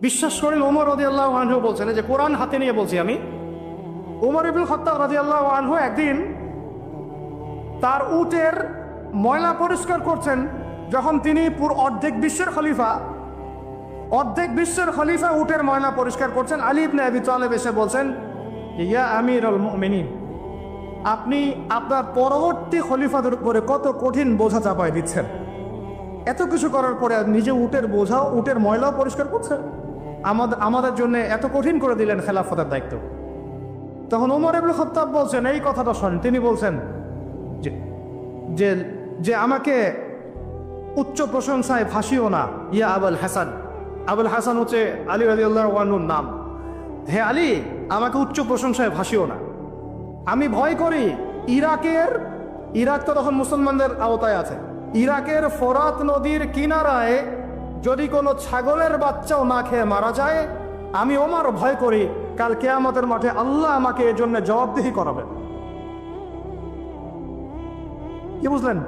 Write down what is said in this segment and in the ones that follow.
বিশ্বাস করেন ওমর রাদিয়াল্লাহু আনহু বলছেন, যে কোরআন হাতে নিয়ে বলছি আমি, ওমর ইবনুল খাত্তাব রাদিয়াল্লাহু আনহু একদিন তার উটের ময়লা পরিষ্কার করছেন, যখন তিনি পুরো অর্ধেক বিশ্বের খলিফা উটের ময়লা পরিষ্কার করছেন। আলী ইবনে আবি তালেব এসে বলছেন, ইয়া আমিরুল মুমিনিন, আপনি আপনার পরবর্তী খলিফাদের উপরে কত কঠিন বোঝা চাপায় দিচ্ছেন। এত কিছু করার পরে নিজে উটের ময়লাও পরিষ্কার করছেন, আমাদের জন্য এত কঠিন করে দিলেন খেলাফতের দায়িত্ব। তখন ওমর ইবনে খাত্তাব বলছেন, এই কথাটা শোনেন। তিনি বলছেন যে যে আমাকে উচ্চ প্রশংসায় ভাসিও না, ইয়া আবুল হাসান। আবুল হাসান হচ্ছে আলী রাদিয়াল্লাহু আনহুর নাম। হে আলী, আমাকে উচ্চ প্রশংসায় ভাসিও না। আমি ভয় করি ইরাক তো তখন মুসলমানদের আওতায় আছে, ইরাকের ফোরাত নদীর কিনারায় যদি কোনো ছাগলের বাচ্চাও না খেয়ে মারা যায়, আমি ওমর ভয় করি কাল কিয়ামতের মাঠে আল্লাহ আমাকে এর জন্য জবাবদিহি করাবেন। কি বুঝলেন?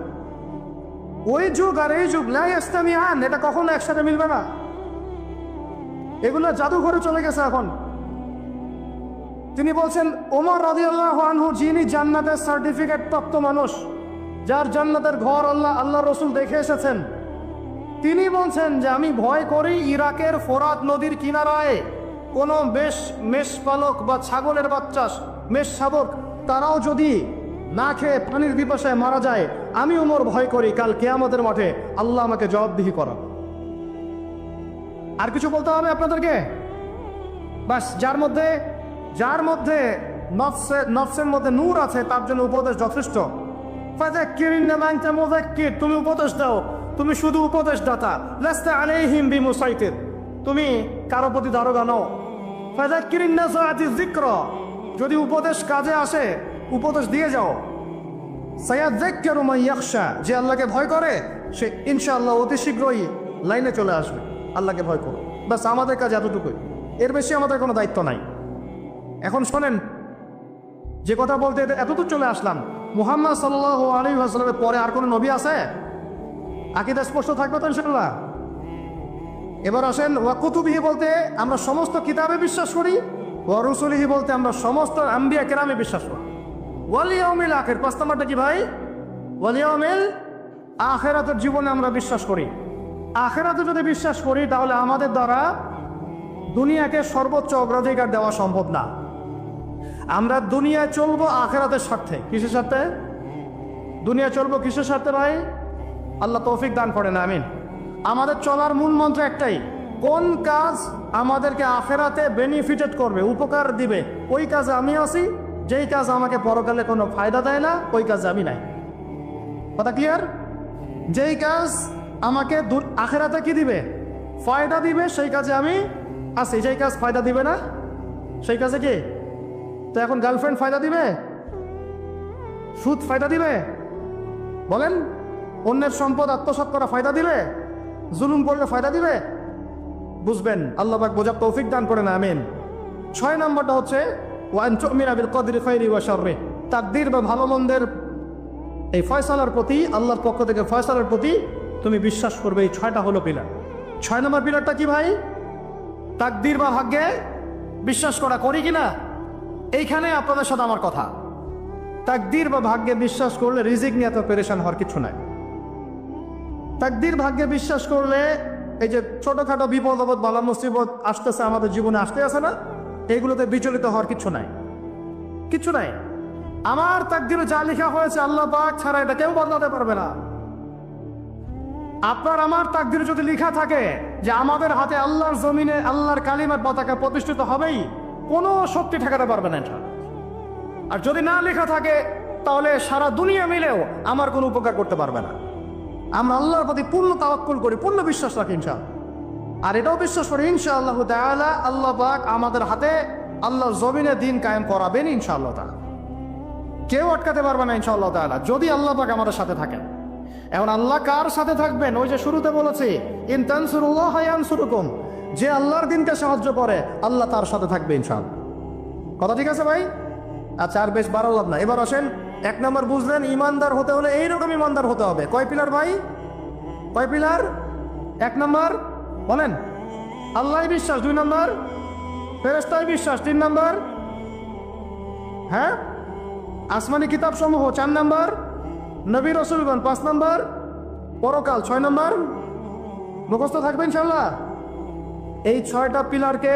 ওই যুগ আর এই যুগ লা ইস্তামিআন, এটা কখনো একসাথে মিলবে না। এগুলো জাদুঘরে চলে গেছে এখন। তিনি বলছেন ওমর রাদিয়াল্লাহু আনহু, যিনি জান্নাতের সার্টিফিকেট প্রাপ্ত মানুষ, যার জান্নাতের ঘর আল্লাহ রসুল দেখে এসেছেন, তিনি বলছেন যে আমি ভয় করি ইরাকের ফোরাত নদীর কিনারায় কোনো মেষপালক বা ছাগলের বাচ্চা, মেষ শাবক, তারাও যদি না খেয়ে পানির পিপাসায় মারা যায়, আমি ওমর ভয় করি কাল কিয়ামতের মাঠে আল্লাহ আমাকে জবাবদিহি করা। আর কিছু বলতে হবে আপনাদেরকে? বাস, যার মধ্যে নফসের মধ্যে নূর আছে তার জন্য উপদেশ যথেষ্ট। তুমি উপদেশ দাও, তুমি শুধু উপদেশ দাতা। লাস্তা আলাইহিম বিমুসাইতির, তুমি কারো প্রতি দারোগা নও। ফাযাক্কিরিন নাসাআতি যিকর, যদি উপদেশ কাজে আসে উপদেশ দিয়ে যাও। সায়াযাক্কারু মান ইয়াখশা, যে আল্লাহকে ভয় করে সে ইনশাআল্লাহ অতি শীঘ্রই লাইনে চলে আসবে। আল্লাহকে ভয় করো, বাস আমাদের কাজ এতটুকুই, এর বেশি আমাদের কোনো দায়িত্ব নাই। এখন শোনেন, যে কথা বলতে এতদূর চলে আসলাম, মুহাম্মদ সাল্লাল্লাহু আলাইহি ওয়াসাল্লামের পরে আর কোনো নবী আছে? আকীদা স্পষ্ট থাকবে তো ইনশাআল্লাহ? এবার আসেন, ওয়া কুতুবিহি বলতে আমরা সমস্ত কিতাবে বিশ্বাস করি, ওয়া রুসুলিহি বলতে আমরা সমস্ত আম্বিয়া কেরামে বিশ্বাস করি। ওয়াল ইয়াউমিল আখির, 5 নম্বরটা কি ভাই? ওয়াল ইয়াউমিল আখিরাতের জীবনে আমরা বিশ্বাস করি। আখিরাতে যদি বিশ্বাস করি তাহলে আমাদের দ্বারা দুনিয়াকে সর্বোচ্চ অগ্রাধিকার দেওয়া সম্ভব না। আমরা দুনিয়ায় চলবো আখিরাতের স্বার্থে। কিসের স্বার্থে? দুনিয়া চলবো কিসের স্বার্থে ভাই? আল্লাহ তৌফিক দান করেন, আমিন। আমাদের চলার মূল মন্ত্র একটাই, কোন কাজ আমাদেরকে আখিরাতে বেনিফিটেড করবে, উপকার দিবে, ওই কাজে আমি আছি। যেই কাজ আমাকে পরকালে কোনো ফায়দা দেয় না, ওই কাজে আমি নাই। কথা ক্লিয়ার? যেই কাজ আমাকে আখিরাতে কি দিবে, ফায়দা দিবে, সেই কাজে আমি আছি। যেই কাজ ফায়দা দিবে না, সেই কাজে কি? তো এখন গার্লফ্রেন্ড ফায়দা দিবে? সুদ ফায়দা দিবে? বলেন, অন্যের সম্পদ আত্মসাৎ করা ফায়দা দিবে? জুলুম করলে ফায়দা দিবে? বুঝবেন, আল্লাহ পাক বোঝার তৌফিক দান করেন, আমিন। 6 নম্বরটা হচ্ছে ওয়া আন তুমিনা বিল কদরি খাইরি ওয়া শাররি, তাকদীর বা ভালো মন্দের এই ফয়সালার প্রতি, আল্লাহর পক্ষ থেকে ফয়সালার প্রতি তুমি বিশ্বাস করবে। এই 6টা হলো পিলার। 6 নম্বর পিলারটা কি ভাই? তাকদীর বা ভাগ্যে বিশ্বাস করা, করি কিনা? এইখানে আপনাদের সাথে আমার কথা। তাকদীর বা ভাগ্যে বিশ্বাস করলে রিজিক নিয়ে এত পেরেশান হওয়ার কিছু নাই। তাকদীর ভাগ্যে বিশ্বাস করলে এই যে ছোটখাটো বিপদ আপদ বালা মুসিবত আসতেছে আমাদের জীবনে, আসতে আছে না, এগুলোতে বিচলিত হওয়ার কিছু নাই, কিছু নাই। আমার তাকদীরে যা লেখা হয়েছে আল্লাহ পাক ছাড়া এটা কেউ বদলাতে পারবে না। আপনার আমার তাকদীরে যদি লেখা থাকে যে আমাদের হাতে আল্লাহর জমিনে আল্লাহর কালিমার পতাকা প্রতিষ্ঠিত হবেই, কোনো শক্তি ঠেকাতে পারবে না এটা। আর যদি না লেখা থাকে তাহলে সারা দুনিয়া মিলেও আমার কোনো উপকার করতে পারবে না। আমরা আল্লাহর প্রতি পূর্ণ তাওয়াক্কুল করি, পূর্ণ বিশ্বাস রাখি ইনশাআল্লাহ। আর এটাও বিশ্বাস করি ইনশাআল্লাহ তাআলা আল্লাহ পাক আমাদের হাতে আল্লাহর জমিনে দিন কায়েম করাবেন ইনশাআল্লাহ তাআলা। কেউ আটকাতে পারবে না ইনশাআল্লাহ তাআলা, যদি আল্লাহ পাক আমাদের সাথে থাকেন। এখন আল্লাহ কার সাথে থাকবেন? ওই যে শুরুতে বলেছি, ইন তানসুরুল্লাহ ইয়ানসুরকুম, যে আল্লাহর দিনকে সাহায্য করে আল্লাহ তার সাথে থাকবে ইনশাআল্লাহ। কথা ঠিক আছে ভাই? আচ্ছা, আর বেশ বাড়ালাম না। এবার আসেন, 1 নম্বর বুঝলেন, ইমানদার হতে হলে এইরকম ইমানদার হতে হবে। কয় পিলার ভাই? কয় পিলার? 1 নম্বর বলেন, আল্লাহ বিশ্বাস 2 নম্বর, ফেরেশতায় বিশ্বাস 3 নম্বর, হ্যাঁ আসমানি কিতাব সমূহ 4 নম্বর, নবী রাসূলগণ 5 নম্বর, পরকাল 6 নম্বর। মুখস্থ থাকবে ইনশাআল্লাহ। এই 6টা পিলারকে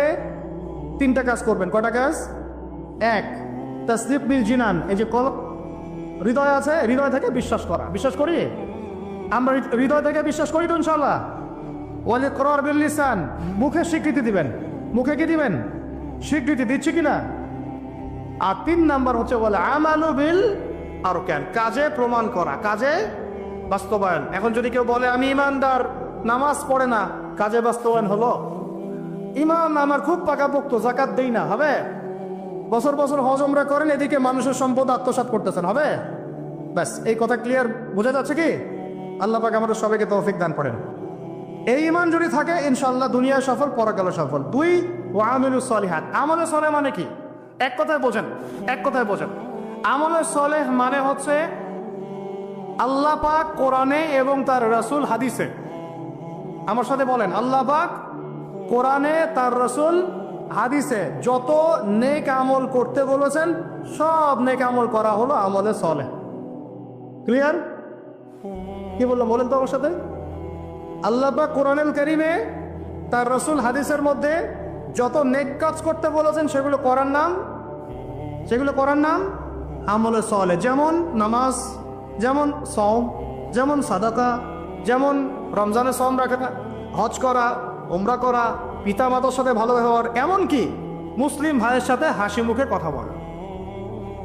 3টা কাজ করবেন। কয়টা কাজ? 1 তাসদিক বিল জিনান, এই যে কলব হৃদয় আছে, হৃদয় থেকে বিশ্বাস করা। বিশ্বাস করি আমরা, হৃদয় থেকে বিশ্বাস করি তো ইনশাআল্লাহ। ওয়াল ইকরার বিল লিসান, মুখে স্বীকৃতি দিবেন। মুখে কি দিবেন? স্বীকৃতি দিচ্ছি কিনা। আর 3 নাম্বার হচ্ছে ওয়াল আমালু বিল আরকান, কাজে প্রমাণ করা, কাজে বাস্তবায়ন। এখন যদি কেউ বলে আমি ইমানদার, নামাজ পড়ে না, কাজে বাস্তবায়ন হলো? ইমান আমার খুব পাকাপোক্ত, যাকাত দেই না, হবে? বছর বছর হজ উমরা করেন, এদিকে মানুষের সম্পদ আত্মসাৎ করতেছেন, হবে? ব্যাস, এই কথা ক্লিয়ার বোঝা যাচ্ছে কি? আল্লাহ পাক আমাদের সবাইকে তৌফিক দান করেন। এই ইমান যদি থাকে ইনশাআল্লাহ দুনিয়া সফল, পরকালে সফল। 2 ওয়া আমিলুস সলিহাত, আমলে সলেহ মানে কি? এক কথায় বোঝেন, এক কথায় বোঝেন। আমলে সলেহ মানে হচ্ছে আল্লাহ পাক কোরআনে এবং তার রাসূল হাদিসে, আমার সাথে বলেন, আল্লাহ পাক কোরআনে, তার রাসূল হাদিসে যত নেক আমল করতে বলেছেন সব নেক আমল করা হলো আমলে সলেহ। ক্লিয়ার? কি বললাম বলেন তো আমার সাথে? আল্লাহ পাক কোরআনুল কারীমে, তার রাসূল হাদিসের মধ্যে যত নেক কাজ করতে বলেছেন সেগুলো করার নাম, সেগুলো করার নাম আমলে সলেহ। যেমন নামাজ, যেমন সওম, যেমন সাদাকা, যেমন রমজানে সওম রাখা, হজ করা, উমরা করা, পিতা মাতার সাথে ভালো ব্যবহার, এমনকি মুসলিম ভাইয়ের সাথে হাসি মুখে কথা বলা,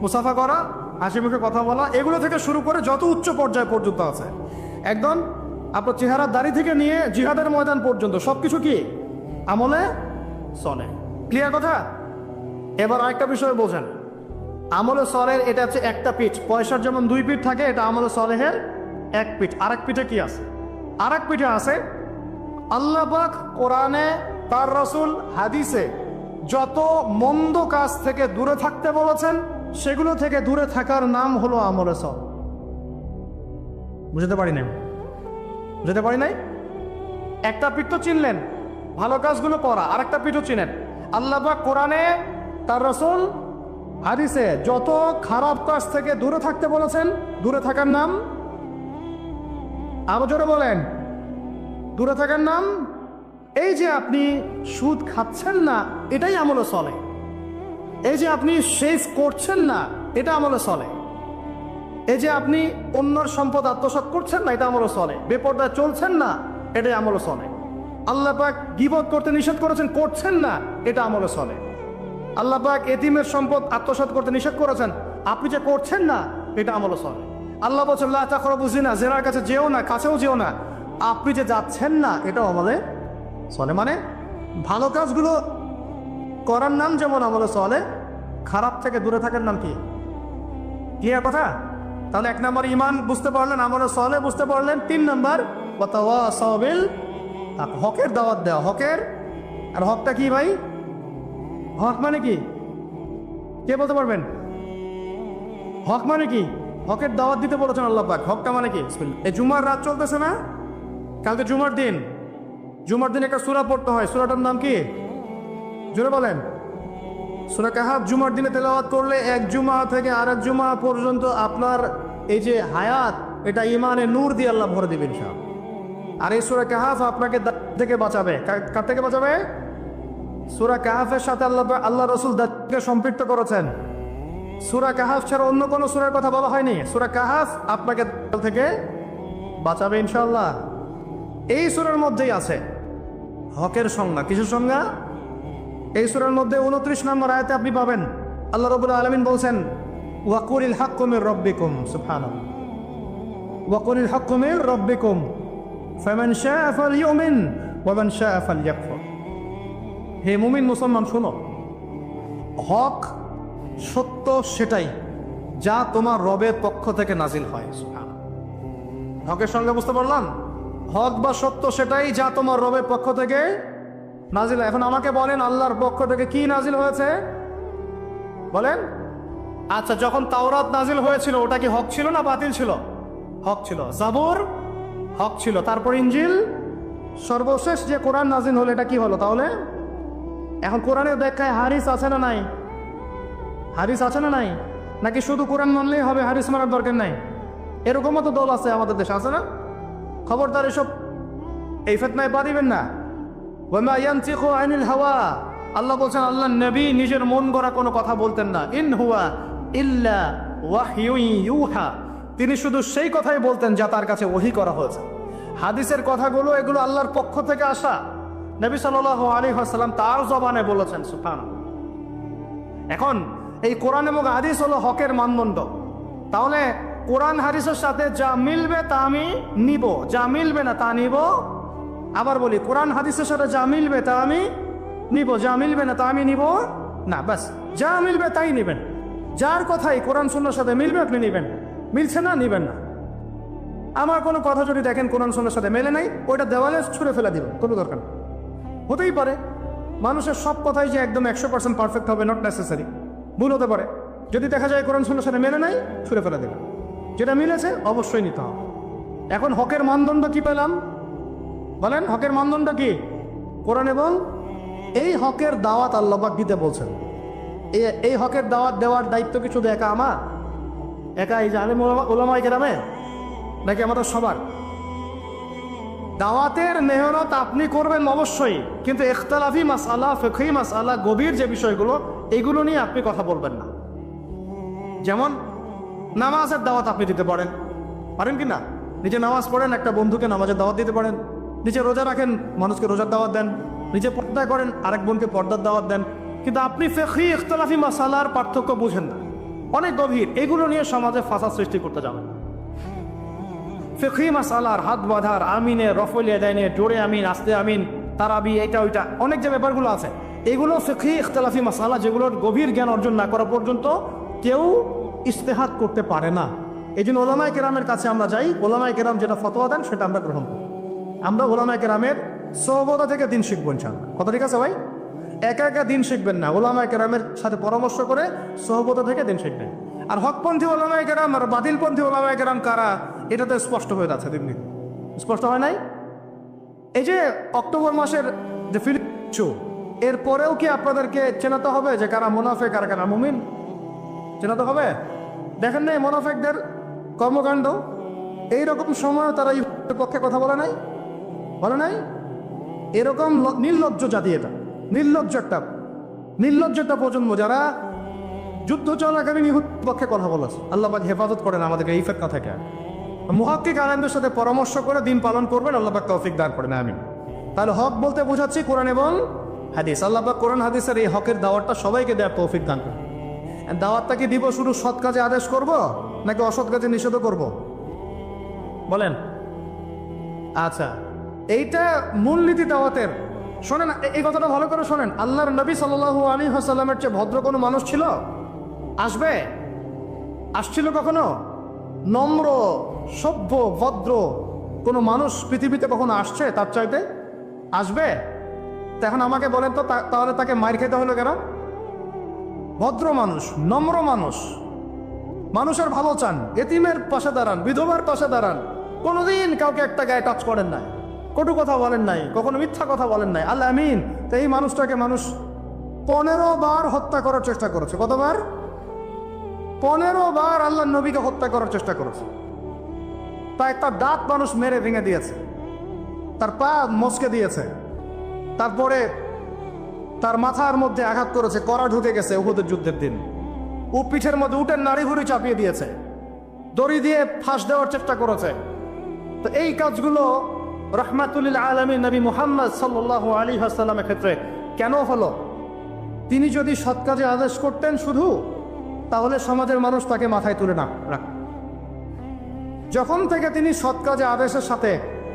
মুসাফা করা, হাসি মুখে কথা বলা, এগুলো থেকে শুরু করে যত উচ্চ পর্যায় পর্যন্ত আছে, একদম আপনার চেহারার দাড়ি থেকে নিয়ে জিহাদের ময়দান পর্যন্ত সবকিছু কি আমলে সলেহ। ক্লিয়ার কথা? এবার আরেকটা বিষয় বোঝেন, আমলে সলেহের এটা হচ্ছে একটা পিঠ। পয়সার যেমন 2 পিঠ থাকে, এটা আমলে সলেহের 1 পিঠ। আরেক পিঠে কি আছে? আরেক পিঠে আছে আল্লাহ পাক কোরআনে, তার রাসূল হাদিসে যত মন্দ কাজ থেকে দূরে থাকতে বলেছেন সেগুলো থেকে দূরে থাকার নাম হলো আমলে সলেহ। বুঝতে পারি নাই? বুঝতে পারি নাই? একটা পিঠ তো চিনলেন, ভালো কাজগুলো করা। আরেকটা পিঠও চিনেন, আল্লাহ পাক কোরআনে, তার রাসূল হাদিসে যত খারাপ কাজ থেকে দূরে থাকতে বলেছেন, দূরে থাকার নাম, আরো জোরে বলেন, দূরে থাকার নাম। এই যে আপনি সুদ খাচ্ছেন না, এটাই আমলে সলেহ। এই যে আপনি শেভ করছেন না, এটা আমলে সলেহ। এই যে আপনি অন্যর সম্পদ আত্মসাৎ করছেন না, এটা আমলে সলেহ। বেপরদায় চলছেন না, এটাই আমলে সলেহ। আল্লাহ পাক গীবত করতে নিষেধ করেছেন, করছেন না, এটা আমলে সলেহ। আল্লাহ পাক এতিমের সম্পদ আত্মসাৎ করতে নিষেধ করেছেন, আপনি যে করছেন না, এটা আমলে সলেহ। আল্লাহ বলছেন লা তাকরাবু জিনা, জিনার কাছে যেও না, কাছেও যেও না, আপনি যে যাচ্ছেন না, এটা আমলে সলেহ। মানে ভালো কাজগুলো করার নাম যেমন আমলে সলেহ, খারাপ থেকে দূরে থাকার নাম কি? ক্লিয়ার কথা? তাহলে 1 নম্বর ইমান বুঝতে পারলেন, আমলে সলেহ বুঝতে পারলেন। 3 নম্বর ওয়া তাওয়াসাউ বিল হক, হকের দাওয়াত দেওয়া। হকের, আর হকটা কি ভাই? হক মানে কি? কে বলতে পারবেন? হক মানে কি? হকের দাওয়াত দিতে বলেছেন আল্লাহ পাক। হকটা মানে কি? এই জুমার রাত চলতেছে না, কালকে জুমার দিন। জুমার দিন একটা সূরা পড়তে হয়, সূরাটার নাম কি? জোরে বলেন। সূরা কাহাফ জুমার দিনে তেলাওয়াত করলে 1 জুমা থেকে আরেক জুমা পর্যন্ত আপনার এই যে হায়াত, এটা ইমানে নূর দিয়ে আল্লাহ ভরে দিবেন সব। আর এই সূরা কাহাফ আপনাকে থেকে বাঁচাবে। কার থেকে বাঁচাবে? সূরা কাহাফের সাথে আল্লাহ রাসূল দাঁতকে সম্পৃক্ত করেছেন। সূরা কাহাফ ছাড়া অন্য কোনো সূরার কথা বলা হয়নি। সূরা কাহাফ আপনাকে থেকে বাঁচাবে ইনশাআল্লাহ। এই সূরার মধ্যেই আছে হকের সংজ্ঞা। কিসের সংজ্ঞা? এই সূরার মধ্যে 29 নম্বর আয়াতে আপনি পাবেন আল্লাহ রাব্বুল আলামিন বলছেন ওয়াকুলিল হাক্কু মির রাব্বিকুম, সুবহানাল্লাহ, ওয়াকুলিল হাক্কু মির রাব্বিকুম ফামান শাআ ফালইউমিন ওয়া মান শাআ ফালইয়াকফুর। হে মুমিন মুসলমান শোনো, হক সত্য সেটাই যা তোমার রবের পক্ষ থেকে নাজিল হয়। সুবহানাল্লাহ। হকের সঙ্গে বুঝতে পারলাম? হক বা সত্য সেটাই যা তোমার রবের পক্ষ থেকে নাজিল হয়। এখন আমাকে বলেন আল্লাহর পক্ষ থেকে কি নাজিল হয়েছে বলেন? আচ্ছা, যখন তাওরাত নাজিল হয়েছিল ওটা কি হক ছিল না বাতিল ছিল? হক ছিল। জাবুর হক ছিল, তারপর ইনজিল সর্বশেষ যে কোরআন নাজিল হলো এটা কি হলো তাহলে? এখন কোরআনের ব্যাখ্যায় হাদিস আছে না নাই? হাদিস আছে না নাই? নাকি শুধু কোরআন মানলেই হবে, হাদিস মানার দরকার নাই? এরকমও তো দল আছে আমাদের দেশে, আছে না? খবরদার এসব এই ফিতনায় পা দিবেন না। ওয়ামা ইয়ানতিকু আনিল হাওয়া, আল্লাহ বলছেন আল্লাহ নবী নিজের মন গড়া কোনো কথা বলতেন না। ইন হুয়া ইল্লা ওয়াহয়ুন ইউহা, তিনি শুধু সেই কথাই বলতেন যা তার কাছে ওহী করা হয়েছে। হাদিসের কথাগুলো এগুলো আল্লাহর পক্ষ থেকে আসা, নবী সাল্লাল্লাহু আলাইহি ওয়াসাল্লাম তার জবানে বলেছেন। সুবহানাল্লাহ। এখন এই কোরআন এবং হাদিস হলো হকের মানদণ্ড। তাহলে কোরআন হাদিসের সাথে যা মিলবে তা আমি নিব, যা মিলবে না তা নিব। আবার বলি, কোরআন হাদিসের সাথে যা মিলবে তা আমি নিব, যা মিলবে না তা আমি নিব না। ব্যাস, যা মিলবে তাই নিবেন। যার কথাই কোরআন সুন্নাহর সাথে মিলবে আপনি নিবেন, মিলছে না নিবেন না। আমার কোনো কথা যদি দেখেন কোরআন সুন্নাহর সাথে মেলে নাই, ওইটা দেওয়ালে ছুঁড়ে ফেলে দিবেন, কোনো দরকার নেই। হতেই পারে মানুষের সব কথাই যে একদম 100% পারফেক্ট হবে, নট নেসেসারি, ভুল হতে পারে। যদি দেখা যায় কোরআন সুন্নাহর সাথে মেলে নাই, ছুঁড়ে ফেলে দেবেন। যেটা মিলেছে অবশ্যই নিতে হবে। এখন হকের মানদণ্ড কি পেলাম বলেন? হকের মানদণ্ড কি? কোরআন এবং এই হকের দাওয়াত আল্লাহ পাক দিতে বলছেন। এই হকের দাওয়াত দেওয়ার দায়িত্ব কি শুধু একা আমার, একা এই যে আলেম ওলামায়ে কেরামের, নাকি আমাদের সবার? দাওয়াতের মেহনত আপনি করবেন অবশ্যই, কিন্তু ইখতিলাফি মাসআলা, ফিকহি মাসআলা, গভীর যে বিষয়গুলো, এগুলো নিয়ে আপনি কথা বলবেন না। যেমন নামাজের দাওয়াত আপনি দিতে পারেন, পারেন কি না? নিজে নামাজ পড়েন, একটা বন্ধুকে নামাজের দাওয়াত দিতে পারেন। নিজে রোজা রাখেন, মানুষকে রোজার দাওয়াত দেন। নিজে পর্দা করেন, আরেক বোনকে পর্দার দাওয়াত দেন। কিন্তু আপনি ফিকহি ইখতিলাফি মাসআলার পার্থক্য বুঝেন না, অনেক গভীর, এগুলো নিয়ে সমাজে ফাসাদ সৃষ্টি করতে যাবেন। ফিকহি মাসআলার হাত বাঁধার, আমিনে, রফল ইয়াদাইনে, জোরে আমিন, আস্তে আমিন, তারাবি, এটা ওইটা, অনেক যে ব্যাপারগুলো আছে, এগুলো ফিকহি ইখতিলাফি মাসআলা, যেগুলোর গভীর জ্ঞান অর্জন না করা পর্যন্ত কেউ ইজতিহাদ করতে পারে না। এই জন্য ওলামায়ে কেরামের কাছে আমরা যাই, ওলামায়ে কেরাম যেটা ফতোয়া দেন সেটা আমরা গ্রহণ করি। আমরা ওলামায়ে কেরামের সোহবত থেকে দিন শিখবো ইনশাআল্লাহ। কথা ঠিক আছে ভাই? একা একা দিন শিখবেন না, ওলামায়ে কেরামের সাথে পরামর্শ করে সোহবত থেকে দিন শিখবেন। আর হকপন্থী ওলামায়ে কেরাম আর বাতিলপন্থী ওলামায়ে কেরাম কারা, এটা তো স্পষ্ট হয়ে যাচ্ছে, দিন দিন স্পষ্ট হয় নাই? এই যে অক্টোবর মাসের যে ফিল্ম শো, এরপরেও কি আপনাদেরকে চেনাতে হবে যে কারা মুনাফিক আর কারা মুমিন? চেনাতে হবে? দেখেন নাই মুনাফিকদের কর্মকাণ্ড? এইরকম সময় তারা ইহুদের পক্ষে কথা বলে নাই, বলে নাই? এরকম নির্লজ্জ জাতি, এটা নির্লজ্জ একটা প্রজন্ম, যারা যুদ্ধ চলাকালীন ইহুদের পক্ষে কথা বলেছে। আল্লাহ পাক হেফাজত করেন আমাদেরকে এই ফিতনা থেকে। মুহাক্কিক আলেমদের সাথে পরামর্শ করে দিন পালন করবেন, আল্লাহ পাক তৌফিক দান করেন, আমিন। তাহলে হক বলতে বোঝাচ্ছি কোরআন এবং হাদিস। আল্লাহ পাক কোরআন হাদিসের এই হকের দাওয়াতটা সবাইকে দেওয়ার তৌফিক দান করেন। দাওয়াতটা কি দিব শুধু সৎ কাজে আদেশ করব, নাকি অসৎ কাজে নিষেধ করব? বলেন। আচ্ছা, এইটা মূলনীতি দাওয়াতের। শোনেন, এই কথাটা ভালো করে শোনেন। আল্লাহর নবী সাল্লাল্লাহু আলাইহি ওয়াসাল্লামের চেয়ে ভদ্র কোনো মানুষ ছিল? আসছিল কখনো? নম্র, সভ্য, ভদ্র কোনো মানুষ পৃথিবীতে কখনো আসছে তার চাইতে? আসবে? তা এখন আমাকে বলেন তো, তাহলে তাকে মার খেতে হলো কেন? ভদ্র মানুষ, নম্র মানুষ, মানুষের ভালো চান, এতিমের পাশে দাঁড়ান, বিধবার পাশে দাঁড়ান, কোনোদিন কাউকে একটা গায়ে টাচ করেন নাই, কটু কথা বলেন নাই, কখনো মিথ্যা কথা বলেন নাই। আল্লাহ আমিন। তো এই মানুষটাকে মানুষ 15 বার হত্যা করার চেষ্টা করেছে। কতবার? 15 বার আল্লাহ নবীকে হত্যা করার চেষ্টা করেছে। তাই তার দাঁত মানুষ মেরে ভেঙে দিয়েছে, তার পা মচকে দিয়েছে, তারপরে তার মাথার মধ্যে আঘাত করেছে, কড়া ঢুকে গেছে উহুদের যুদ্ধের দিন। ও পিঠের মধ্যে উটের নাড়ি ভুড়ি চাপিয়ে দিয়েছে, দড়ি দিয়ে ফাঁস দেওয়ার চেষ্টা করেছে। তো এই কাজগুলো রাহমাতুল লিল আলামিন নবী মুহাম্মদ সাল্লাল্লাহু আলাইহি ওয়াসাল্লামের ক্ষেত্রে কেন হলো? তিনি যদি সৎ কাজে আদেশ করতেন শুধু, তাহলে সমাজের মানুষ তাকে মাথায় তুলে না রাখত। যখন থেকে তিনি সৎ কাজে আদেশের সাথে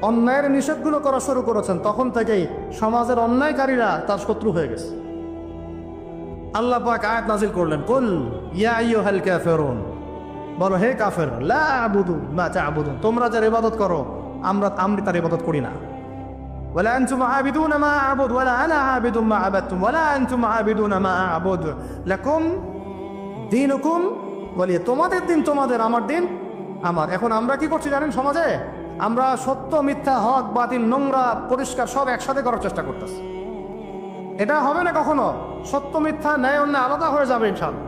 অন্যায়ের নিষেধগুলো করা শুরু করেছেন, তখন থেকেই সমাজের অন্যায়কারীরা তার শত্রু হয়ে গেছে। আল্লাহ পাক আয়াত নাজিল করলেন, কুল ইয়া আইয়ুহাল কাফিরুন, বলো হে কাফের, লা আবুদু মা তা'বুদুন, তোমরা যার ইবাদত করো আমি তার ইবাদত করি না। ওয়ালা আনতুম আবিদুনা মা আ'বুদু ওয়ালা আনা আবিদুম মা আবাদতুম ওয়ালা আনতুম আবিদুনা মা আ'বুদু লাকুম দীনুকুম ওয়ালিয়া, তোমাদের দিন তোমাদের, আমার দিন আমার। এখন আমরা কি করছি জানেন? সমাজে আমরা সত্য মিথ্যা, হক বাতিল, নোংরা পরিষ্কার সব একসাথে করার চেষ্টা করতেছি। এটা হবে না কখনো। সত্য মিথ্যা, ন্যায় অন্যায় আলাদা হয়ে যাবে ইনশাআল্লাহ,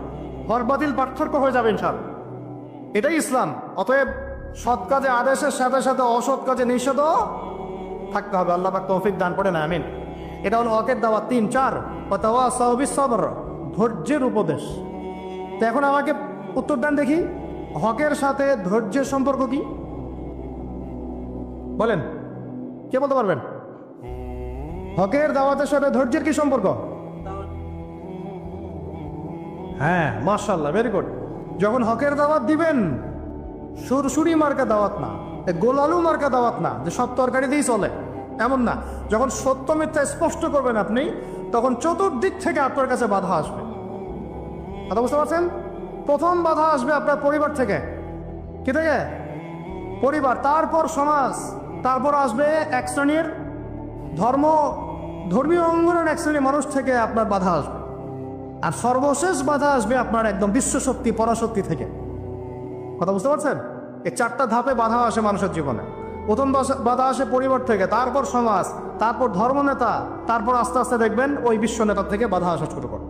হক বাতিল পার্থক্য হয়ে যাবে ইনশাআল্লাহ। এটাই ইসলাম। অতএব সৎ কাজে আদেশের সাথে সাথে অসৎ কাজে নিষেধও থাকতে হবে। আল্লাহ পাক তৌফিক দান করেন, আমিন। এটা হলো হকের দাওয়াত। 3, 4 ওয়াতাওয়াসাউ বিস-সাবর, ধৈর্যের উপদেশ। তো এখন আমাকে উত্তর দেন দেখি, হকের সাথে ধৈর্যের সম্পর্ক কি? বলেন, কে বলতে পারবেন? হকের দাওয়াতের সাথে ধৈর্যের কি সম্পর্ক? হ্যাঁ, মাশাআল্লাহ, ভেরি গুড। যখন হকের দাওয়াত দিবেন, সুরসুরি মার্কা দাওয়াত না, গোলালু মার্কা দাওয়াত না যে সব তরকারি দিয়েই চলে, এমন না। যখন সত্য মিথ্যা স্পষ্ট করবেন আপনি, তখন চতুর্দিক থেকে আপনার কাছে বাধা আসবে। কথা বুঝতে পারছেন? প্রথম বাধা আসবে আপনার পরিবার থেকে। কি থেকে? পরিবার, তারপর সমাজ, তারপর আসবে এক শ্রেণীর ধর্মীয় অঙ্গনের এক শ্রেণীর মানুষ থেকে আপনার বাধা আসবে, আর সর্বশেষ বাধা আসবে আপনার একদম বিশ্বশক্তি, পরাশক্তি থেকে। কথা বুঝতে পারছেন? এই 4টা ধাপে বাধা আসে মানুষের জীবনে। প্রথম বাধা আসে পরিবার থেকে, তারপর সমাজ, তারপর ধর্মনেতা, তারপর আস্তে আস্তে দেখবেন ওই বিশ্ব নেতার থেকে বাধা আসা শুরু করে।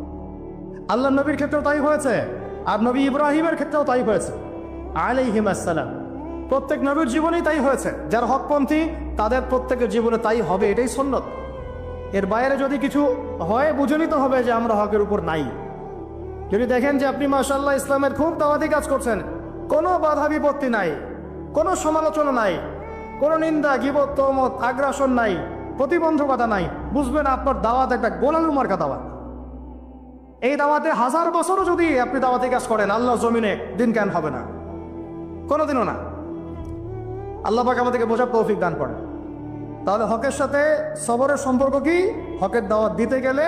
আল্লাহ নবীর ক্ষেত্রেও তাই হয়েছে, আর নবী ইব্রাহিমের ক্ষেত্রেও তাই হয়েছে আলাইহিম আসসালাম। প্রত্যেক নবীর জীবনেই তাই হয়েছে। যারা হকপন্থী তাদের প্রত্যেকের জীবনে তাই হবে, এটাই সুন্নত। এর বাইরে যদি কিছু হয়, বুঝে নিতে হবে যে আমরা হকের উপর নাই। যদি দেখেন যে আপনি মাশাআল্লাহ ইসলামের খুব দাওয়াতি কাজ করছেন, কোনো বাধা বিপত্তি নাই, কোনো সমালোচনা নাই, কোনো নিন্দা, গীবত, তহমত, আগ্রাসন নাই, প্রতিবন্ধকতা নাই, বুঝবেন আপনার দাওয়াত একটা গোলালু মার্কা দাওয়াত। এই দাওয়াতে 1000 বছরও যদি আপনি দাওয়াতি কাজ করেন, আল্লাহ জমিনে দিন জ্ঞান হবে না, কোনোদিনও না। আল্লাহ পাক আমাদেরকে বোঝার তৌফিক দান করেন। তাহলে হকের সাথে সবরের সম্পর্ক কি? হকের দাওয়াত দিতে গেলে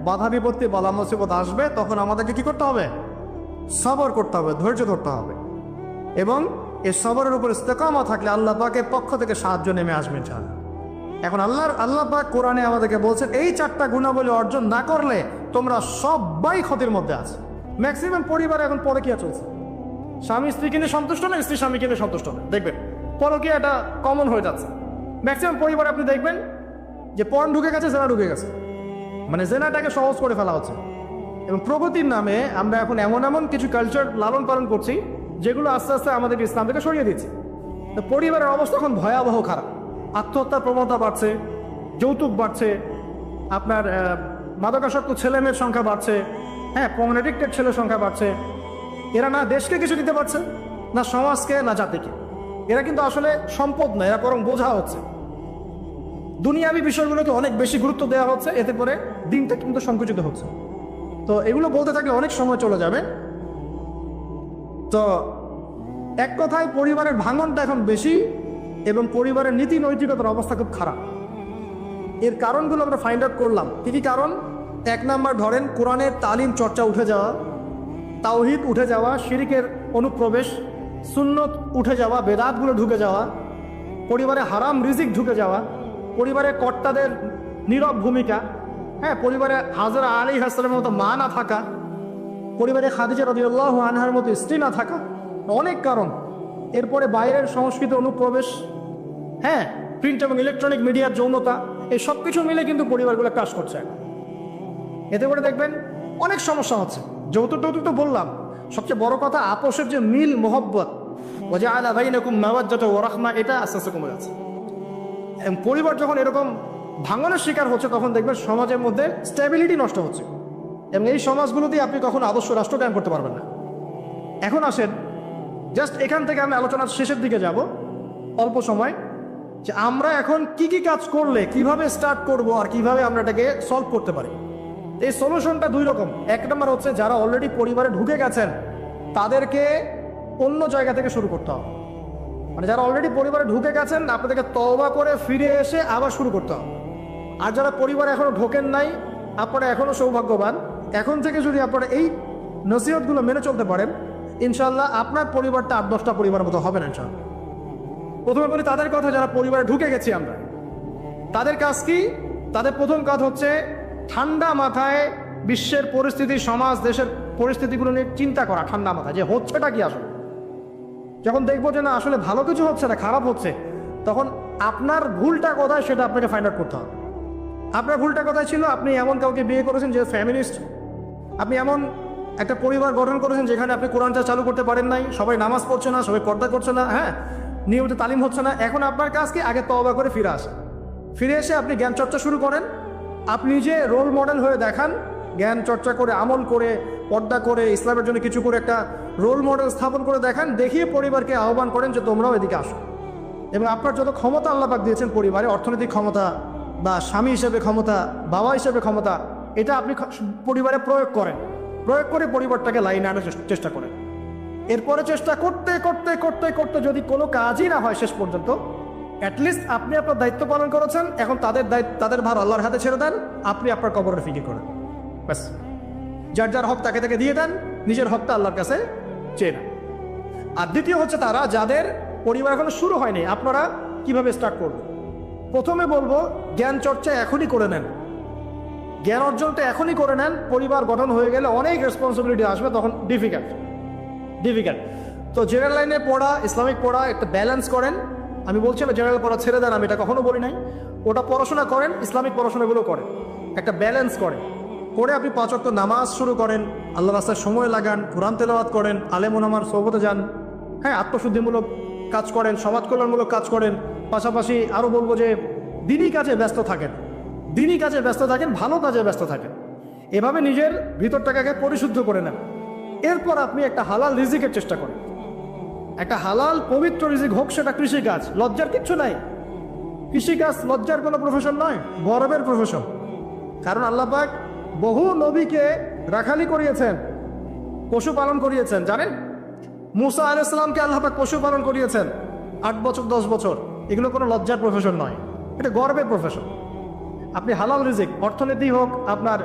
বাধা বিপত্তি, বালা মুসিবত আসবে, তখন আমাদেরকে কি করতে হবে? সবর করতে হবে, ধৈর্য ধরতে হবে। এবং এই সবরের উপর ইস্তেকামা থাকলে আল্লাহ পাকের পক্ষ থেকে সাহায্য নেমে আসবে ইনশাআল্লাহ। এখন আল্লাহ পাক কোরআনে আমাদেরকে বলছেন, এই 4টা গুণাবলী অর্জন না করলে তোমরা সবাই ক্ষতির মধ্যে আছে। ম্যাক্সিমাম পরিবারে এখন পরকীয়া চলছে। স্বামী স্ত্রীকে নিয়ে সন্তুষ্ট না, স্ত্রী স্বামীকে নিয়ে সন্তুষ্ট না। দেখবেন পরকীয়া এটা কমন হয়ে যাচ্ছে। ম্যাক্সিমাম পরিবারে আপনি দেখবেন যে পর্ন ঢুকে গেছে, জেনা ঢুকে গেছে, মানে জেনাটাকে সহজ করে ফেলা হচ্ছে। এবং প্রগতির নামে আমরা এখন এমন কিছু কালচার লালন পালন করছি যেগুলো আস্তে আস্তে আমাদের ইসলাম থেকে সরিয়ে দিচ্ছে। তো পরিবারের অবস্থা এখন ভয়াবহ খারাপ। আত্মহত্যার প্রবণতা বাড়ছে, যৌতুক বাড়ছে, আপনার মাদকাসক্ত ছেলেমেয়ের সংখ্যা বাড়ছে, হ্যাঁ, পর্ন অ্যাডিক্টেড ছেলের সংখ্যা বাড়ছে। এরা না দেশকে কিছু দিতে পারছে, না সমাজকে, না জাতিকে। এরা কিন্তু আসলে সম্পদ না, এরা বরং বোঝা হচ্ছে। দুনিয়াবি বিষয়গুলোকে অনেক বেশি গুরুত্ব দেওয়া হচ্ছে, এতে করে দিনটা কিন্তু সংকুচিত হচ্ছে। তো এগুলো বলতে থাকলে অনেক সময় চলে যাবে। তো এক কথায় পরিবারের ভাঙনটা এখন বেশি, এবং পরিবারের নীতি নৈতিকতার অবস্থা খুব খারাপ। এর কারণগুলো আমরা ফাইন্ড আউট করলাম। কি কি কারণ? 1 নাম্বার ধরেন, কোরআনের তালিম চর্চা উঠে যাওয়া, তাওহীদ উঠে যাওয়া, শিরকের অনুপ্রবেশ, সুন্নত উঠে যাওয়া, বেদাতগুলো ঢুকে যাওয়া, পরিবারে হারাম রিজিক ঢুকে যাওয়া, পরিবারে কর্তাদের নীরব ভূমিকা, হ্যাঁ, পরিবারে হাজরা আলাইহিস সালামের মতো মা না থাকা, পরিবারে খাদিজা রাদিয়াল্লাহু আনহার মতো স্ত্রী না থাকা, অনেক কারণ। এরপরে বাইরের সংস্কৃতি অনুপ্রবেশ, হ্যাঁ, প্রিন্ট এবং ইলেকট্রনিক মিডিয়ার যৌনতা, এই সব কিছু মিলে কিন্তু পরিবারগুলো ক্রাশ করছে। এতে করে দেখবেন অনেক সমস্যা হচ্ছে। যৌতুক তো বললাম, সবচেয়ে বড় কথা আপোষের যে মিল মোহব্বত, ওয়াজআলা বাইনাকুম মাওয়াজ্জাতা ওয়া রাহমা, এটা আস্তে আস্তে কমে যাচ্ছে। এবং পরিবার যখন এরকম ভাঙনের শিকার হচ্ছে, তখন দেখবেন সমাজের মধ্যে স্টেবিলিটি নষ্ট হচ্ছে, এবং এই সমাজগুলো দিয়ে আপনি কখনো আদর্শ রাষ্ট্র কায়েম করতে পারবেন না। এখন আসেন, জাস্ট এখান থেকে আমি আলোচনার শেষের দিকে যাব অল্প সময়, যে আমরা এখন কি কি কাজ করলে কিভাবে স্টার্ট করব, আর কিভাবে আমরা এটাকে সলভ করতে পারি। এই সলিউশনটা 2 রকম। 1 নম্বর হচ্ছে, যারা অলরেডি পরিবারে ঢুকে গেছেন তাদেরকে অন্য জায়গা থেকে শুরু করতে হবে। মানে যারা অলরেডি পরিবারে ঢুকে গেছেন, আপনাদেরকে তওবা করে ফিরে এসে আবার শুরু করতে হবে। আর যারা পরিবারে এখনো ঢোকেন নাই, আপনারা এখনো সৌভাগ্যবান। এখন থেকে যদি আপনারা এই নসিহতগুলো মেনে চলতে পারেন, ইনশাল্লাহ আপনার পরিবারটা 8-10টা পরিবারের মতো হবে না ইনশাল্লাহ। প্রথমে বলি তাদের কথা, যারা পরিবারে ঢুকে গেছি আমরা, তাদের কাজ কি? তাদের প্রথম কাজ হচ্ছে ঠান্ডা মাথায় বিশ্বের পরিস্থিতি, সমাজ, দেশের পরিস্থিতিগুলো নিয়ে চিন্তা করা, ঠান্ডা মাথায়, যে হচ্ছেটা কি আসলে। যখন দেখবো যে না আসলে ভালো কিছু হচ্ছে না, খারাপ হচ্ছে, তখন আপনার ভুলটা কোথায় সেটা আপনাকে ফাইন্ড আউট করতে হবে। আপনার ভুলটা কোথায় ছিল? আপনি এমন কাউকে বিয়ে করেছেন যে ফ্যামিলিস্ট, আপনি এমন একটা পরিবার গঠন করেছেন যেখানে আপনি কোরআনটা চালু করতে পারেন নাই, সবাই নামাজ পড়ছে না, সবাই পর্দা করছে না, হ্যাঁ, নিয়মিত তালিম হচ্ছে না। এখন আপনার কাজ কি? আগে তওবা করে ফিরে আসেন, ফিরে এসে আপনি জ্ঞান চর্চা শুরু করেন। আপনি যে রোল মডেল হয়ে দেখান, জ্ঞান চর্চা করে, আমল করে, পর্দা করে, ইসলামের জন্য কিছু করে একটা রোল মডেল স্থাপন করে দেখান, দেখিয়ে পরিবারকে আহ্বান করেন যে তোমরাও এদিকে আসো। এবং আপনার যত ক্ষমতা আল্লাহ পাক দিয়েছেন পরিবারে, অর্থনৈতিক ক্ষমতা বা স্বামী হিসেবে ক্ষমতা, বাবা হিসেবে ক্ষমতা, এটা আপনি পরিবারে প্রয়োগ করেন, প্রয়োগ করে পরিবারটাকে লাইনে আনার চেষ্টা করেন। এরপরে চেষ্টা করতে করতে করতে করতে যদি কোনো কাজই না হয় শেষ পর্যন্ত, অ্যাটলিস্ট আপনি আপনার দায়িত্ব পালন করেছেন। এখন তাদের ভার আল্লাহর হাতে ছেড়ে দেন, আপনি আপনার কবরের ফিকির করেন, ব্যাস। যার যার হক তাকে তাকে দিয়ে দেন, নিজের হকটা আল্লাহর কাছে চেয়ে নেন। আর দ্বিতীয় হচ্ছে তারা যাদের পরিবার এখনো শুরু হয়নি, আপনারা কিভাবে স্টার্ট করবেন? প্রথমে বলবো জ্ঞান চর্চা এখনই করে নেন, জ্ঞান অর্জনটা এখনই করে নেন। পরিবার গঠন হয়ে গেলে অনেক রেসপন্সিবিলিটি আসবে, তখন ডিফিকাল্ট। তো জেনারেল লাইনে পড়া, ইসলামিক পড়া একটা ব্যালেন্স করেন। আমি বলছি না জেনারেল পড়া ছেড়ে দেন, আমি এটা কখনো বলি নাই। ওটা পড়াশোনা করেন, ইসলামিক পড়াশোনাগুলো করেন, একটা ব্যালেন্স করেন। করে আপনি 5 ওয়াক্ত নামাজ শুরু করেন, আল্লাহ রাস্তায় সময় লাগান, কোরআন তেলাওয়াত করেন, আলেম ওলামার সোহবতে যান, হ্যাঁ, আত্মশুদ্ধিমূলক কাজ করেন, সমাজ কল্যাণমূলক কাজ করেন। পাশাপাশি আরও বলবো যে দিনী কাজে ব্যস্ত থাকেন, দিনী কাজে ব্যস্ত থাকেন, ভালো কাজে ব্যস্ত থাকেন। এভাবে নিজের ভিতরটাকে পরিশুদ্ধ করে নেন। এরপর আপনি একটা হালাল রিজিকের চেষ্টা করেন, একটা হালাল পবিত্র রিজিক হোক, সেটা কৃষিকাজ। লজ্জার কিচ্ছু নাই, কৃষিকাজ লজ্জার কোনো প্রফেশন নয়, গর্বের প্রফেশন। কারণ আল্লাহ পাক বহু নবীকে রাখালি করিয়েছেন, পশুপালন করিয়েছেন। জানেন, মুসা আলাইহিস সালামকে আল্লাহ পাক পশুপালন করিয়েছেন 8 বছর 10 বছর। এগুলো কোনো লজ্জার প্রফেশন নয়, এটা গর্বের প্রফেশন। আপনি হালাল রিজিক, অর্থনীতি হোক, আপনার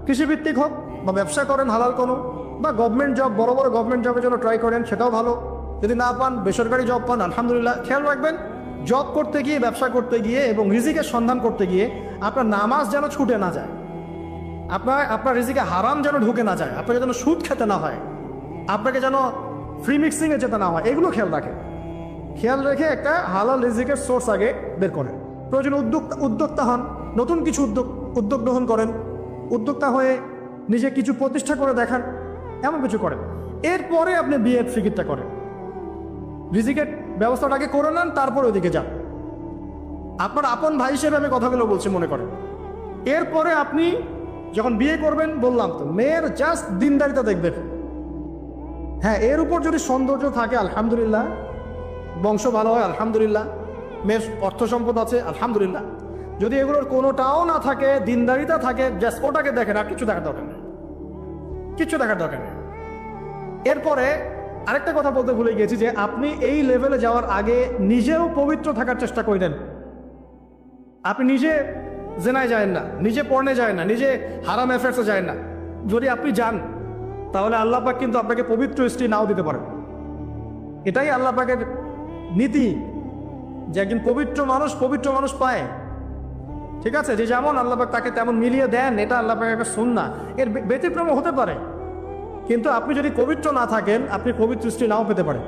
কৃষিভিত্তিক হোক, বা ব্যবসা করেন হালাল কোনো, বা গভর্নমেন্ট জব, বড় বড় গভর্নমেন্ট জবের জন্য ট্রাই করেন, সেটাও ভালো। যদি না পান, বেসরকারি জব পান, আলহামদুলিল্লাহ। খেয়াল রাখবেন, জব করতে গিয়ে, ব্যবসা করতে গিয়ে এবং রিজিকের সন্ধান করতে গিয়ে আপনার নামাজ যেন ছুটে না যায়, আপনার রিজিকে হারাম যেন ঢুকে না যায়, আপনাকে যেন সুদ খেতে না হয়, আপনাকে যেন ফ্রি মিক্সিংয়ে যেতে না হয়, এগুলো খেয়াল রাখেন। খেয়াল রেখে একটা হালাল রিজিকের সোর্স আগে বের করেন। প্রয়োজনে উদ্যোক্তা হন, নতুন কিছু উদ্যোগ গ্রহণ করেন, উদ্যোক্তা হয়ে নিজে কিছু প্রতিষ্ঠা করে দেখান, এমন কিছু করেন। এরপরে আপনি বিয়ের ফিকিরটা করেন, রিজিকের ব্যবস্থাটাকে করে নেন, তারপরে ওদিকে যান। আপনার আপন ভাই হিসেবে আমি কথাগুলো বলছি, মনে করেন। এরপরে আপনি যখন বিয়ে করবেন, বললাম তো, মেয়ের জাস্ট দিনদারিতা দেখবেন। হ্যাঁ, এর উপর যদি সৌন্দর্য থাকে আলহামদুলিল্লাহ, বংশ ভালো হয় আলহামদুলিল্লাহ, মেয়ের অর্থ সম্পদ আছে আলহামদুলিল্লাহ। যদি এগুলোর কোনোটাও না থাকে, দিনদারিতা থাকে, জাস্ট ওটাকে দেখেন, আর কিছু দেখার দরকার নেই, কিচ্ছু দেখার দরকার নেই। এরপরে আরেকটা কথা বলতে ভুলে গিয়েছি, যে আপনি এই লেভেলে যাওয়ার আগে নিজেও পবিত্র থাকার চেষ্টা করেন। আপনি নিজে জেনায় যায় না, নিজে পর্নে যায় না, নিজে হারাম অ্যাফেয়ার্সে যায় না। যদি আপনি যান, তাহলে আল্লাহ পাক কিন্তু আপনাকে পবিত্র স্ত্রী নাও দিতে পারেন। এটাই আল্লাহ পাকের নীতি, যে একজন পবিত্র মানুষ পায়। ঠিক আছে, যে যেমন আল্লাহ পাক তাকে তেমন মিলিয়ে দেন, এটা আল্লাহ পাকের একটা সুন্নাহ। এর ব্যতিক্রম হতে পারে, কিন্তু আপনি যদি পবিত্র না থাকেন, আপনি পবিত্র স্ত্রী নাও পেতে পারেন।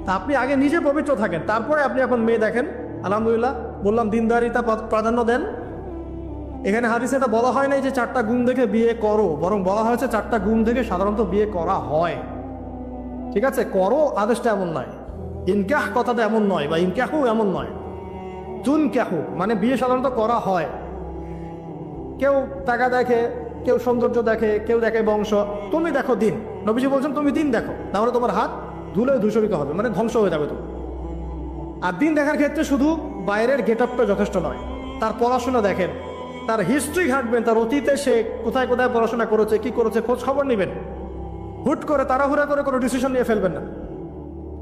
তা আপনি আগে নিজে পবিত্র থাকেন, তারপরে আপনি এখন মেয়ে দেখেন। আলহামদুলিল্লাহ, বললাম দিনদারিতা প্রাধান্য দেন। এখানে হাদিসে এটা বলা হয় নাই যে 4টা গুণ দেখে বিয়ে করো, বরং বলা হয়েছে 4টা গুণ দেখে সাধারণত বিয়ে করা হয়। ঠিক আছে, করো আদেশটা এমন নয়, ইনকাহ কথাটা এমন নয়, বা ইনকাহু এমন নয়, তুনকাহু মানে বিয়ে সাধারণত করা হয়। কেউ টাকা দেখে, কেউ সৌন্দর্য দেখে, কেউ দেখে বংশ। তুমি দেখো দিন, নবীজি বলছেন তুমি দিন দেখো, তাহলে তোমার হাত ধুলে ধূসরিত হবে, মানে ধ্বংস হয়ে যাবে তুমি। আর দিন দেখার ক্ষেত্রে শুধু বাইরের গেট আপটা যথেষ্ট নয়, তার পড়াশোনা দেখেন, তার হিস্ট্রি ঘাটবেন, তার অতীতে সে কোথায় কোথায় পড়াশোনা করেছে, কি করেছে, খোঁজ খবর নেবেন। হুট করে তাড়াহুড়া করে কোনো ডিসিশন নিয়ে ফেলবেন না,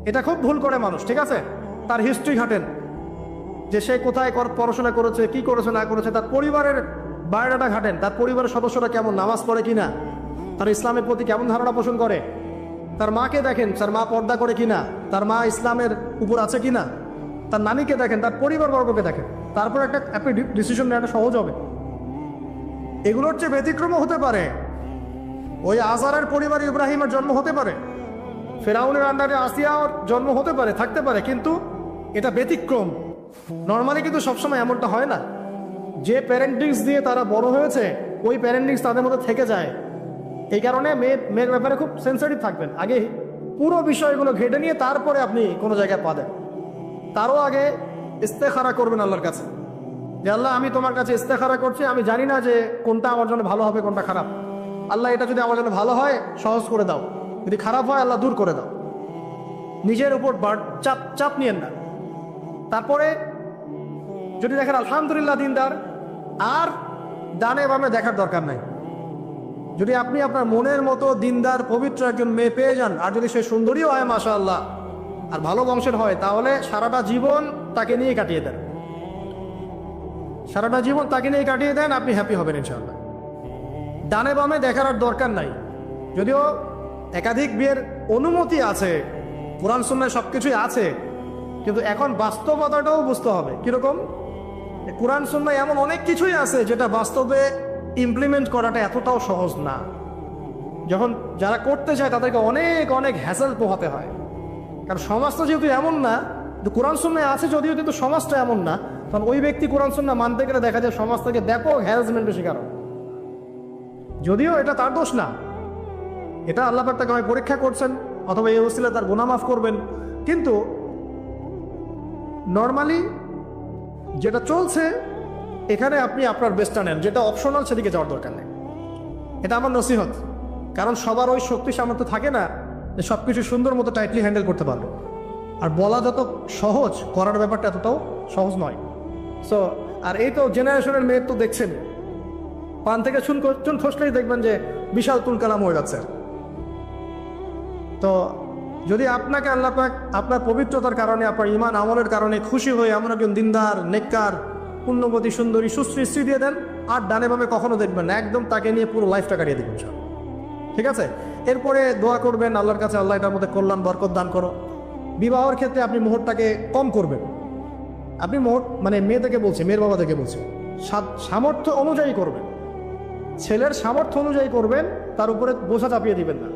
এটা খুব ভুল করে মানুষ। ঠিক আছে, তার হিস্ট্রি ঘাটেন, যে সে কোথায় পড়াশোনা করেছে, কি করেছে না করেছে, তার পরিবারের বায়োডাটা ঘাটেন, তার পরিবারের সদস্যরা কেমন, নামাজ পড়ে কিনা, তার ইসলামের প্রতি কেমন ধারণা পোষণ করে। তার মাকে দেখেন, তার মা পর্দা করে কিনা, তার মা ইসলামের উপর আছে কিনা। তার নানিকে দেখেন, তার পরিবারবর্গকে দেখেন, তারপর আপনি ডিসিশন নেওয়াটা সহজ হবে। এগুলোর চেয়ে ব্যতিক্রমও হতে পারে। ওই আজারের পরিবারে ইব্রাহিমের জন্ম হতে পারে, ফেরাউনের আন্ডারে আসিয়ার জন্ম হতে পারে, থাকতে পারে, কিন্তু এটা ব্যতিক্রম। নর্মালি কিন্তু সবসময় এমনটা হয় না। যে প্যারেন্টিংস দিয়ে তারা বড় হয়েছে ওই প্যারেন্টিংস তাদের মধ্যে থেকে যায়। এই কারণে মেয়ের ব্যাপারে খুব সেন্সিটিভ থাকবেন। আগে পুরো বিষয়গুলো ঘেটে নিয়ে তারপরে আপনি কোনো জায়গায় পা দেন। তারও আগে ইস্তেখারা করবেন আল্লাহর কাছে, যে আল্লাহ আমি তোমার কাছে ইস্তেখারা করছি, আমি জানি না যে কোনটা আমার জন্য ভালো হবে কোনটা খারাপ। আল্লাহ এটা যদি আমার জন্য ভালো হয় সহজ করে দাও, যদি খারাপ হয় আল্লাহ দূর করে দাও। নিজের উপর চাপ নিয়েন না। তারপরে যদি দেখেন আলহামদুলিল্লাহ দিনদার, আর ডানে বামে দেখার দরকার নাই। যদি আপনি আপনার মনের মতো দিনদার পবিত্র একজন মেয়ে পেয়ে যান, আর যদি সে সুন্দরীও হয় মাশাআল্লাহ, আর ভালো বংশের হয়, তাহলে সারাটা জীবন তাকে নিয়ে কাটিয়ে দেন। সারাটা জীবন তাকে নিয়ে কাটিয়ে দেন, আপনি হ্যাপি হবেন ইনশাআল্লাহ। ডানে বামে দেখার আর দরকার নাই। যদিও একাধিক বিয়ের অনুমতি আছে, কোরআন সুন্নায় সবকিছুই আছে, কিন্তু এখন বাস্তবতাটাও বুঝতে হবে। কিরকম? কোরআন সুন্নায় এমন অনেক কিছুই আছে যেটা বাস্তবে ইমপ্লিমেন্ট করাটা এতটাও সহজ না। যখন যারা করতে চায় তাদেরকে অনেক অনেক হ্যাসেল পোহাতে হয়, কারণ সমাজটা যেহেতু এমন না। কোরআন সুন্নায় আছে যদিও, কিন্তু সমাজটা এমন না। কারণ ওই ব্যক্তি কোরআন সুন্নাহ মানতে গেলে দেখা যায় সমাজ থেকে ব্যাপক হ্যারাসমেন্টের শিকার হয়। যদিও এটা তার দোষ না, এটা আল্লাহ পাক তাকে হয় পরীক্ষা করছেন, অথবা এই ওসিলা তার গুনাহ মাফ করবেন। কিন্তু নর্মালি যেটা চলছে এখানে আপনি আপনার বেস্টটা নেন, যেটা অপশনাল সেদিকে যাওয়ার দরকার নেই। এটা আমার নসিহত। কারণ সবার ওই শক্তি সামর্থ্য থাকে না যে সব কিছু সুন্দর মতো টাইটলি হ্যান্ডেল করতে পারবে। আর বলা যত সহজ, করার ব্যাপারটা এতটাও সহজ নয়। সো আর এই তো জেনারেশনের মেয়ের তো দেখছেন, পান থেকে চুন খসলেই দেখবেন যে বিশাল তুলকালাম হয়ে যাচ্ছে। তো যদি আপনাকে আল্লাহ পাক আপনার পবিত্রতার কারণে, আপনার ঈমান আমলের কারণে খুশি হয়ে এমন একজন দিনদার, নেককার, পুণ্যবতী, সুন্দরী, সুশ্রী স্ত্রী দিয়ে দেন, আর ডানে বামে কখনো দেখবেন না, একদম তাকে নিয়ে পুরো লাইফটা কাটিয়ে দেবেন সব। ঠিক আছে? এরপরে দোয়া করবেন আল্লাহর কাছে, আল্লাহ এটার মধ্যে কল্যাণ বরকত দান করো। বিবাহের ক্ষেত্রে আপনি মুহূর্তটাকে কম করবেন। আপনি মানে মেয়েদেরকে বলছি, মেয়ের বাবাদেরকে বলছি, সামর্থ্য অনুযায়ী করবেন। ছেলের সামর্থ্য অনুযায়ী করবেন, তার উপরে বোঝা চাপিয়ে দিবেন না।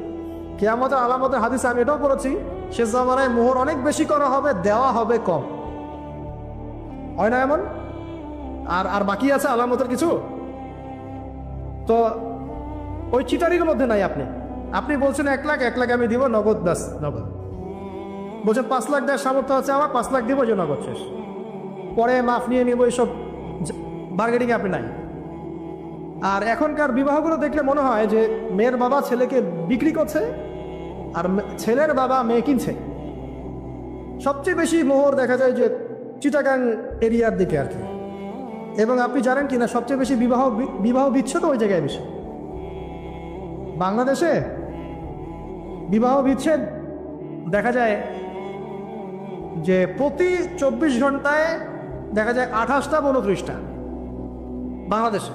কিয়ামতের আলামতের হাদিসে আমি এটাও পড়েছি, শেষ জামানায় মোহর অনেক বেশি করা হবে, দেওয়া হবে কম। হয় না এমন? আর বাকি আছে আলামতের কিছু। তো ওই চিটারির মধ্যে নাই। আপনি বলছেন 1 লাখ আমি দিব, নগদ দাস নগদ। বলছেন 5 লাখ দেওয়ার সামর্থ্য আছে আমার, 5 লাখ দিব, যে নগদ শেষ, পরে মাফ নিয়ে নিব, এইসব বার্গেনিং আপনি নাই। আর এখনকার বিবাহগুলো দেখলে মনে হয় যে মেয়ের বাবা ছেলেকে বিক্রি করছে, আর ছেলের বাবা মেয়ে কিনছে। সবচেয়ে বেশি মোহর দেখা যায় যে চিটাগাং এরিয়ার দিকে আর কি। এবং আপনি জানেন কিনা সবচেয়ে বেশি বিবাহ বিচ্ছেদ ওই জায়গায় বেশি। বাংলাদেশে বিবাহ বিচ্ছেদ দেখা যায় যে প্রতি 24 ঘন্টায় দেখা যায় 28টা 29টা বাংলাদেশে।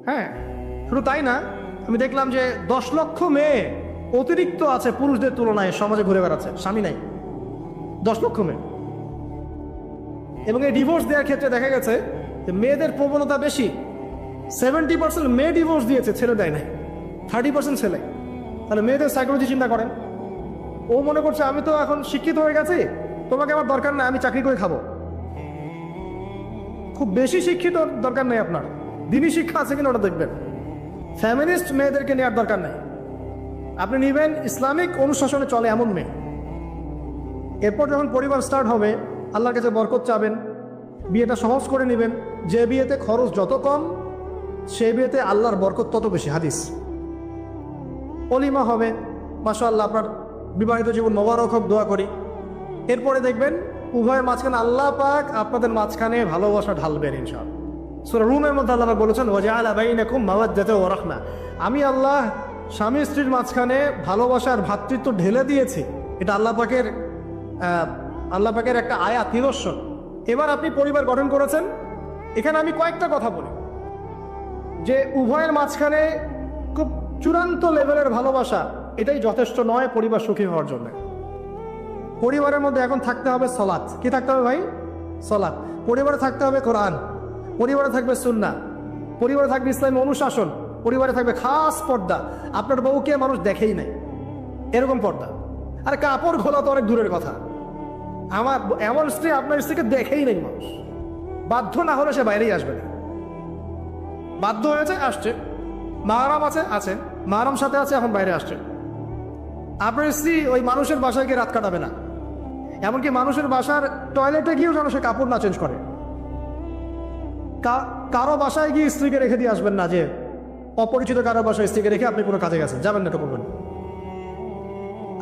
হ্যাঁ, শুধু তাই না, আমি দেখলাম যে 10 লক্ষ মেয়ে অতিরিক্ত আছে পুরুষদের তুলনায় সমাজে ঘুরে বেড়াচ্ছে, স্বামী নাই। 10 লক্ষ মেয়ে। এবং এই ডিভোর্স দেওয়ার ক্ষেত্রে দেখা গেছে যে মেয়েদের প্রবণতা বেশি। 70% মেয়ে ডিভোর্স দিয়েছে, ছেলে দেয় নাই। 30% ছেলে। তাহলে মেয়েদের সাইকোলজি চিন্তা করেন। ও মনে করছে আমি তো এখন শিক্ষিত হয়ে গেছি, তোমাকে আমার দরকার নাই, আমি চাকরি করে খাবো। খুব বেশি শিক্ষিত দরকার নেই আপনার, দিনী শিক্ষা আছে কিনা ওটা দেখবেন। ফ্যামিলিস্ট মেয়েদেরকে নেওয়ার দরকার নেই। আপনি নিবেন ইসলামিক অনুশাসনে চলে এমন মেয়ে। এরপর যখন পরিবার স্টার্ট হবে, আল্লাহর কাছে বরকত চাবেন, বিয়েটা সহজ করে নেবেন। যে বিয়েতে খরচ যত কম, সেই বিয়েতে আল্লাহর বরকত তত বেশি। হাদিস। অলিমা হবে, মাশাআল্লাহ, আপনার বিবাহিত জীবন মোবারক হোক, দোয়া করি। এরপরে দেখবেন উভয়ের মাঝখানে আল্লাহ পাক আপনাদের মাঝখানে ভালোবাসা ঢালবেন ইনশাআল্লাহ। সূরা রুমের মধ্যে আল্লাহ বলেছেন, ওয়াজআলা বাইনাকুম মাওয়াদ্দাতাও ওয়া রাহমা, আমি আল্লাহ স্বামী স্ত্রীর মাঝখানে ভালোবাসার ভ্রাতৃত্ব ঢেলে দিয়েছি। এটা আল্লাহ পাকের একটা আয়াত, নিদর্শন। এবার আপনি পরিবার গঠন করেছেন, এখানে আমি কয়েকটা কথা বলি যে উভয়ের মাঝখানে খুব চূড়ান্ত লেভেলের ভালোবাসা, এটাই যথেষ্ট নয় পরিবার সুখী হওয়ার জন্য। পরিবারের মধ্যে এখন থাকতে হবে সালাত। কি থাকতে হবে ভাই? সালাত। পরিবারে থাকতে হবে কোরআন, পরিবারে থাকবে সুন্নাহ, পরিবারে থাকবে ইসলামী অনুশাসন, পরিবারে থাকবে খাস পর্দা। আপনার বউকে মানুষ দেখেই নাই, এরকম পর্দা। আর কাপড় খোলা তো অনেক দূরের কথা। আমার এমন স্ত্রী আপনার স্ত্রীকে দেখেই নেই মানুষ, বাধ্য না হলে সে বাইরেই আসবে না। বাধ্য হয়েছে, আসছে, মাহারাম আছে, আছে, মাহারাম সাথে আছে, এখন বাইরে আসছে। আপনার স্ত্রী ওই মানুষের বাসায় গিয়ে রাত কাটাবে না, এমনকি মানুষের বাসার টয়লেটে গিয়েও যেন সে কাপড় না চেঞ্জ করে। কারো বাসায় গিয়ে স্ত্রীকে রেখে দিয়ে আসবেন না, যে অপরিচিত কারো বাসায় স্ত্রীকে রেখে আপনি কোনো কাজে গেছেন, যাবেন না, এটা করবেন।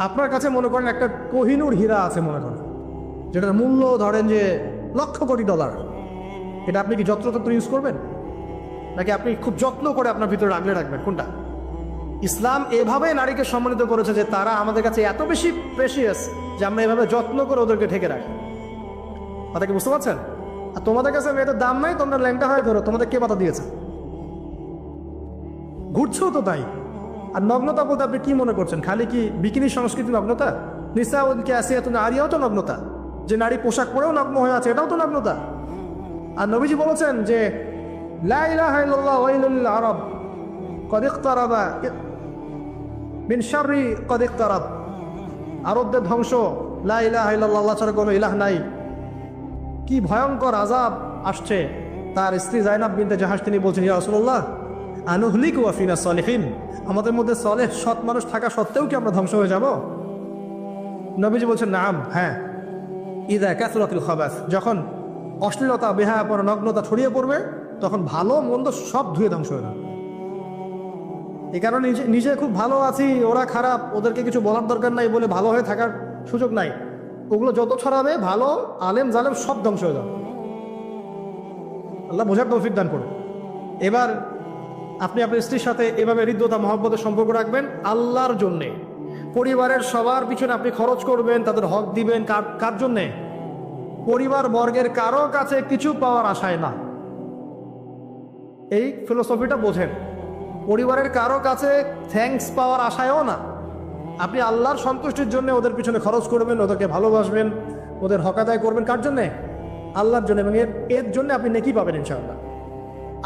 আপনার কাছে মনে করেন একটা কোহিনূর হীরা আছে, মনে করেন যেটার মূল্য ধরেন যে $1,00,00,000, এটা আপনি কি যত্রতত্র ইউজ করবেন, নাকি আপনি খুব যত্ন করে আপনার ভিতরে আগলে রাখবেন? কোনটা? ইসলাম এভাবে নারীকে সম্মানিত করেছে যে তারা আমাদের কাছে এত বেশি প্রেশিয়াস যে আমরা এভাবে যত্ন করে ওদেরকে ঢেকে রাখি। কথা কি বুঝতে পারছেন? আর তোমাদের কাছে মেয়েদের দাম নাই, তোমরা ল্যাংটা হয়ে ধরো, তোমাদের কে পাতা দিয়েছে? ঘুরছেও তো তাই। আর নগ্নতা বলতে আপনি কি মনে করছেন? খালি কি বিকিনি সংস্কৃতি নগ্নতা? নিসা ওদিকে আসে, এত নারীও তো নগ্নতা, যে নারী পোশাক পরেও নগ্ন হয়ে আছে, এটাও তো নগ্নতা। আর নবীজি বলেছেন যে লা ইলাহা ইল্লাল্লাহ ওয়াইলুল লিল আরব কদ ইকতারাবা মিন শাররি কদ ইকতারাব। আরবদের ধ্বংস, লা ইলাহা ইল্লাল্লাহ, আল্লাহ ছাড়া কোনো ইলাহ নাই, কি ভয়ঙ্কর আযাব আসছে। তার স্ত্রী যায়নাব বিনতে জাহাশ তিনি বলছেন, ইয়া রাসূলুল্লাহ আনুহলিকু ওয়া ফিনা সালিহিন, আমাদের মধ্যে সলেহ সৎ মানুষ থাকা সত্ত্বেও কি আমরা ধ্বংস হয়ে যাব? নবীজি বলছেন নাম, হ্যাঁ। ইযা কাসরাতুল খাবাস, যখন অশ্লীলতা, বেহায়াপনা, নগ্নতা ছড়িয়ে পড়বে, তখন ভালো মন্দ সব ধুয়ে ধ্বংস হয়ে যাবে। এই কারণে নিজে খুব ভালো আছি, ওরা খারাপ, ওদেরকে কিছু বলার দরকার নাই বলে ভালো হয়ে থাকার সুযোগ নাই। ওগুলো যত ছড়াবে, ভালো আলেম জালেম সব ধ্বংস হয়ে যাবে। আল্লাহ বোঝার তৌফিক দান করুন। এবার আপনি আপনার স্ত্রীর সাথে এভাবে হৃদ্যতা মহব্বতের সম্পর্ক রাখবেন আল্লাহর জন্যে। পরিবারের সবার পিছনে আপনি খরচ করবেন, তাদের হক দিবেন। কার জন্যে? পরিবার বর্গের কারো কাছে কিছু পাওয়ার আশায় না। এই ফিলোসফিটা বোঝেন। পরিবারের কারো কাছে থ্যাঙ্কস পাওয়ার আশায়ও না। আপনি আল্লাহর সন্তুষ্টির জন্য ওদের পিছনে খরচ করবেন, ওদেরকে ভালোবাসবেন, ওদের হক আদায় করবেন। কার জন্যে? আল্লাহর জন্য। এবং এর জন্য আপনি নেকি পাবেন ইনশাআল্লাহ।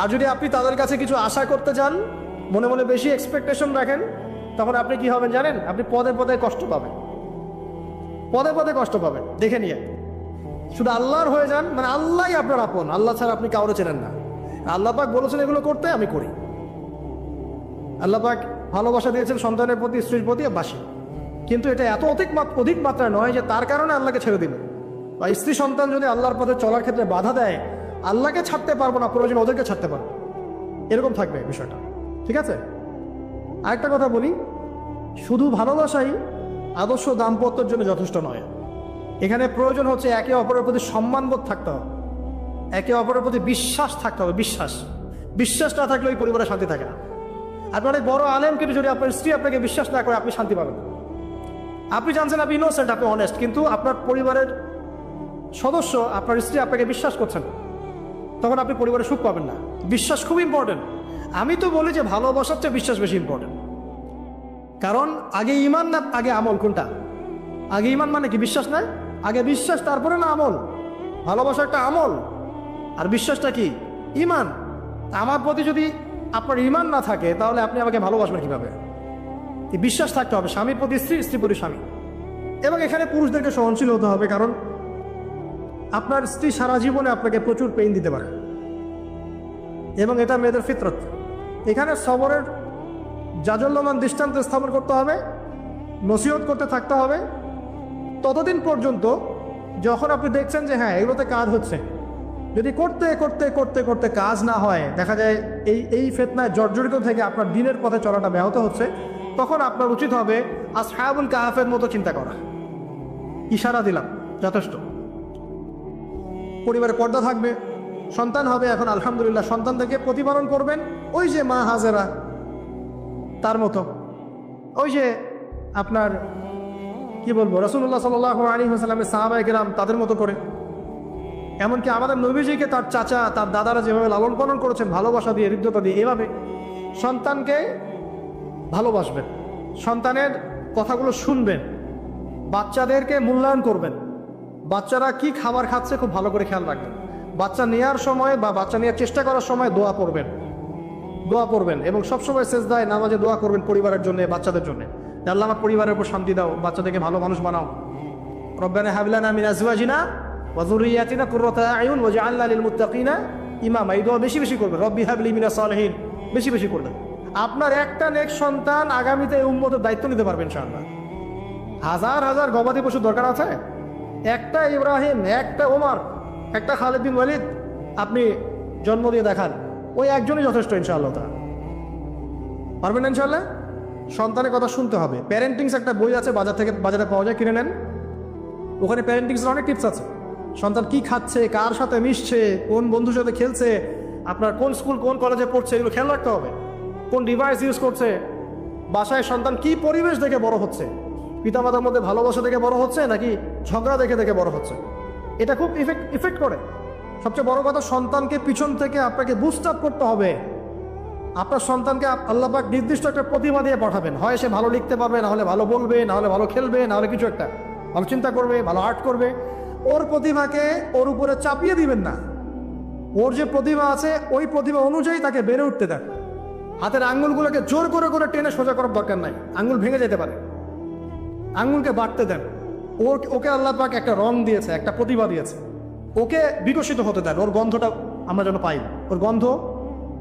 আর যদি আপনি তাদের কাছে কিছু আশা করতে যান, মনে মনে বেশি এক্সপেকটেশন রাখেন, তখন আপনি কি হবেন জানেন? আপনি পদে পদে কষ্ট পাবেন, পদে পদে কষ্ট পাবেন। দেখে নিয়ে শুধু আল্লাহর হয়ে যান, মানে আল্লাহই আপনার আপন, আল্লাহ ছাড়া আপনি কাউরে চেনেন না। আল্লাহ পাক বলেছেন এগুলো করতে, আমি করি। আল্লাহ পাক ভালোবাসা দিয়েছেন সন্তানের প্রতি, স্ত্রীর প্রতি, বাসি। কিন্তু এটা এত অধিক মাত্রায় নয় যে তার কারণে আল্লাহকে ছেড়ে দিল। বা স্ত্রী সন্তান যদি আল্লাহর পথে চলার ক্ষেত্রে বাধা দেয়, আল্লাহকে ছাড়তে পারবো না, প্রয়োজন ওদেরকে ছাড়তে পারবো, এরকম থাকবে বিষয়টা। ঠিক আছে? আরেকটা কথা বলি, শুধু ভালোবাসাই আদর্শ দাম্পত্যের জন্য যথেষ্ট নয়। এখানে প্রয়োজন হচ্ছে একে অপরের প্রতি সম্মানবোধ থাকতে হবে, একে অপরের প্রতি বিশ্বাস থাকতে হবে। বিশ্বাস না থাকলে ওই পরিবারে শান্তি থাকে না। আপনার অনেক বড় আলেম, কিন্তু যদি আপনার স্ত্রী আপনাকে বিশ্বাস না করে, আপনি শান্তি পাবেন। আপনি জানছেন আপনি ইনোসেন্ট, আপনি অনেস্ট, কিন্তু আপনার পরিবারের সদস্য, আপনার স্ত্রী আপনাকে বিশ্বাস করছেন, তখন আপনি পরিবারে সুখ পাবেন না। বিশ্বাস খুব ইম্পর্টেন্ট। আমি তো বলি যে ভালোবাসার চেয়ে বিশ্বাস বেশি ইম্পর্টেন্ট। কারণ আগে ইমান না আগে আমল? কোনটা আগে? ইমান মানে কি? বিশ্বাস না? আগে বিশ্বাস, তারপরে না আমল? ভালোবাসা একটা আমল, আর বিশ্বাসটা কি? ইমান। আমার প্রতি যদি আপনার ইমান না থাকে, তাহলে আপনি আমাকে ভালোবাসবেন কিভাবে? এই বিশ্বাস থাকতে হবে, স্বামীর প্রতি স্ত্রী, স্ত্রী প্রতি স্বামী। এবং এখানে পুরুষদেরকে সহনশীল হতে হবে, কারণ আপনার স্ত্রী সারা জীবনে আপনাকে প্রচুর পেইন দিতে পারে, এবং এটা মেয়েদের ফিতরত। এখানে সবরের জাজল্যমান দৃষ্টান্ত স্থাপন করতে হবে, নসিহত করতে থাকতে হবে, ততদিন পর্যন্ত যখন আপনি দেখছেন যে হ্যাঁ এগুলোতে কাজ হচ্ছে। যদি করতে করতে করতে করতে কাজ না হয়, দেখা যায় এই ফিতনায় জর্জরিত থেকে আপনার দিনের পথে চলাটা ব্যাহত হচ্ছে, তখন আপনার উচিত হবে আসহাবুল কাহাফের মতো চিন্তা করা। ইশারা দিলাম, যথেষ্ট। পরিবারে পর্দা থাকবে, সন্তান হবে, এখন আলহামদুলিল্লাহ সন্তানদেরকে প্রতিপালন করবেন ওই যে মা হাজেরা তার মতো, ওই যে আপনার কি বলবো, রাসূলুল্লাহ সাল্লাল্লাহু আলাইহি ওয়াসাল্লামের সাহাবায়ে কেরাম তাদের মতো করে। এমনকি আমাদের নবীজিকে তার চাচা, তার দাদারা যেভাবে লালন পালন করেছেন, ভালোবাসা দিয়ে, হৃদ্যতা দিয়ে, এভাবে সন্তানকে ভালোবাসবেন, সন্তানের কথাগুলো শুনবেন, বাচ্চাদেরকে মূল্যায়ন করবেন, বাচ্চারা কি খাবার খাচ্ছে খুব ভালো করে খেয়াল রাখবেন, বাচ্চা নেওয়ার সময় বা বাচ্চা নেওয়ার চেষ্টা করার সময় দোয়া পড়বেন এবং সবসময় সেজদায় নামাজে দোয়া করবেন পরিবারের জন্য, বাচ্চাদের জন্য। আল্লাহ আমার পরিবারের উপর শান্তি দাও, বাচ্চাদেরকে ভালো মানুষ বানাও। রব্বানা হাব লানা মিন আজওয়াজিনা ওয়া যুররিয়াতিনা কুররাতা আয়ুন ওয়াজআলনা লিল মুত্তাকিনা ইমামা। এই দোয়া বেশি বেশি করবেন, রব্বি হাবলি মিনাস সালিহিন বেশি বেশি করবেন। আপনার একটা নেক সন্তান আগামীতে এই উম্মতের দায়িত্ব নিতে পারবেন ইনশাআল্লাহ। হাজার হাজার গবাদি পশু দরকার আছে, একটা ইব্রাহিম, একটা ওমর, একটা খালিদ বিন ওয়ালিদ আপনি জন্ম দিয়ে দেখান, ওই একজনই যথেষ্ট ইনশাআল্লাহ। তা পারবেন না ইনশাআল্লাহ। সন্তানের কথা শুনতে হবে। প্যারেন্টিংস একটা বই আছে, বাজারে পাওয়া যায়, কিনে নেন। ওখানে প্যারেন্টিংসের অনেক টিপস আছে। সন্তান কি খাচ্ছে, কার সাথে মিশছে, কোন বন্ধুর সাথে খেলছে, আপনার কোন স্কুল কোন কলেজে পড়ছে, এগুলো খেয়াল রাখতে হবে। কোন ডিভাইস ইউজ করছে, বাসায় সন্তান কি পরিবেশ দেখে বড় হচ্ছে, পিতামাতার মধ্যে ভালোবাসা দেখে বড় হচ্ছে নাকি ঝগড়া দেখে দেখে বড় হচ্ছে, এটা খুব ইফেক্ট করে। সবচেয়ে বড় কথা, সন্তানকে পিছন থেকে আপনাকে বুস্ট আপ করতে হবে। আপনার সন্তানকে আল্লাহ পাক নির্দিষ্ট একটা প্রতিভা দিয়ে পাঠাবেন, হয় সে ভালো লিখতে পারবে, না হলে ভালো বলবে, না হলে ভালো খেলবে, না হলে কিছু একটা ভালো চিন্তা করবে, ভালো আর্ট করবে। ওর প্রতিভাকে ওর উপরে চাপিয়ে দিবেন না। ওর যে প্রতিভা আছে ওই প্রতিভা অনুযায়ী তাকে বেড়ে উঠতে দেন। হাতের আঙ্গুলগুলোকে জোর করে করে টেনে সোজা করার দরকার নাই, আঙ্গুল ভেঙে যেতে পারে। আঙ্গুলকে বাড়তে দেন। ওকে আল্লাহ পাক একটা রং দিয়েছে, একটা প্রতিভা দিয়েছে, ওকে বিকশিত হতে দেন। ওর গন্ধটা আমরা যেন পাই, ওর গন্ধ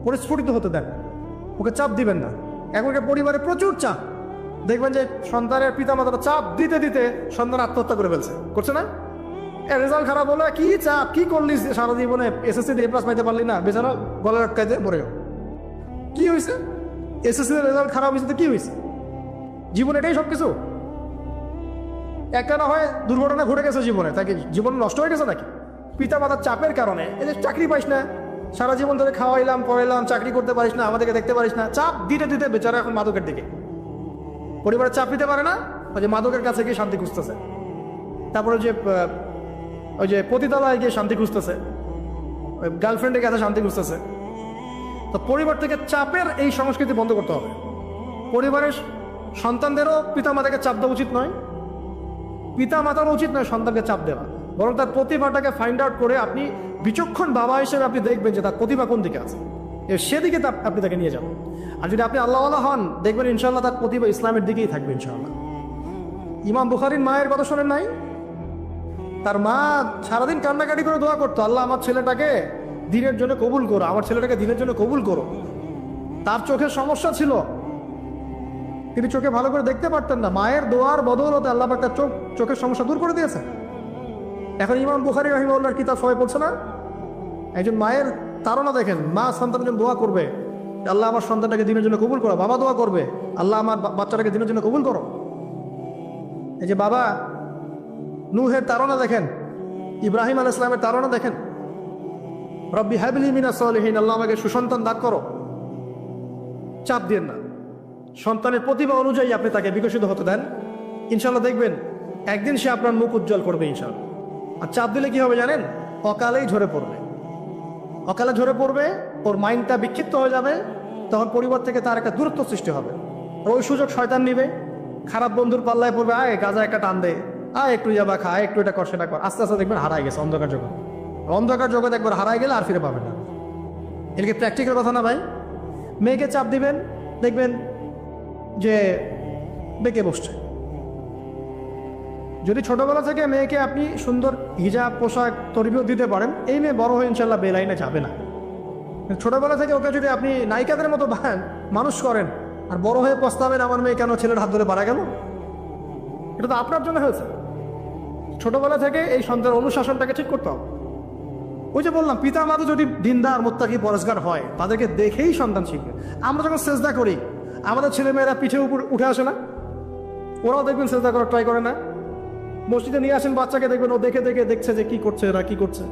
পরিস্ফুটিত হতে দেন। ওকে চাপ দিবেন না। এখনকার পরিবারে প্রচুর চাপ, দেখবেন যে সন্তানের পিতামাতারা চাপ দিতে দিতে সন্তান আত্মহত্যা করে ফেলছে, করছে না? রেজাল্ট খারাপ হলো, কি চাপ, কি করলি সারা জীবনে, এসএসসি এ প্লাস পাইতে পারলি না, বেচারা গলার আটকাইতে মরে গেল। কি হয়েছে? এসএসসি রেজাল্ট খারাপ হয়েছে তো কি হয়েছে? জীবন এটাই সব কিছু? একটা না হয় দুর্ঘটনা ঘটে গেছে জীবনে, তাকে জীবন নষ্ট হয়ে গেছে নাকি? পিতা মাতার চাপের কারণে, এই যে চাকরি পাইস না, সারা জীবন ধরে খাওয়াইলাম পড়াইলাম, চাকরি করতে পারিস না, আমাদেরকে দেখতে পারিস না, চাপ দিতে দিতে বেচারা এখন মাদকের দিকে। পরিবারের চাপ দিতে পারে না, ওই যে মাদকের কাছে গিয়ে শান্তি খুঁজতেছে। তারপরে ওই যে পতিতালয়ে গিয়ে শান্তি খুঁজতেছে, ওই গার্লফ্রেন্ডের কাছে শান্তি খুঁজতেছে। তো পরিবার থেকে চাপের এই সংস্কৃতি বন্ধ করতে হবে। পরিবারের সন্তানদেরও পিতামাতাকে চাপ দেওয়া উচিত নয়, পিতামাতারও উচিত নয় সন্তানকে চাপ দেওয়া। বরং তার প্রতিভাটাকে ফাইন্ড আউট করে আপনি বিচক্ষণ বাবা হিসেবে আপনি দেখবেন যে তার প্রতিভা কোন দিকে আছে, সেদিকে আপনি তাকে নিয়ে যাবেন। আর যদি আপনি আল্লাহওয়ালা হন, দেখবেন ইনশাল্লাহ তার প্রতিভা ইসলামের দিকেই থাকবে ইনশাআল্লাহ। ইমাম বুখারীর মায়ের কথা শোনেন নাই? তার মা সারাদিন কান্নাকাটি করে দোয়া করতো, আল্লাহ আমার ছেলেটাকে দিনের জন্য কবুল করো, আমার ছেলেটাকে দিনের জন্য কবুল করো। তার চোখের সমস্যা ছিল, তিনি চোখে ভালো করে দেখতে পারতেন না। মায়ের দোয়ার বদৌলতে আল্লাহ পাক তার চোখের সমস্যা দূর করে দিয়েছে। এখন ইমাম বুখারী রাহিমাহুল্লাহর কিতাব সবাই পড়ছে না? একজন মায়ের তাড়না দেখেন, মা সন্তানের জন্য দোয়া করবে, আল্লাহ আমার সন্তানটাকে দিনের জন্য কবুল করো। বাবা দোয়া করবে, আল্লাহ আমার বাচ্চাটাকে দিনের জন্য কবুল করো। এই যে বাবা নূহের তাড়না দেখেন, ইব্রাহিম আলাইহিস সালামের তাড়না দেখেন, রব্বি হাবলি মিনাস সালিহিন, আল্লাহ আমাকে সুসন্তান দান করো। চাপ দিন না, সন্তানের প্রতিভা অনুযায়ী আপনি তাকে বিকশিত হতে দেন। ইনশাল্লাহ দেখবেন একদিন সে আপনার মুখ উজ্জ্বল করবে ইনশাল্লাহ। আর চাপ দিলে কি হবে জানেন? অকালেই ঝরে পড়বে, অকালে ঝরে পড়বে, ওর মাইন্ডটা বিক্ষিপ্ত হয়ে যাবে। তখন পরিবার থেকে তার একটা দূরত্ব সৃষ্টি হবে। ওই সুযোগ শয়তান নিবে, খারাপ বন্ধুর পাল্লায় পড়বে, আয় গাঁজা একটা টান দে, আয় একটু যাবা খা, একটু এটা কর সেটা কর। আস্তে আস্তে দেখবেন হারাই গেছে অন্ধকার জগৎ। অন্ধকার জগৎ একবার হারাই গেলে আর ফিরে পাবেন না। এদিকে প্র্যাকটিক্যাল কথা না ভাই। মেয়েকে চাপ দিবেন, দেখবেন যে বেঁকে বসছে। যদি ছোটবেলা থেকে মেয়েকে আপনি সুন্দর হিজাব পোশাক তরবিয়ত দিতে পারেন, এই মেয়ে বড় হয়ে ইনশাল্লাহ বেলাইনে যাবে না। ছোটবেলা থেকে ওকে যদি আপনি নায়িকাদের মতো মানুষ করেন আর বড় হয়ে পস্তাবেন, আমার মেয়ে কেন ছেলের হাত ধরে পারা গেল, এটা তো আপনার জন্য হয়েছে। ছোটবেলা থেকে এই সন্তানের অনুশাসনটাকে ঠিক করতে হবে। ওই যে বললাম, পিতা মাতা যদি দিনদার মুত্তাকি পরেশগার হয়, তাদেরকে দেখেই সন্তান শিখবে। আমরা যখন সেজদা করি, আমাদের ছেলেমেয়েরা পিঠে উপর উঠে আসে না? ওরাও দেখবেন সেজদা করার ট্রাই করে না? মসজিদে নিয়ে আসেন বাচ্চাকে, দেখবেন ও দেখে দেখে দেখছে যে কি করছে এরা, কি করছে।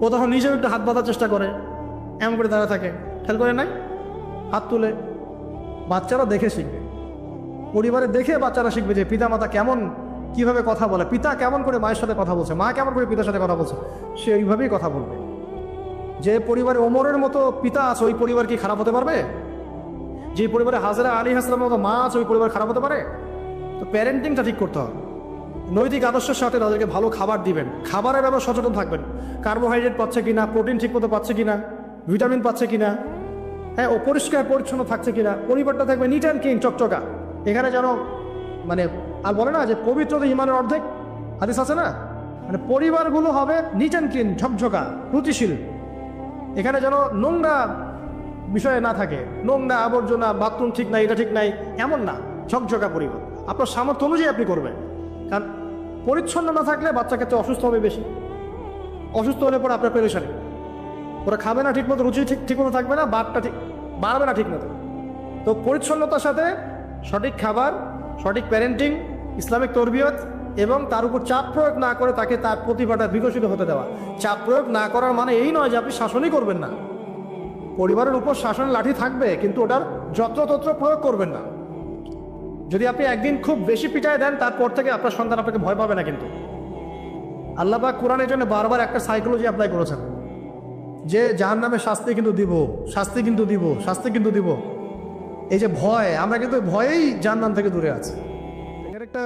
ও তখন নিজেও একটু হাত বাঁধার চেষ্টা করে, এমন করে দাঁড়া থাকে, খেয়াল করে নাই? হাত তুলে। বাচ্চারা দেখে শিখবে, পরিবারে দেখে বাচ্চারা শিখবে যে পিতা মাতা কেমন, কিভাবে কথা বলে, পিতা কেমন করে মায়ের সাথে কথা বলছে, মা কেমন করে পিতার সাথে কথা বলছে, সে ওইভাবেই কথা বলবে। যে পরিবারে ওমরের মতো পিতা আছে, ওই পরিবার কি খারাপ হতে পারবে? যে পরিবারে হাজরা আলাইহিস সালামের মতো মা আছে, ওই পরিবার খারাপ হতে পারে? তো প্যারেন্টিংটা ঠিক করতে হবে। নৈতিক আদর্শের সাথে তাদেরকে ভালো খাবার দিবেন, খাবারের ব্যাপারে সচেতন থাকবেন। কার্বোহাইড্রেট পাচ্ছে কিনা, প্রোটিন ঠিক মতো পাচ্ছে কিনা, ভিটামিন পাচ্ছে কিনা, হ্যাঁ ও পরিষ্কার পরিচ্ছন্ন থাকছে কিনা, পরিবারটা থাকবে নিট অ্যান্ড ক্লিন, চকচকা। এখানে যেন মানে আর বলে না যে পবিত্রতা ইমানের অর্ধেক, হাদিস আছে না, মানে পরিবারগুলো হবে নিট অ্যান্ড ক্লিন, ঝকঝকা, রুচিশীল। এখানে যেন নোংরা বিষয়ে না থাকে, নোংরা আবর্জনা, বাথরুম ঠিক নাই, এটা ঠিক নাই, এমন না। ঝকঝকা পরিবার, আপনার সামর্থ্য অনুযায়ী আপনি করবেন। কারণ পরিচ্ছন্ন না থাকলে বাচ্চা ক্ষেত্রে অসুস্থ হবে বেশি, অসুস্থ হলে পরে আপনার পেরেশানি, ওরা খাবে না ঠিক মতো, রুচি ঠিক মতো থাকবে না, বাদটা ঠিক বাড়বে না ঠিক মতো। তো পরিচ্ছন্নতার সাথে সঠিক খাবার, সঠিক প্যারেন্টিং, ইসলামিক তরবিয়ত এবং তার উপর চাপ প্রয়োগ না করে তাকে তার প্রতিভাটা বিকশিত হতে দেওয়া। চাপ প্রয়োগ না করার মানে এই নয় যে আপনি শাসনই করবেন না। পরিবারের উপর শাসন লাঠি থাকবে, কিন্তু ওটার যত্রতত্র প্রয়োগ করবেন না। যদি আপনি একদিন খুব বেশি পিটায় দেন, তারপর থেকে আপনার সন্তান আপনাকে ভয় পাবে না। কিন্তু আল্লাহ পাক কোরআনের জন্য বারবার একটা সাইকোলজি অ্যাপ্লাই করেছেন যে জাহান্নামে শাস্তি কিন্তু দিব, শাস্তি কিন্তু দিব, শাস্তি কিন্তু দিব। এই যে ভয়, আমরা কিন্তু ভয়েই জাহান্নাম থেকে দূরে আছি। এর একটা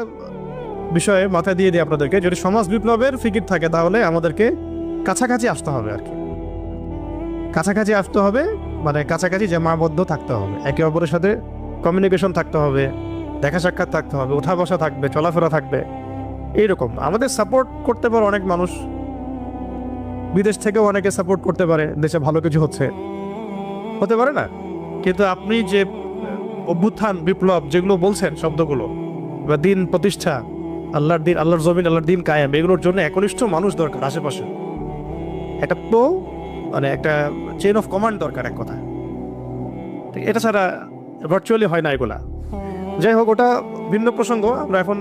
বিষয়ে মাথায় দিয়ে দিই আপনাদেরকে, যদি সমাজ বিপ্লবের ফিকির থাকে তাহলে আমাদেরকে কাছাকাছি আসতে হবে আর কি। কাছাকাছি আসতে হবে মানে কাছাকাছি জামাবদ্ধ থাকতে হবে, একে অপরের সাথে কমিউনিকেশন থাকতে হবে, দেখা সাক্ষাৎ থাকতে হবে, ওঠা বসা থাকবে, চলাফেরা থাকবে। এইরকম আমাদের সাপোর্ট করতে পারে অনেক মানুষ, বিদেশ থেকেও অনেকে সাপোর্ট করতে পারে, দেশে ভালো কিছু হতে পারে না। কিন্তু আপনি যে অভ্যুত্থান, বিপ্লব যেগুলো বলছেন শব্দগুলো, বা দিন প্রতিষ্ঠা, আল্লাহর দিন, আল্লাহর জমিন, আল্লাহর দিন কায়েম, এগুলোর জন্য একনিষ্ঠ মানুষ দরকার আশেপাশে। একটা তো মানে একটা চেইন অফ কমান্ড দরকার, এক কথা। ঠিক, এটা ছাড়া ভার্চুয়ালি হয় না এগুলা। যাই হোক, ওটা ভিন্ন প্রসঙ্গ। আমরা এখন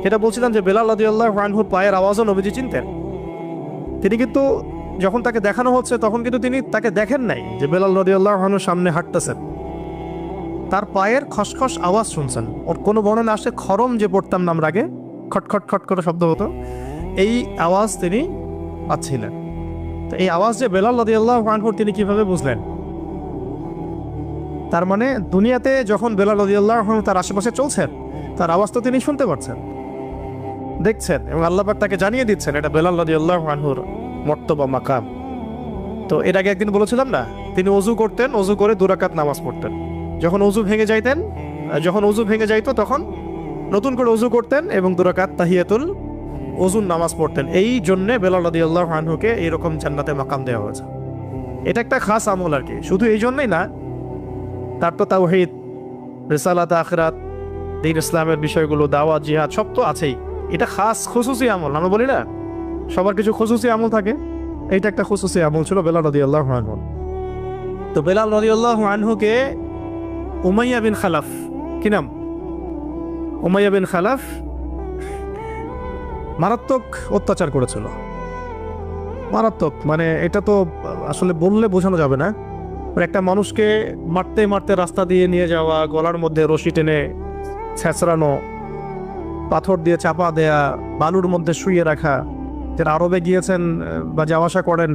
যেটা বলছিলাম যে বেলাল রাদিয়াল্লাহু আনহুর পায়ের আওয়াজও নবীজি চিনতেন। তিনি কিন্তু যখন তাকে দেখানো হচ্ছে তখন কিন্তু তিনি তাকে দেখেন নাই যে বেলাল রাদিয়াল্লাহু আনহুর সামনে হাঁটতেছেন, তার পায়ের খসখস আওয়াজ শুনছেন। ওর কোনো বর্ণনা আসে খরম যে পড়তাম না আমরা আগে, খটখট খট করে শব্দ হতো, এই আওয়াজ তিনি পাচ্ছিলেন। তো এই আওয়াজ যে বেলাল রাদিয়াল্লাহু আনহুর, তিনি কিভাবে বুঝলেন? তার মানে দুনিয়াতে যখন বেলাল রাদিয়াল্লাহু আনহু তার আশেপাশে চলছেন, তার আওয়াজ তো তিনি শুনতে পাচ্ছেন, দেখছেন, এবং আল্লাহ পাক তাকে জানিয়ে দিচ্ছেন এটা বেলাল রাদিয়াল্লাহু আনহুর মর্তবা, মাকাম। তো এর আগে একদিন বলেছিলাম না, তিনি ওযু করতেন, ওযু করে 2 রাকাত নামাজ পড়তেন। যখন ওযু ভেঙে যাইতো তখন নতুন করে ওযু করতেন এবং 2 রাকাত তাহিয়াতুল ওযুর নামাজ পড়তেন। এই জন্যে বেলাল রাদিয়াল্লাহু আনহুকে এইরকম জান্নাতে মাকাম দেওয়া হয়েছে। এটা একটা খাস আমল আর কি। শুধু এই জন্যই না, তার তো তাওহীদ, রিসালাত, আখিরাত, দ্বীন ইসলামের বিষয়গুলো, দাওয়াত, জিহাদ সব তো আছেই। এটা খাস খুসুসি আমল। আমরা বলি না সবার কিছু খুসুসি আমল থাকে, এইটা একটা খুসুসি আমল ছিল বেলাল রাদিয়াল্লাহু আনহু। তো বেলাল রাদিয়াল্লাহু আনহুকে উমাইয়া বিন খালাফ, কি নাম? উমাইয়া বিন খালাফ মারাত্মক অত্যাচার করেছিল, মারাত্মক। মানে এটা তো আসলে বললে বোঝানো যাবে না। একটা মানুষকে মারতে মারতে রাস্তা দিয়ে নিয়ে যাওয়া, গলার মধ্যে রশি টেনে ছেঁচড়ানো, পাথর দিয়ে চাপা দেয়া, বালুর মধ্যে শুয়ে রাখা। যারা আরবে গিয়েছেন বা যাওয়া আসা করেন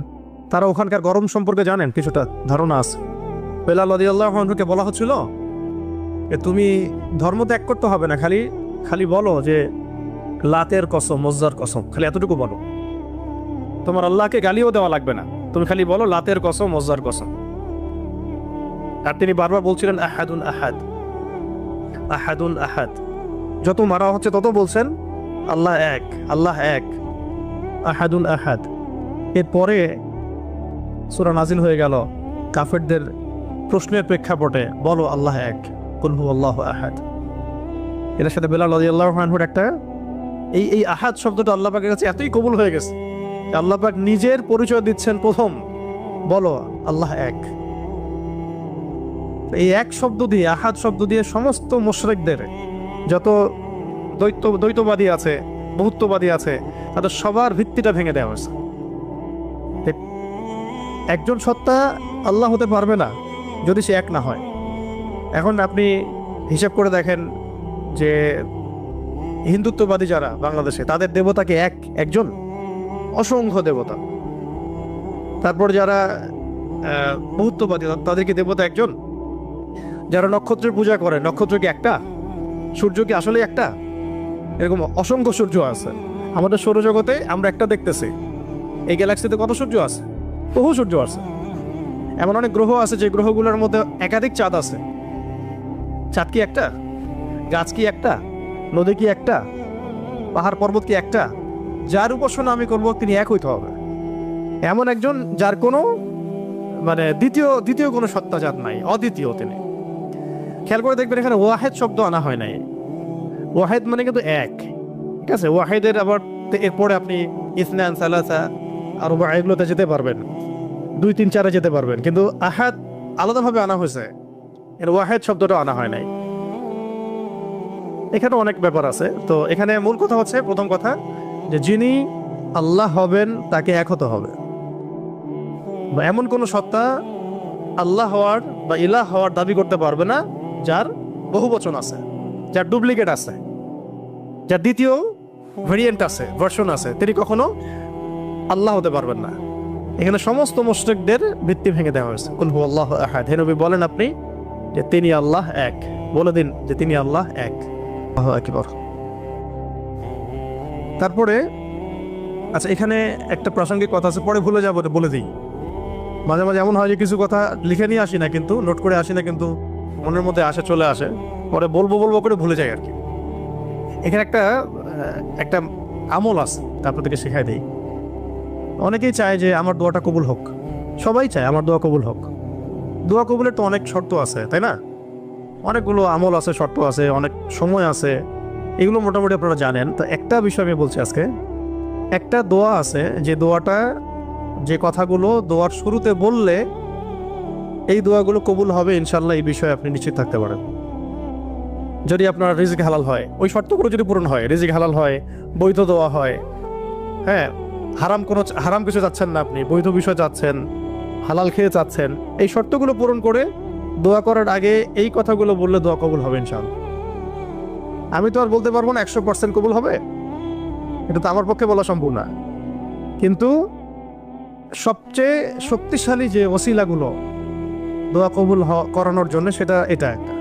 তারা ওখানকার গরম সম্পর্কে জানেন, কিছুটা ধারণা আছে। বেলাল রাদিয়াল্লাহু আনহুকে বলা হচ্ছিল তুমি ধর্ম ত্যাগ করতে হবে না, খালি বলো যে লাতের কসম, মজ্জার কসম, খালি এতটুকু বলো, তোমার আল্লাহকে গালিও দেওয়া লাগবে না, তুমি খালি বলো লাতের কসম, মজ্জার কসম। আর তিনি বারবার বলছিলেন আহাদুন আহাদ, আহাদুন আহাদ। যত মারা হচ্ছে তত বলছেন আল্লাহ এক, আল্লাহ এক, আহাদুন আহাদ। এরপরে সূরা নাজিল হয়ে গেল কাফেরদের প্রশ্নের প্রেক্ষাপটে, বলো আল্লাহ এক, কুল হুয়াল্লাহু আহাদ। এর সাথে বেলাল রাদিয়াল্লাহু আনহুর একটা এই আহাদ শব্দটা আল্লাহ পাকের কাছে এতই কবুল হয়ে গেছে, আল্লাহ পাক নিজের পরিচয় দিচ্ছেন প্রথম, বলো আল্লাহ এক। এই এক শব্দ দিয়ে, আহাদ শব্দ দিয়ে সমস্ত মুশরিকদের, যত দ্বৈতবাদী আছে, বহুত্ববাদী আছে, তাদের সবার ভিত্তিটা ভেঙে দেওয়া হয়েছে। একজন সত্তা আল্লাহ হতে পারবে না যদি সে এক না হয়। এখন আপনি হিসাব করে দেখেন যে হিন্দুত্ববাদী যারা বাংলাদেশে, তাদের দেবতাকে একজন, অসংখ্য দেবতা। তারপর যারা বহুত্ববাদী, তাদেরকে দেবতা একজন। যারা নক্ষত্রের পূজা করে, নক্ষত্র কি একটা? সূর্য কি আসলে একটা? এরকম অসংখ্য সূর্য আছে আমাদের সৌরজগতে, আমরা একটা দেখতেছি। এই গ্যালাক্সিতে কত সূর্য আছে? বহু সূর্য আছে। এমন অনেক গ্রহ আছে যে গ্রহগুলোর মধ্যে একাধিক চাঁদ আছে। চাঁদ কি একটা? গাছ কি একটা? নদী কি একটা? পাহাড় পর্বত কি একটা? যার উপাসনা আমি করব তিনি এক হইতে হবে, এমন একজন যার কোনো মানে দ্বিতীয় কোনো সত্তাজাত নাই, অদ্বিতীয় তিনি। খেয়াল করে দেখবেন এখানে ওয়াহেদ শব্দ আনা হয় নাই। ওয়াহেদ মানে কিন্তু এক, ঠিক আছে। ওয়াহেদের আবার এরপরে আপনি ইসনান, সালাসা আর এগুলোতে যেতে পারবেন, 2, 3, 4 যেতে পারবেন, কিন্তু আহাদ আলাদাভাবে আনা হয়েছে, এর ওয়াহেদ শব্দটা আনা হয় নাই। এখানে অনেক ব্যাপার আছে। তো এখানে মূল কথা হচ্ছে, প্রথম কথা যে যিনি আল্লাহ হবেন তাকে এক হতে হবে, বা এমন কোন সত্তা আল্লাহ হওয়ার বা ইলাহ হওয়ার দাবি করতে পারবে না যার বহু বচন আছে, যার ডুপ্লিকেট আছে, যার দ্বিতীয় ভেরিয়েন্ট আছে, ভার্সন আছে, তিনি কখনো আল্লাহ হতে পারবেন না। এখানে সমস্ত মুশরিকদের ভিত্তি ভেঙে দেওয়া হয়েছে। কুল হুয়াল্লাহু আহাদ, হে নবী বলেন আপনি যে তিনি আল্লাহ এক, বলে দিন যে তিনি আল্লাহ এক। আল্লাহু আকবার। তারপরে আচ্ছা, এখানে একটা প্রাসঙ্গিক কথা আছে, পরে ভুলে যাবো, বলে দিই। মাঝে মাঝে এমন হয় যে কিছু কথা লিখে নিয়ে আসি না, কিন্তু নোট করে আসি না, কিন্তু মনের মধ্যে আসে, চলে আসে, পরে বলবো করে ভুলে যাই আর কি। এখানে একটা আমল আছে, আপনাদেরকে শেখাই দিই। অনেকেই চায় যে আমার দোয়াটা কবুল হোক, সবাই চায় আমার দোয়া কবুল হোক। দোয়া কবুলের তো অনেক শর্ত আছে, তাই না? অনেকগুলো আমল আছে, শর্ত আছে, অনেক সময় আছে, এগুলো মোটামুটি আপনারা জানেন। তো একটা বিষয় আমি বলছি আজকে, একটা দোয়া আছে যে দোয়াটা, যে কথাগুলো দোয়ার শুরুতে বললে এই দোয়াগুলো কবুল হবে ইনশাল্লাহ, এই বিষয়ে আপনি নিশ্চিত থাকতে পারেন। যদি আপনার রিজিক হালাল হয়, ওই শর্তগুলো যদি পূরণ হয়, রিজিক হালাল হয়, বৈধ দোয়া হয়, হ্যাঁ, হারাম কিছু চাচ্ছেন না আপনি, বৈধ বিষয় চাচ্ছেন, হালাল খেয়ে চাচ্ছেন, এই শর্তগুলো পূরণ করে দোয়া করার আগে এই কথাগুলো বললে দোয়া কবুল হবে ইনশাল্লাহ। আমি তো আর বলতে পারবো না 100% কবুল হবে, এটা তো আমার পক্ষে বলা সম্ভব না, কিন্তু সবচেয়ে শক্তিশালী যে ওসিলাগুলো দোয়া কবুল করানোর জন্য, সেটা এটা একটা।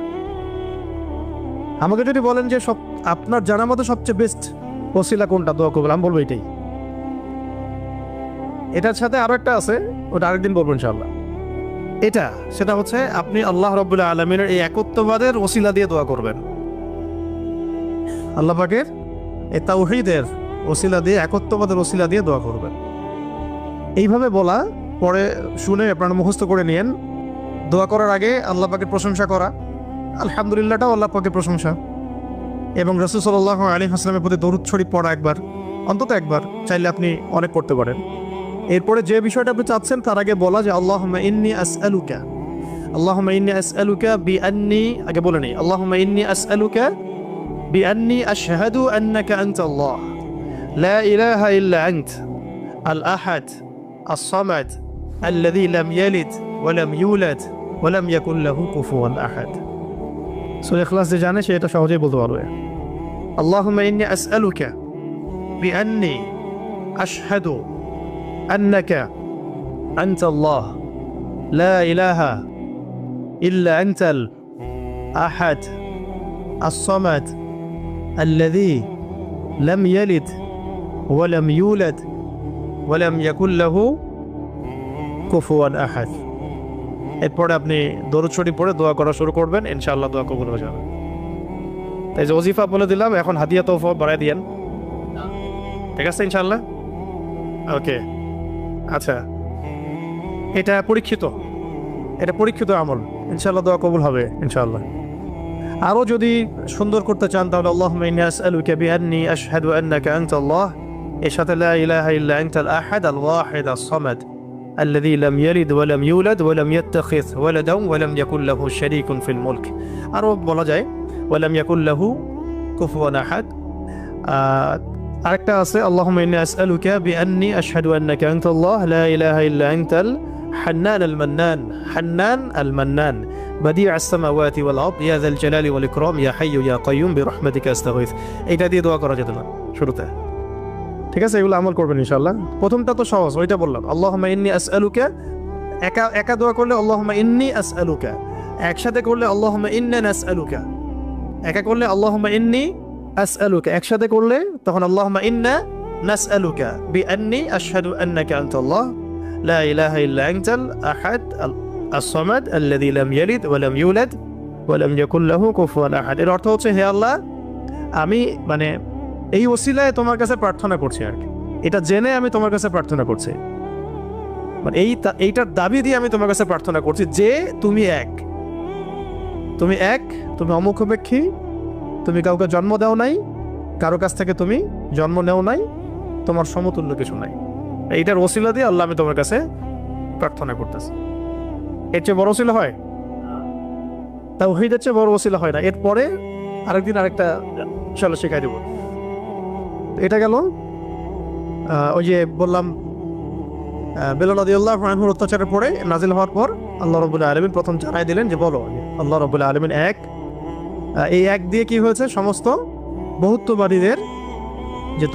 আমাকে যদি বলেন যে আপনার জানার মতো সবচেয়ে বেস্ট ওসিলা কোনটা দোয়া কবুল, আমি বলবো এটাই। এটার সাথে আরো একটা আছে, ওটা আরেকদিন বলবো ইনশাআল্লাহ। সেটা হচ্ছে আপনি আল্লাহ রাব্বুল আলামিনের এই একত্ববাদের ওসিলা দিয়ে দোয়া করবেন। আল্লাহ পাকের এই তাওহীদের ওসিলা দিয়ে, একত্ববাদের ওসিলা দিয়ে দোয়া করবেন। এইভাবে বলা, পরে শুনে আপনারা মুখস্থ করে নিয়েন। দোয়া করার আগে আল্লাহ পাকের প্রশংসা করা, আলহামদুলিল্লাহটাও আল্লাহ পাকের প্রশংসা, এবং রাসূল সাল্লাল্লাহু আলাইহি ওয়াসাল্লামের প্রতি দরুদ শরীফ পড়া একবার, অন্তত একবার, চাইলে আপনি অনেক করতে পারেন। এরপরে যে বিষয়টা আপনি চাচ্ছেন তার আগে বলা যে আল্লাহুম্মা ইন্নী আসআলুকা বিআন্নী, আগে বলে নেই, আল্লাহুম্মা ইন্নী আসআলুকা বিআন্নী আশহাদু আন্নাকা আনতাল্লাহ লা ইলাহা ইল্লা আনত আল আহাদ আস-সামাদ আল্লাযী লাম ইয়ালিদ ওয়া লাম ইউলাদ ওয়া লাম ইয়াকুল লাহু কুফুয়ান আহাদ। সূরা ইখলাস যে জানে সে এটা সহজেই বলতে পারবে। আল্লাহুম্মা ইন্নী আসআলুকা বিআন্নী আশহাদু أنك أنت الله لا إله إلا أنت الأحد الصمد الذي لم يلد ولم يولد ولم يكن له كفوا أحد। এরপরে আপনি দরুদ শরীফ পড়ে দোয়া করা শুরু করবেন, ইনশাআল্লাহ দোয়া কবুল হয়ে যাবে। তাই যে ওজিফা বলে দিলাম, এখন হাদিয়া তোফা বাড়াই দিয়েন, ঠিক আছে ইনশাআল্লাহ? ওকে, আচ্ছা, এটা পরীক্ষিত আমল, ইনশাআল্লাহ দোয়া কবুল হবে ইনশাআল্লাহ। আরও যদি সুন্দর করতে চান তাহলে আল্লাহুম্মা ইন্নী আসআলুকা বিআন্নী আশহাদু আন্নাকা আনতাল্লাহ, এর সাথে লা ইলাহা ইল্লা আনতাল আহাদ আল ওয়াহিদ আস-সামাদ আল্লাযী লাম ইয়ালিদ ওয়া লাম ইউলাদ ওয়া লাম ইয়াত্তাখিয ওয়ালাদান ওয়া লাম ইয়াকুল লাহু শারীকুন ফিল মুলক। আরও বলা যায় ওয়া লাম ইয়াকুল লাহু কুফুয়ান আহাদ। আরেকটা আছে আল্লাহুম্মা ইন্নী আসআলুকা বিআন্নী আশহাদু আন্নাকা আনতাল্লাহ লা ইলাহা ইল্লা আনতাল হান্নান আল মান্নান বাদিউ আস-সামাওয়াতি ওয়াল আরদ ইয়া যাল জালালি ওয়াল ইকরাম ইয়া হাইয়্যু ইয়া কাইয়্যুম বিরহমাতিকা আস্তাগীথ। এটা দিয়ে দোয়া করা যেত না শুরুতে, ঠিক আছে? এগুলো আমল করবেন ইনশাআল্লাহ। প্রথমটা তো সহজ, ওইটা বললাম, আল্লাহুম্মা ইন্নী আসআলুকা। একা দোয়া করলে আল্লাহুম্মা ইন্নী আসআলুকা, একসাথে করলে আল্লাহুম্মা ইন্না নাসআলুকা। একা করলে আল্লাহুম্মা ইন্নী আসআলুকা, একসাথে করলে তখন আল্লাহুম্মা ইন্না নাসআলুকা বিআন্নী আশহাদু আন্নাকা আনতাল্লাহ লা ইলাহা ইল্লা আনতাল আহাদ আস-সামাদ আল্লাযী লাম ইয়ালিদ ওয়া লাম ইউলাদ ওয়া লাম ইয়াকুল লাহু কুফুয়ান আহাদ। এর অর্থ হচ্ছে, হে আল্লাহ, আমি এই ওসিলায় তোমার কাছে প্রার্থনা করছি আর কি, এটা জেনে আমি তোমার কাছে প্রার্থনা করছি, মানে এইটার দাবি দিয়ে আমি তোমার কাছে প্রার্থনা করছি যে তুমি এক, তুমি এক, তুমি অমুখাপেক্ষী, তুমি কাউকে জন্ম দাও নাই, কারো কাছ থেকে তুমি জন্ম নেও নাই, তোমার সমতুল্য কিছু নাই। এইটার ওসিলা দিয়ে আল্লাহ আমি তোমার কাছে প্রার্থনা করতেছি। এর চেয়ে বড় ওসিলা হয়? তাওহীদের চেয়ে বড় ওসিলা হয় না। এরপরে আরেকদিন আরেকটা চলো শেখাই দেব। এটা গেল ওই যে বললাম বেলাল রাদিয়াল্লাহু আনহুর অত্যাচারের পরে নাজিল হওয়ার পর আল্লাহ রাব্বুল আলামিন প্রথম জানাই দিলেন যে বলো আল্লাহ রাব্বুল আলামিন এক। এই এক দিয়ে কি হয়েছে, সমস্ত বহুত্ববাদীদের যে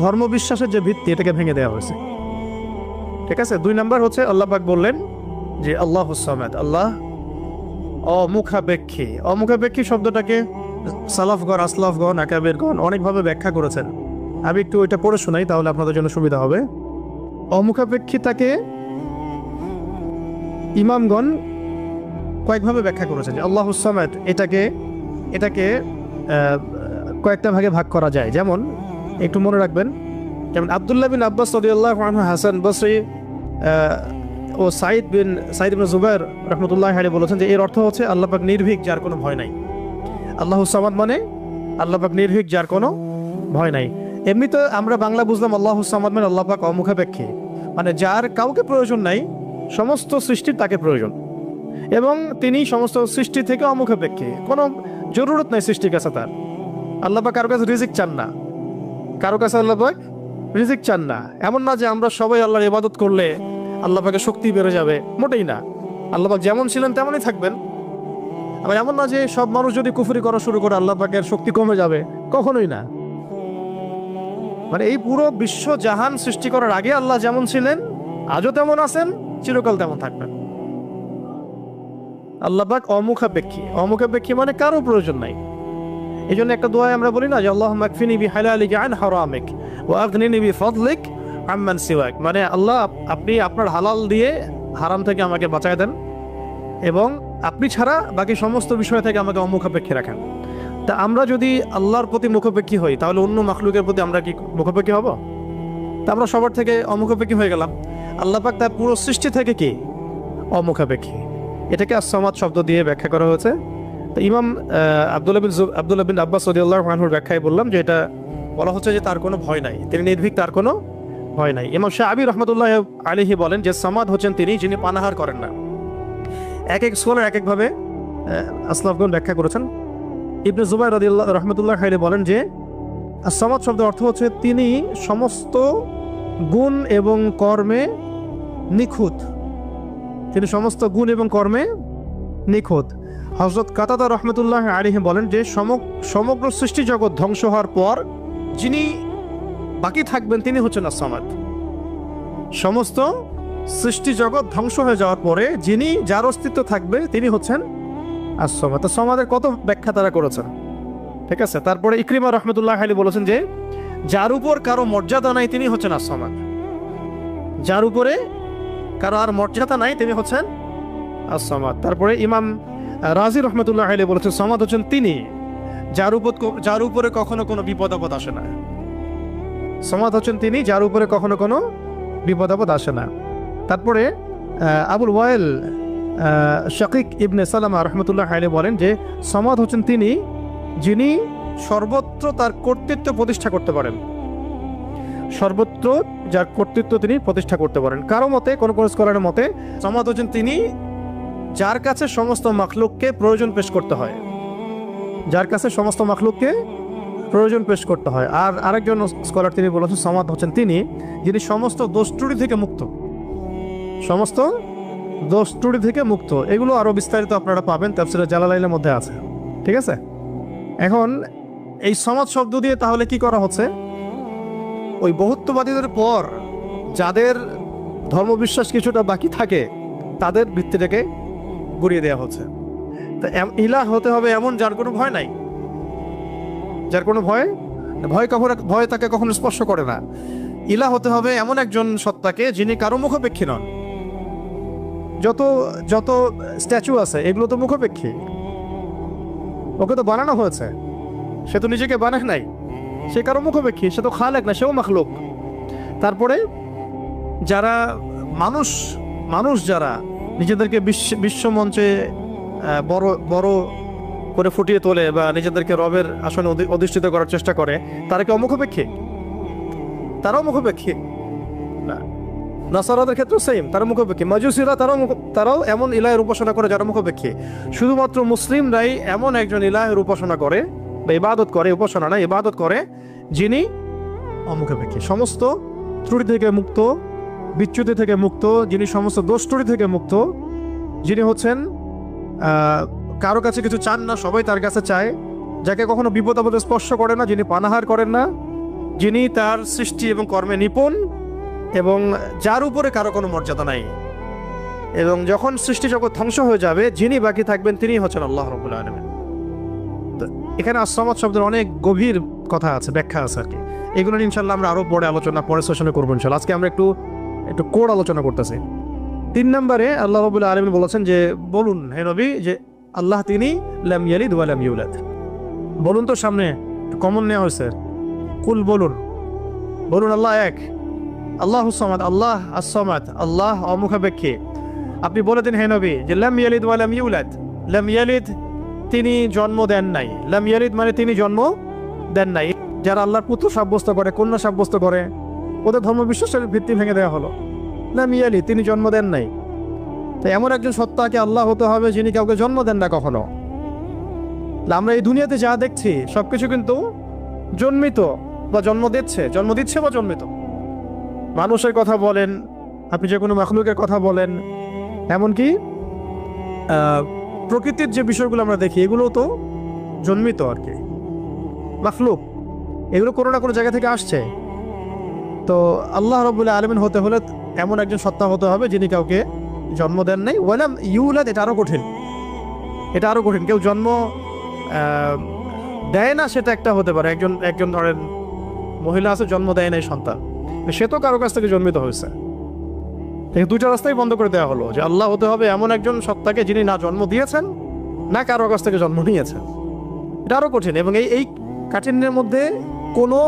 ধর্মবিশ্বাসের যে ভিত্তি এটাকে ভেঙে দেওয়া হয়েছে। ঠিক আছে। 2 নাম্বার হচ্ছে আল্লাহ পাক বললেন যে আল্লাহুস সামাদ, আল্লাহ অমুখাপেক্ষী। অমুখাপেক্ষী শব্দটাকে সালাফগণ, আসলাফগণ, আকাবেরগণ অনেকভাবে ব্যাখ্যা করেছেন। আমি একটু ওইটা পড়ে শোনাই, তাহলে আপনাদের জন্য সুবিধা হবে। অমুখাপেক্ষিতাকে ইমামগণ কয়েকভাবে ব্যাখ্যা করেছেন। যে আল্লাহুস সামাদ এটাকে কয়েকটা ভাগে ভাগ করা যায়। যেমন একটু মনে রাখবেন, যেমন আব্দুল্লাহ বিন আব্বাস রাদিয়াল্লাহু আনহু, হাসান বসরি ও সাইদ ইবনে জুবাইর রাহমাতুল্লাহি আলাইহি বলেছেন যে এর অর্থ হচ্ছে আল্লাহ পাক নির্ভীক, যার কোনো ভয় নাই। আল্লাহুস সামাদ মানে আল্লাহ পাক নির্ভীক, যার কোনো ভয় নাই। এমনিতে আমরা বাংলা বুঝলাম আল্লাহুস সামাদ মানে আল্লাহ পাক অমুখাপেক্ষী, মানে যার কাউকে প্রয়োজন নাই, সমস্ত সৃষ্টির তাকে প্রয়োজন, এবং তিনি সমস্ত সৃষ্টি থেকে অমুখাপেক্ষী, কোনো জরুরত নাই সৃষ্টির কাছে তার। আল্লাহ পাক কারো কাছে রিজিক চান না, কারো কাছে আল্লাহ পাক রিজিক চান না। এমন না যে আমরা সবাই আল্লাহর ইবাদত করলে আল্লাহ পাকের শক্তি বেড়ে যাবে, মোটেই না। আল্লাহ পাক যেমন ছিলেন তেমনই থাকবেন। আবার এমন না যে সব মানুষ যদি কুফরি করা শুরু করে আল্লাহ পাকের শক্তি কমে যাবে, কখনোই না। মানে এই পুরো বিশ্ব জাহান সৃষ্টি করার আগে আল্লাহ যেমন ছিলেন, আজও তেমন আছেন, চিরকাল তেমন থাকবেন। আল্লাহ পাক অমুখাপেক্ষী। অমুখাপেক্ষী মানে কারো প্রয়োজন নাই। এই জন্য একটা দোয়া আমরা বলি না যে আল্লাহুম্মা আকফিনি বিহালালিকা আন হারামিক ওয়া আগনিনি বিফাদলিক আম্মান সিওয়াক, মানে আল্লাহ আপনি আপনার হালাল দিয়ে হারাম থেকে আমাকে বাঁচায় দেন, এবং আপনি ছাড়া বাকি সমস্ত বিষয় থেকে আমাকে অমুখাপেক্ষী রাখেন। তা আমরা যদি আল্লাহর প্রতি মুখাপেক্ষী হই, তাহলে অন্য মাখলুকের প্রতি আমরা কি মুখাপেক্ষী হব? তা আমরা সবার থেকে অমুখাপেক্ষী হয়ে গেলাম। আল্লাহ পাক তার পুরো সৃষ্টি থেকে কি অমুখাপেক্ষী। এটাকে আস-সামাদ শব্দ দিয়ে ব্যাখ্যা করা হয়েছে। তো ইমাম আব্দুল্লাহ বিন আব্বাস রাদিয়াল্লাহু আনহুর ব্যাখ্যায় বললাম যে এটা বলা হচ্ছে যে তার কোনো ভয় নাই, তিনি নির্ভীক, তার কোনো ভয় নাই। ইমাম শাআবী রাহমাতুল্লাহি আলাইহি বলেন যে সামাদ হচ্ছেন তিনি যিনি পানাহার করেন না। এক এক স্কলার এক একভাবে আসলাফগণ ব্যাখ্যা করেছেন। ইবনে জুবাইর রাদিয়াল্লাহু রাহমাতুল্লাহি আলাইহি বলেন যে আস-সামাদ শব্দের অর্থ হচ্ছে তিনি সমস্ত গুণ এবং কর্মে নিখুঁত, তিনি সমস্ত গুণ এবং কর্মে নিখুঁত। হযরত কাতাদা রাহমাতুল্লাহি আলাইহি বলেন যে সমগ্র সৃষ্টি জগৎ ধ্বংস হওয়ার পর যিনি বাকি থাকবেন তিনি হচ্ছেন আস-সামাদ। সমস্ত সৃষ্টি জগৎ ধ্বংস হয়ে যাওয়ার পরে যার অস্তিত্ব থাকবে তিনি হচ্ছেন আস-সামাদ। তো সামাদের কত ব্যাখ্যা তারা করেছেন, ঠিক আছে। তারপরে ইকরিমা রাহমাতুল্লাহি আলাইহি বলেছেন যে যার উপর কারো মর্যাদা নাই তিনি হচ্ছেন আস-সামাদ, যার উপরে কারো আর মর্যাদা নাই তিনি হচ্ছেন আস-সামাদ। তারপরে ইমাম রাজি রহমতুল্লাহ আলাইহি বলেছেন সামাদ হচ্ছেন তিনি যার উপরে কখনো কোনো বিপদ আপদ আসে না। সামাদ হচ্ছেন তিনি যার উপরে কখনো কোনো বিপদ আপদ আসে না। তারপরে আবুল ওয়াইল শাকিক ইবনে সালামা রহমতুল্লাহ আলাইহি বলেন যে সামাদ হচ্ছেন তিনি যিনি সর্বত্র তার কর্তৃত্ব প্রতিষ্ঠা করতে পারেন, সর্বত্র যার কর্তৃত্ব তিনি প্রতিষ্ঠা করতে পারেন। কারো মতে, কোন স্কলারের মতে সামাদ হচ্ছেন তিনি যার কাছে সমস্ত মাখলুককে প্রয়োজন পেশ করতে হয়, যার কাছে সমস্ত মাখলুককে প্রয়োজন পেশ করতে হয়। আর আরেকজন স্কলার তিনি বলেছেন সামাদ হচ্ছেন তিনি যিনি সমস্ত দোষ ত্রুটি থেকে মুক্ত, সমস্ত দোষ ত্রুটি থেকে মুক্ত। এগুলো আরো বিস্তারিত আপনারা পাবেন তাফসীরে জালালাইনের মধ্যে আছে, ঠিক আছে। এখন এই সামাদ শব্দ দিয়ে তাহলে কি করা হচ্ছে, ওই বহুত্ববাদীদের পর যাদের ধর্মবিশ্বাস কিছুটা বাকি থাকে তাদের ভিত্তিটাকে গুড়িয়ে দেওয়া হচ্ছে। তা ইলাহ হতে হবে এমন যার কোনো ভয় নাই, যার কোনো ভয় তাকে কখনো স্পর্শ করে না। ইলাহ হতে হবে এমন একজন সত্তাকে যিনি কারো মুখাপেক্ষী নন। যত স্ট্যাচু আছে এগুলো তো মুখাপেক্ষী, ওকে তো বানানো হয়েছে, সে তো নিজেকে বানায় নাই, সে কারো মুখাপেক্ষী, সে তো খালেক না, সেও মাখলুক। তারপরে যারা মানুষ মানুষ যারা নিজেদেরকে বিশ্বমঞ্চে বড় বড় করে ফুটিয়ে তোলে বা নিজেদেরকে রবের আসনে অধিষ্ঠিত করার চেষ্টা করে, তারা কি অমুখাপেক্ষী? তারাও মুখাপেক্ষী না। নাসারাদের ক্ষেত্রে সেম, তারা মুখাপেক্ষী। মাজুসিরা তারাও এমন ইলাহের উপাসনা করে যারা মুখাপেক্ষী। শুধুমাত্র মুসলিমরাই এমন একজন ইলাহের উপাসনা করে বা ইবাদত করে, উপাসনা না ইবাদত করে, যিনি অমুখাপেক্ষী, সমস্ত ত্রুটি থেকে মুক্ত, বিচ্যুতি থেকে মুক্ত, যিনি সমস্ত দোষ ত্রুটি থেকে মুক্ত, যিনি হচ্ছেন কারো কাছে কিছু চান না, সবাই তার কাছে চায়, যাকে কখনো বিপদ আপদে স্পর্শ করে না, যিনি পানাহার করেন না, যিনি তার সৃষ্টি এবং কর্মে নিপুণ, এবং যার উপরে কারো কোনো মর্যাদা নাই। এবং যখন সৃষ্টি জগৎ ধ্বংস হয়ে যাবে, যিনি বাকি থাকবেন তিনি হচ্ছেন আল্লাহ রাব্বুল আলামিন। তো এখানে as-সামাদ শব্দের অনেক গভীর কথা আছে, ব্যাখ্যা আছে আর কি। এগুলো ইনশাল্লাহ আমরা আরো পরে আলোচনা, পরের সেশনে করবো ইনশাল্লাহ। আজকে আমরা একটু কোড আলোচনা করতেছি। 3 নম্বরে আল্লাহ রাব্বুল আলামিন বলেছেন যে, বলুন হে নবী যে আল্লাহ তিনি লাম ইয়ালিদ ওয়া লাম ইউলাদ। বলুন তো, সামনে কমন নেওয়া হয়েছে, কুল বলুন, বলুন আল্লাহ এক, আল্লাহুস সামাদ, আল্লাহ as-সামাদ, আল্লাহ অমুখাপেক্ষী। আপনি বলে দিন হে নবী যে লাম ইয়ালিদ ওয়া লাম ইউলাদ। লাম ইয়ালিদ তিনি জন্ম দেন নাই, লাম ইয়ালিদ মানে তিনি জন্ম দেন নাই। যারা আল্লাহর পুত্র সাব্যস্ত করে, কন্যা সাব্যস্ত করে, ওদের ধর্মবিশ্বাসের ভিত্তি ভেঙে দেওয়া হলো। লাম ইয়ালিদ তিনি জন্ম দেন নাই। তাই এমন একজন সত্তাকে আল্লাহ হতে হবে যিনি কাউকে জন্ম দেন না কখনো। আমরা এই দুনিয়াতে যা দেখছি সবকিছু কিন্তু জন্মিত বা জন্ম দিচ্ছে বা জন্মিত। মানুষের কথা বলেন, আপনি যে কোনো মাখলুকের কথা বলেন, এমনকি প্রকৃতির যে বিষয়গুলো আমরা দেখি এগুলো তো জন্মিত আর কি, মাখলুক, এগুলো কোনো না কোনো জায়গা থেকে আসছে। তো আল্লাহ রাব্বুল আলামিন হতে হলে এমন একজন সত্তা হতে হবে যিনি কাউকে জন্ম দেন নাই। ওয়ালাম ইউলাদ, এটা আরো কঠিন, এটা আরো কঠিন। কেউ জন্ম দেয় না সেটা একটা হতে পারে, একজন ধরেন মহিলা আছে জন্ম দেয় নাই সন্তান, সে তো কারো কাছ থেকে জন্মিত হয়েছে। দুইটা রাস্তাই বন্ধ করে দেওয়া হলো যে আল্লাহ হতে হবে এমন একজন সত্তাকে যিনি না জন্ম দিয়েছেন না কারো কাছ থেকে জন্ম নিয়েছেন। এটা আরো কঠিন, এবং এই কাঠিন্যের মধ্যে কোনো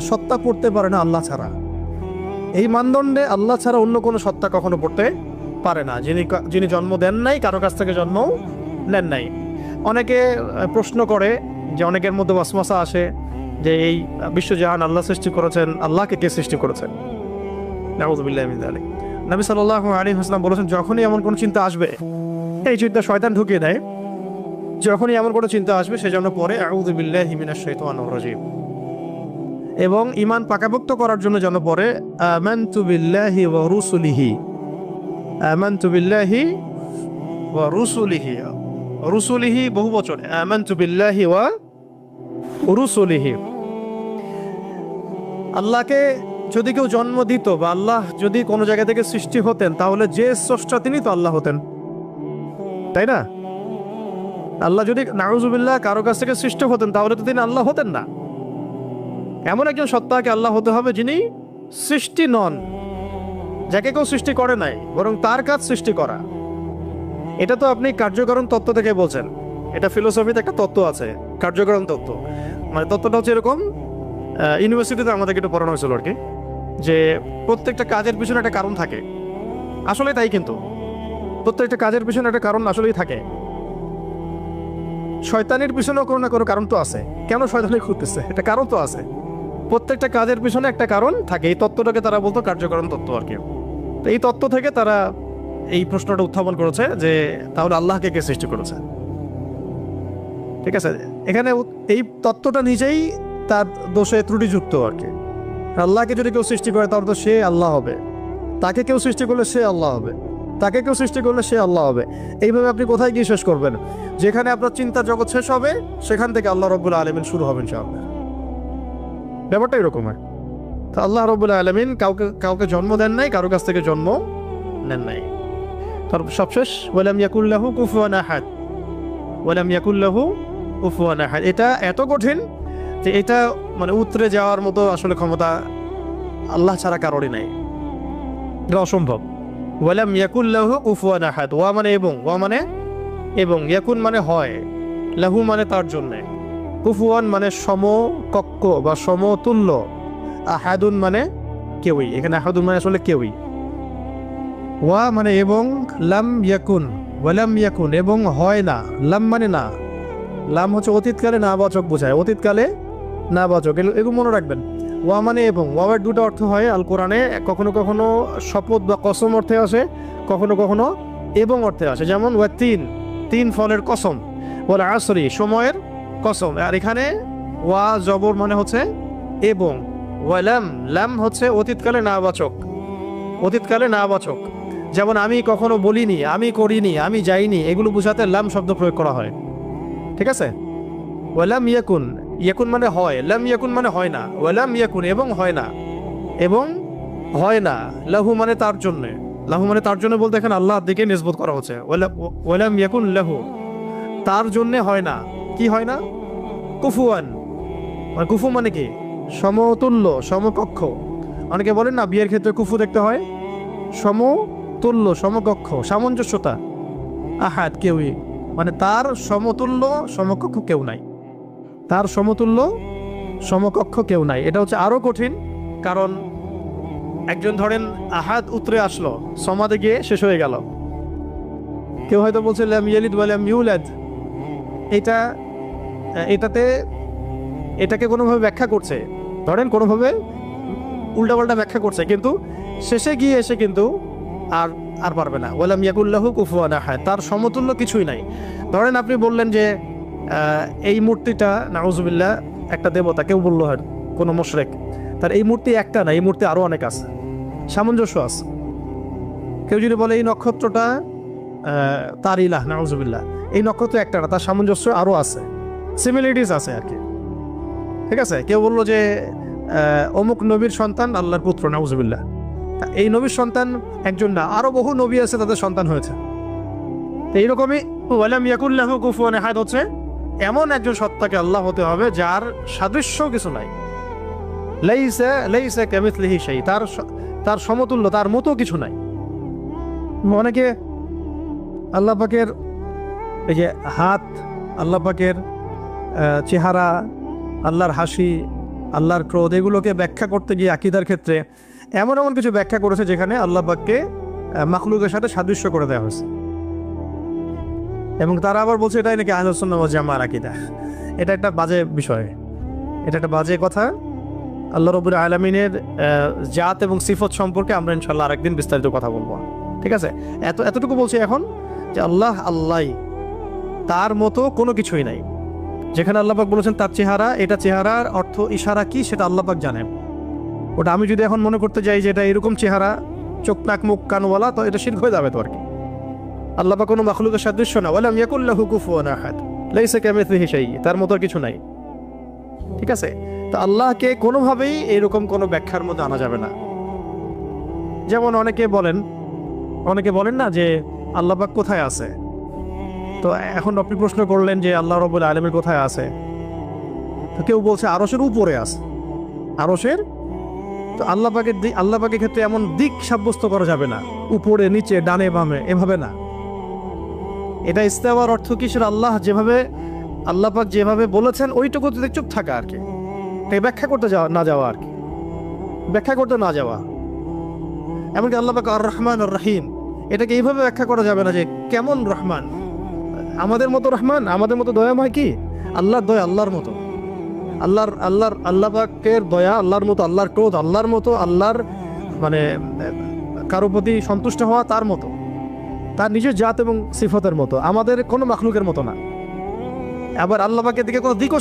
সত্তা পড়তে পারে না আল্লাহ ছাড়া। এই মানদণ্ডে আল্লাহ ছাড়া অন্য কোনো সত্তা কখনো পড়তে পারে না, যিনি জন্ম দেন নাই, কারো কাছ থেকে জন্ম নেন নাই। অনেকে প্রশ্ন করে যে, অনেকের মধ্যে ওয়াসওয়াসা আসে যে এই বিশ্বজাহান আল্লাহ সৃষ্টি করেছেন, আল্লাহকে কে সৃষ্টি করেছেন? নাউযুবিল্লাহি মিন যালিক। নবী সাল্লাল্লাহু আলাইহি ওয়াসাল্লাম বলেছেন, যখনই এমন কোনো চিন্তা আসবে, এই চিন্তা শয়তান ঢুকিয়ে দেয়, যখনই এমন কোনো চিন্তা আসবে সেজন্য পরে আউযু বিল্লাহি মিনাশ শাইতানির রাজিম, এবং ঈমান পাকাপোক্ত করার জন্য যেন পরে আমানতু বিল্লাহি ওয়া রুসুলিহি, আমানতু বিল্লাহি ওয়া রুসুলিহি, রুসুলিহি বহুবচন, আমানতু বিল্লাহি ওয়া রুসুলিহি। আল্লাহকে যদি কেউ জন্ম দিত বা আল্লাহ যদি কোনো জায়গা থেকে সৃষ্টি হতেন, তাহলে যে স্রষ্টা তিনি তো আল্লাহ হতেন, তাই না? আল্লাহ যদি নাউজুবিল্লাহ কারো কাছ থেকে সৃষ্টি হতেন তাহলে তো তিনি আল্লাহ হতেন না। এমন একজন সত্তাকে আল্লাহ হতে হবে যিনি সৃষ্টি নন, যাকে কেউ সৃষ্টি করে নাই, বরং তার কাজ সৃষ্টি করা। এটা তো আপনি কার্যকরণ তত্ত্ব থেকে বলছেন, এটা ফিলোসফিতে একটা তত্ত্ব আছে, কার্যকরণ তত্ত্ব। মানে তত্ত্বটা হচ্ছে এরকম, ইউনিভার্সিটিতে আমাদেরকে একটু পড়ানো হয়েছিল আর কি, যে প্রত্যেকটা কাজের পিছনে একটা কারণ থাকে। আসলে তাই, কিন্তু প্রত্যেকটা কাজের পিছনে একটা কারণ আসলেই থাকে। শয়তানের পিছনেও কোনো না কোনো কারণ তো আছে। কেন শয়তানি করতেছে, এটা কারণ তো আছে। প্রত্যেকটা কাজের পিছনে একটা কারণ থাকে। এই তত্ত্বটাকে তারা বলতো কার্যকরণ তত্ত্ব আর কি। তো এই তত্ত্ব থেকে তারা এই প্রশ্নটা উত্থাপন করেছে যে তাহলে আল্লাহকে কে সৃষ্টি করেছে? ঠিক আছে, এখানে এই তত্ত্বটা নিজেই তার দোষে ত্রুটিযুক্ত আর কি। আল্লাহকে যদি কেউ সৃষ্টি করে তাহলে তো সে আল্লাহ হবে, তাকে কেউ সৃষ্টি করলে সে আল্লাহ হবে, তাকে কেউ সৃষ্টি করলে সে আল্লাহ হবে। এইভাবে আপনি কোথায় গিয়ে শেষ করবেন? যেখানে আপনার চিন্তার জগৎ শেষ হবে সেখান থেকে আল্লাহ রাব্বুল আলামিন শুরু হবেন ইনশাআল্লাহ। ব্যাপারটা এরকম হয়। তো আল্লাহ রাব্বুল আলামিন কাউকে জন্ম দেন নাই, কারো কাছ থেকে জন্ম নেন নাই। তারপর সবশেষ, ওয়ালাম ইয়াকুল্লাহু কুফুয়ান আহাদ, ওয়ালাম ইয়াকুল্লাহু কুফুয়ান আহাদ। এটা এত কঠিন যে এটা মানে উতরে যাওয়ার মতো আসলে ক্ষমতা আল্লাহ ছাড়া কারোরই নাই, এটা অসম্ভব। ওয়ালাম ইয়াকুল্লাহু কুফুয়ান আহাদ, ওয়া মানে এবং, ওয়া মানে এবং, ইয়াকুন মানে হয়, লাহু মানে তার জন্যে, কুফুয়ান মানে সমকক্ষ বা সমতুল্য, আহাদুন মানে কেউই, এখানে আহাদুন মানে আসলে কেউই। ওয়া মানে এবং, লাম ইয়াকুন, ওয়ালাম ইয়াকুন এবং হয় না, লাম মানে না, লাম হচ্ছে অতীতকালে না বাচক বোঝায়, অতীতকালে না বাচক, এগুলো মনে রাখবেন। ওয়া মানে এবং, ওয়ার দুটো অর্থ হয় আল কোরআনে, কখনো কখনো শপথ বা কসম অর্থে আসে, কখনো কখনো এবং অর্থে আসে। যেমন ওয়া তিন ফলের কসম, ওয়াল আসরি সময়ের কসম। আর এখানে ওয়া জবর মানে হচ্ছে এবং, ওয়ালাম লাম হচ্ছে অতীতকালে না বাচক, অতীতকালে না বাচক। যেমন আমি কখনো বলিনি, আমি করিনি, আমি যাইনি, এগুলো বোঝাতে লাম শব্দ প্রয়োগ করা হয়। ঠিক আছে? ওয়ালাম ইয়াকুন, ইয়াকুন মানে হয়, লাম ইয়াকুন মানে হয় না, ওয়ালাম ইয়াকুন এবং হয় না, এবং হয় না, লাহু মানে তার জন্য, লাহু মানে তার জন্য বলতে এখানে আল্লাহর দিকে নিসবত করা হচ্ছে। ওয়ালাম ইয়াকুন লাহু, তার জন্য হয় না, কি হয় না? কুফুয়ান, মানে কুফু মানে কি? সমতুল্য, সমকক্ষ। অনেকে বলেন না বিয়ের ক্ষেত্রে কুফু দেখতে হয়, সমতুল্য, সমকক্ষ, সামঞ্জস্যতা। আহাদ কেউই, মানে তার সমতুল্য সমকক্ষ কেউ নাই, তার সমতুল্য সমকক্ষ কেউ নাই। এটা হচ্ছে আরো কঠিন, কারণ একজন ধরেন আহাদ উতরে আসলো, সমাদে গিয়ে শেষ হয়ে গেল। কেউ হয়তো বলছে লাম ইয়ালিদ ওয়া লাম ইউলাদ, এটাকে কোনোভাবে ব্যাখ্যা করছে, ধরেন কোনোভাবে উল্টাপাল্টা ব্যাখ্যা করছে, কিন্তু শেষে গিয়ে এসে কিন্তু আর আর পারবে না। ওয়ালাম ইয়াকুল্লাহু কুফুয়ান আহাদ, তার সমতুল্য কিছুই নাই। ধরেন আপনি বললেন যে এই মূর্তিটা নাউজুবিল্লাহ একটা দেবতা, কেউ বললো হয় কোনো মুশরিক, তার এই মূর্তি একটা না, এই মূর্তি আরো অনেক আছে, সামঞ্জস্য আছে। কেউ যদি বলে এই নক্ষত্রটা তার ইলাহ, নাউজুবিল্লাহ, এই নক্ষত্র একটা না, তার সামঞ্জস্য আরো আছে, সিমিলারিটিস আছে আর কি। ঠিক আছে? কেউ বললো যে অমুক নবীর সন্তান আল্লাহর পুত্র, নাউজুবিল্লাহ, এই নবীর সন্তান একজন না, আরো বহু নবী আছে তাদের সন্তান হয়েছে। তো এইরকমই ওয়ালাম ইয়াকুল্লাহু কুফুয়ান আহাদ হচ্ছে এমন একজন সত্তাকে আল্লাহ হতে হবে যার সাদৃশ্য কিছু নাই, লাইসা কামিথলিহি শাই, তার সমতুল্য, তার মতো কিছু নাই। অনেকে আল্লাহ পাকের এই যে হাত, আল্লাহ পাকের চেহারা, আল্লাহর হাসি, আল্লাহর ক্রোধ, এগুলোকে ব্যাখ্যা করতে গিয়ে আকীদার ক্ষেত্রে এমন এমন কিছু ব্যাখ্যা করেছে যেখানে আল্লাহ পাককে মাখলুকের সাথে সাদৃশ্য করে দেওয়া হয়েছে, এবং তারা আবার বলছে এটাই নাকি আহলুস সুন্নাহ ওয়াল জামাআর আকীদা। এটা একটা বাজে বিষয়, এটা একটা বাজে কথা। আল্লাহ রাব্বুল আলামিনের জাত এবং সিফত সম্পর্কে আমরা ইনশাআল্লাহ আরেকদিন বিস্তারিত কথা বলবো। ঠিক আছে? এতটুকু বলছি এখন যে আল্লাহ, তার মতো কোনো কিছুই নাই। যেখানে আল্লাহ পাক বলেছেন তার চেহারা, এটা চেহারার অর্থ ইশারা কি সেটা আল্লাহ পাক জানেন। ওটা আমি যদি এখন মনে করতে যাই যে এটা এরকম চেহারা, চোখ নাক মুখ কানওয়ালা, তো এটা শিরক হয়ে যাবে তো আর কি। আল্লাহ পাক কোনো মাখলুকের সাদৃশ্য না, ওয়ালাম ইয়াকুল্লাহু কুফুয়ান আহাদ, লাইসা কামিথলিহি শাই, তার মতো কিছু নাই। ঠিক আছে? তো আল্লাহকে কোনোভাবেই এরকম কোনো ব্যাখ্যার মধ্যে আনা যাবে না। যেমন অনেকে বলেন না যে আল্লাহ পাক কোথায় আছে। তো এখন আপনি প্রশ্ন করলেন যে আল্লাহ রাব্বুল আলামিন কোথায় আছে, তো কেউ বলছে আরশের উপরে আছে, আরশের। তো আল্লাহ পাকের ক্ষেত্রে এমন দিক সাব্যস্ত করা যাবে না, উপরে নিচে ডানে বামে, এভাবে না। এটা ইস্তেওয়ার অর্থ কি, সেটা আল্লাহ পাক যেভাবে বলেছেন ওইটুকুতে চুপ থাকা আর কি, ব্যাখ্যা করতে না যাওয়া আর কি, ব্যাখ্যা করতে না যাওয়া। এমনকি আল্লাহ পাক আর রহমান আর রহিম, এটাকে এইভাবে ব্যাখ্যা করা যাবে না যে কেমন রহমান, আমাদের মতো রহমান, আমাদের মতো দয়াময় কি? আল্লাহর দয়া আল্লাহর মতো, আল্লাহ পাকের দয়া আল্লাহর মতো, আল্লাহর ক্রোধ আল্লাহর মতো, আল্লাহর মানে কারো প্রতি সন্তুষ্ট হওয়া তার মতো, তার নিজের জাত এবং সিফতের মতো, আমাদের কোনো মাখলুকের মতো না। আবার আল্লাহ পাকের দিকে কোনো দিকও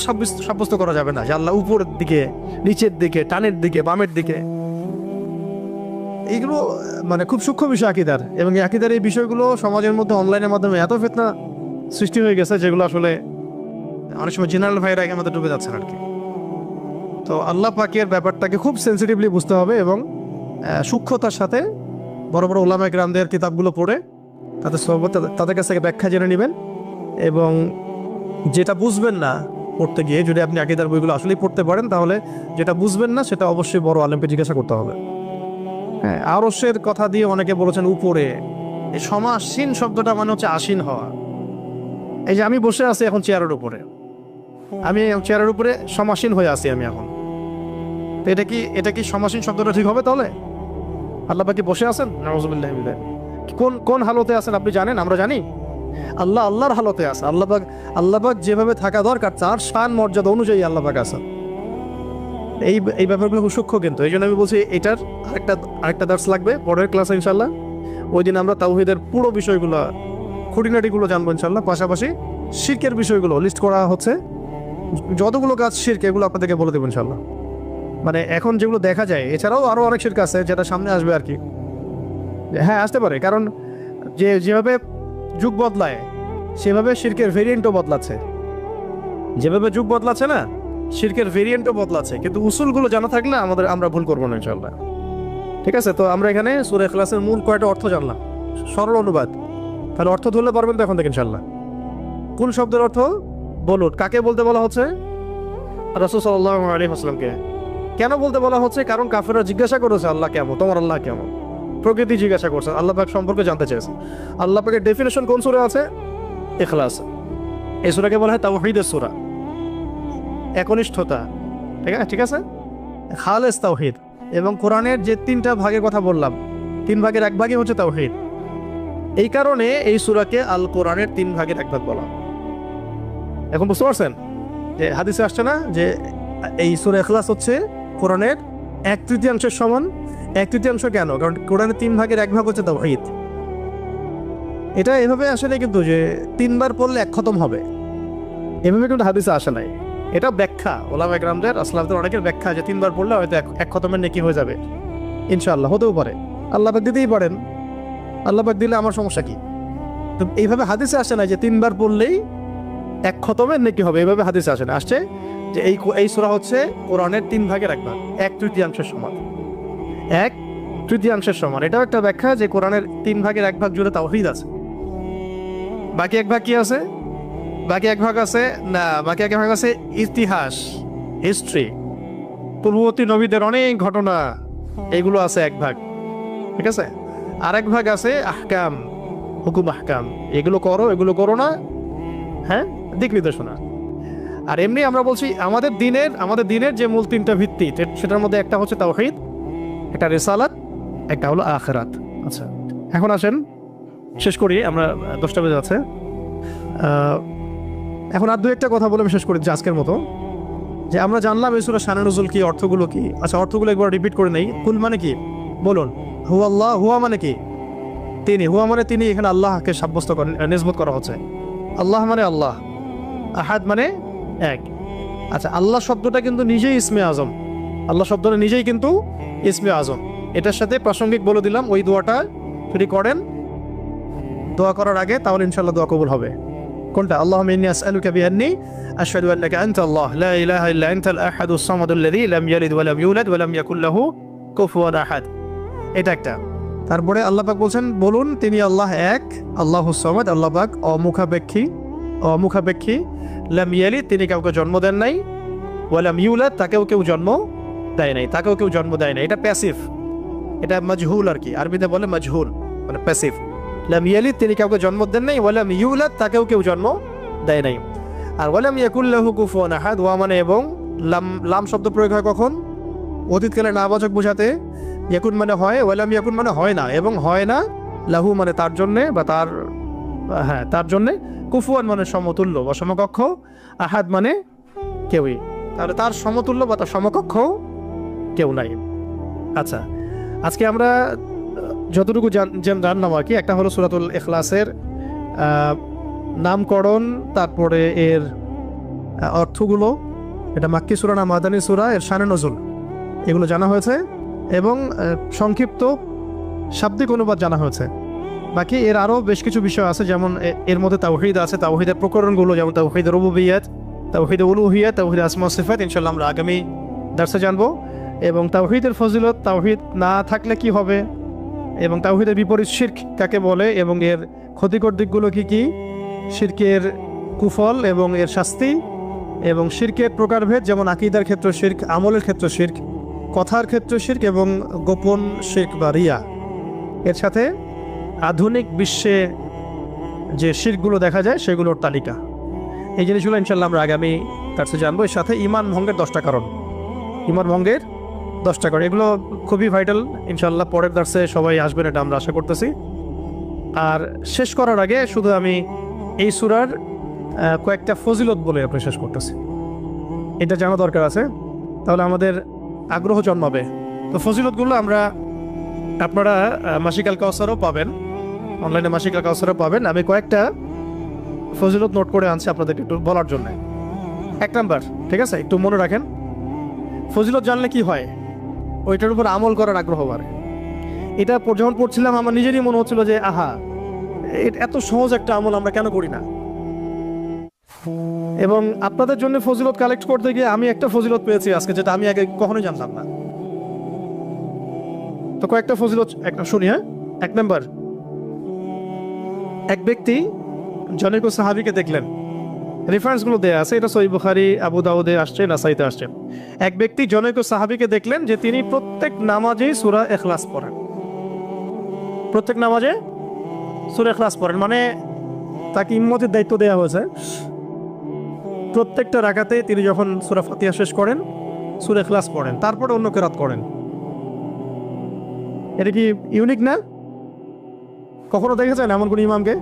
সাব্যস্ত করা যাবে না যে আল্লাহ উপরের দিকে, নিচের দিকে, টানের দিকে, বামের দিকে। এইগুলো মানে খুব সূক্ষ্ম বিষয় আকীদার, এবং এই আকীদার এই বিষয়গুলো সমাজের মধ্যে অনলাইনের মাধ্যমে এত ফিতনা সৃষ্টি হয়ে গেছে যেগুলো আসলে অনেক সময় জেনারেল ভাইরা এর মধ্যে ডুবে যাচ্ছেন আর কি। তো আল্লাহ পাকের ব্যাপারটাকে খুব সেন্সিটিভলি বুঝতে হবে, এবং সূক্ষ্মতার সাথে বড় বড় উলামায়ে কেরামদের কিতাবগুলো পড়ে তাদের কাছ থেকে ব্যাখ্যা জেনে নেবেন। এবং যেটা বুঝবেন না পড়তে গিয়ে, যদি আপনি আকীদার বইগুলো আসলেই পড়তে পারেন, তাহলে যেটা বুঝবেন না সেটা অবশ্যই বড় আলেমকে জিজ্ঞাসা করতে হবে। হ্যাঁ, আরশের কথা দিয়ে অনেকে বলেছেন উপরে, এই সমাসীন শব্দটা মানে হচ্ছে আসীন হওয়া। এই যে আমি বসে আছি এখন চেয়ারের উপরে, আমি চেয়ারের উপরে সমাসীন হয়ে আছি আমি এখন, তো এটা কি সমাসীন শব্দটা ঠিক হবে তাহলে? আল্লাহ পাক কি বসে আছেন? নাউযুবিল্লাহি মিন যালিক। কোন হালতে আছেন আপনি জানেন? আমরা জানি আল্লাহর হালতে আছে। আল্লাহ পাক যেভাবে থাকা দরকার তার শান মর্যাদা অনুযায়ী আল্লাহ পাক আছেন। এই ব্যাপারগুলো খুব সূক্ষ্ম, কিন্তু এই জন্য আমি বলছি এটার আরেকটা দার্স লাগবে পরের ক্লাসে ইনশাল্লাহ। ওই দিন আমরা তাওহীদের পুরো বিষয়গুলো খুঁটিনাটিগুলো জানবো ইনশাল্লাহ। পাশাপাশি শিরকের বিষয়গুলো লিস্ট করা হচ্ছে, যতগুলো কাজ শিরক এগুলো আপনাদেরকে বলে দেবো ইনশাল্লাহ। মানে এখন যেগুলো দেখা যায়, এছাড়াও আরও অনেক শিরক আছে যেটা সামনে আসবে আর কি। হ্যাঁ, আসতে পারে, কারণ যেভাবে যুগ বদলায় সেভাবে শিরকের ভেরিয়েন্টও বদলাচ্ছে। যেভাবে যুগ বদলাচ্ছে না, শিরকের ভেরিয়েন্টও বদলাচ্ছে, কিন্তু উসুলগুলো জানা থাকলে আমরা ভুল করবো না ইনশাল্লাহ। ঠিক আছে, তো আমরা এখানে সূরা ইখলাসের মূল কয়টা অর্থ জানলাম, সরল অনুবাদ। তাহলে অর্থ ধরলে পারবেন তো এখন থেকে ইনশাল্লাহ। কোন শব্দের অর্থ বলুন? কাকে বলতে বলা হচ্ছে? রাসূল সাল্লাল্লাহু আলাইহি ওয়াসাল্লামকে। কেন বলতে বলা হচ্ছে? কারণ কাফেররা জিজ্ঞাসা করেছে আল্লাহ কেমন, তোমার আল্লাহ কেমন, প্রকৃতি জিজ্ঞাসা করছে, আল্লাহ পাক সম্পর্কে জানতে চেয়েছে। আল্লাহ পাকের ডেফিনেশন কোন সূরা আছে? ইখলাস। এই সূরাকে বলা হয় তাওহীদের সূরা, একনিষ্ঠতা। ঠিক আছে, খালেস তাওহীদ। এবং কোরআনের যে 3টা ভাগের কথা বললাম, 3 ভাগের 1 ভাগই হচ্ছে তাওহীদ। এই কারণে এই সূরাকে আল কোরআনের 3 ভাগের 1 ভাগ বলা। এখন বুঝতে পারছেন যে হাদিসে আসছে না যে এই সূরা ইখলাস হচ্ছে কোরআনের 1/3 সমান। 1/3 কেন? কারণ কোরআনের 3 ভাগের 1 ভাগ হচ্ছে তাওহীদ। এটা এভাবে আসলে কিন্তু যে 3 বার পড়লে 1 খতম হবে, এভাবে কিন্তু হাদিসে আসে নাই। এটা ব্যাখ্যা, ওলামা ইকরামদের আসলাফদের অনেকের ব্যাখ্যা যে 3 বার পড়লে হয়তো 1 খতমের নেকি হয়ে যাবে। ইনশাআল্লাহ হতেও পারে, আল্লাহ পাক দিতেই পারেন। আল্লাহ পাক দিলে আমার সমস্যা কি? তো এইভাবে হাদিসে আসে না যে 3 বার পড়লেই 1 খতমের নেকি হবে, এইভাবে হাদিসে আসে না। আসছে যে এই সূরা হচ্ছে কোরআনের 3 ভাগের 1 ভাগ, 1/3 সমান। 1/3 সমান, এটাও একটা ব্যাখ্যা যে কোরআনের 3 ভাগের 1 ভাগ জুড়ে তাওহীদ আছে। বাকি 1 ভাগ কি আছে? বাকি 1 ভাগ আছে না, বাকি 1 ভাগ আছে ইতিহাস, হিস্ট্রি, পূর্ববর্তী নবীদের অনেক ঘটনা, এগুলো আছে 1 ভাগ। ঠিক আছে, আর 1 ভাগ আছে আহকাম, হুকুম আহকাম, এগুলো করো এগুলো করো না, হ্যাঁ, দিক নির্দেশনা। আর এমনি আমরা বলছি আমাদের দিনের যে মূল 3টা ভিত্তি, সেটার মধ্যে একটা হচ্ছে তাওহীদ, একটা রিসালাত, একটা হলো আখিরাত। আচ্ছা, এখন আসেন শেষ করি, আমরা 10টা বেজে যাচ্ছে। এখন আর 2-1টা কথা বলে আমি শেষ করি যে আজকের মতো। যে আমরা জানলাম এই সূরা শানে নুজুল কি, অর্থগুলো কি। আচ্ছা, অর্থগুলো একবার রিপিট করে নেই। কুল মানে কি বলুন? হুয়া আল্লাহ। হুয়া মানে কি? তিনি। হুয়া মানে তিনি। এখানে আল্লাহকে সাব্যস্ত করেন, নিসবত করা হচ্ছে। আল্লাহ মানে আল্লাহ, আহাদ মানে এক। আচ্ছা, আল্লাহ শব্দটা কিন্তু নিজেই ইসমে আজম। আল্লাহ শব্দটা নিজেই কিন্তু ইসমে আজম। এটার সাথে প্রাসঙ্গিক বলে দিলাম, ওই দোয়াটা যদি করেন দোয়া করার আগে, তাহলে ইনশাআল্লাহ দোয়া কবুল হবে। কোনটা? আল্লাহুম্মা ইন্নী আসআলুকা বিআন্নী আশহাদু আন্নাকা আনতা আল্লাহ লা ইলাহা ইল্লা আনতাল আহাদুস সামাদুল্লাযী লাম ইয়ালিদ ওয়া লাম ইউলাদ ওয়া লাম ইয়াকুল লাহু কুফুয়ান আহাদ। এটা একটা। তারপরে আল্লাহ পাক বলছেন বলুন তিনি আল্লাহ এক, আল্লাহুস সামাদ, আল্লাহ পাক অমুখাপেক্ষী, লাম ইয়ালিদ তিনি কাউকে জন্ম দেন নাই, ওয়া লাম ইউলাদ তাকেও কেউ জন্ম দেয় নাই, এটা প্যাসিভ, এটা মাজহুল আর কি, আরবিতে বলে মাজহুল, মানে প্যাসিভ। লাম ইয়ালিদ তিনি কাউকে জন্ম দেন নাই, ওয়া লাম ইউলাদ তাকেও কেউ জন্ম দেয় নাই। আর ওয়া লাম ইয়াকুল লাহু কুফুয়ান আহাদ, ওয়া মানে এবং, লাম শব্দ প্রয়োগ হয় কখন? অতীতকালে নাবাচক বোঝাতে। ইয়াকুন মানে হয়, ওয়া লাম ইয়াকুন মানে হয় না, এবং হয় না, লাহু মানে তার জন্যে বা তার জন্যে, কুফুয়ান মানে সমতুল্য বা সমকক্ষ, আহাদ মানে কেউই। তাহলে তার সমতুল্য বা তার সমকক্ষ কেউ নাই। আচ্ছা, আজকে আমরা যতটুকু জানলাম আর কি, একটা হলো সূরাতুল ইখলাসের নামকরণ, তারপরে এর অর্থগুলো, এটা মাক্কি সূরা না মাদানী সূরা, এর শানে নজুল, এগুলো জানা হয়েছে, এবং সংক্ষিপ্ত শাব্দিক অনুবাদ জানা হয়েছে। বাকি এর আরও বেশ কিছু বিষয় আছে, যেমন এর মধ্যে তাওহীদ আছে, তাওহীদের প্রকরণগুলো, যেমন তাওহীদের রুবুবিয়্যাত, তাওহীদের উলুহিয়্যাত, তাওহীদের আসমা ওয়া সিফাত, ইনশাআল্লাহ আমরা আগামী দার্সে জানবো। এবং তাওহীদের ফজিলত, তাওহীদ না থাকলে কি হবে, এবং তাওহীদের বিপরীত শিরক কাকে বলে, এবং এর ক্ষতিকর দিকগুলো কি কি, শিরকের কুফল এবং এর শাস্তি, এবং শিরকের প্রকারভেদ, যেমন আকীদার ক্ষেত্রে শিরক, আমলের ক্ষেত্রে শিরক, কথার ক্ষেত্রে শিরক, এবং গোপন শিরক বা রিয়া। এর সাথে আধুনিক বিশ্বে যে শিরকগুলো দেখা যায় সেগুলোর তালিকা। এই জিনিসগুলো ইনশাআল্লাহ আমরা আগামী কাছে জানবো। এর সাথে ঈমান ভঙ্গের 10টা কারণ, ঈমান ভঙ্গের 10টা করে, এগুলো খুবই ভাইটাল। ইনশাল্লাহ পরের দার্সে সবাই আসবেন, এটা আমরা আশা করতেছি। আর শেষ করার আগে শুধু আমি এই সূরার কয়েকটা ফজিলত বলে আপনি শেষ করতেছি, এটা জানা দরকার আছে, তাহলে আমাদের আগ্রহ জন্মাবে। তো ফজিলতগুলো আপনারা মাসিকাল কাউসারও পাবেন, অনলাইনে মাসিকাল কাউসারও পাবেন। আমি কয়েকটা ফজিলত নোট করে আনছি আপনাদেরকে একটু বলার জন্য। 1 নাম্বার, ঠিক আছে, একটু মনে রাখেন, ফজিলত জানলে কি হয়, ওইটার উপর আমল করার আগ্রহ বাড়ে। এটা যখন পড়ছিলাম আমার নিজেরই মনে হচ্ছিল যে আহা, এত সহজ একটা আমল আমরা কেন করি না। এবং আপনাদের জন্য ফজিলত কালেক্ট করতে গিয়ে আমি একটা ফজিলত পেয়েছি আজকে, যেটা আমি আগে কখনোই জানতাম না। তো কয়েকটা ফজিলত একটা শুনি। 1 নাম্বার, এক ব্যক্তি জনৈক সাহাবীকে দেখলেন, রেফারেন্সগুলো দেয়া আছে, এটা সহিহ বুখারী, আবু দাউদে আসছে, নাসাইতে আসছে। এক ব্যক্তি জনৈক সাহাবীকে দেখলেন যে তিনি প্রত্যেক নামাজেই সূরা ইখলাস পড়েন, প্রত্যেক নামাজে সূরা ইখলাস পড়েন, মানে তাকে ইম্মতের দায়িত্ব দেওয়া হয়েছে। প্রত্যেকটা রাকাতে তিনি যখন সূরা ফাতিহা শেষ করেন সূরা ইখলাস পড়েন, তারপরে অন্য কিরাত করেন। এটা কি ইউনিক না? কখনো দেখেছেন এমন কোন ইমামকে?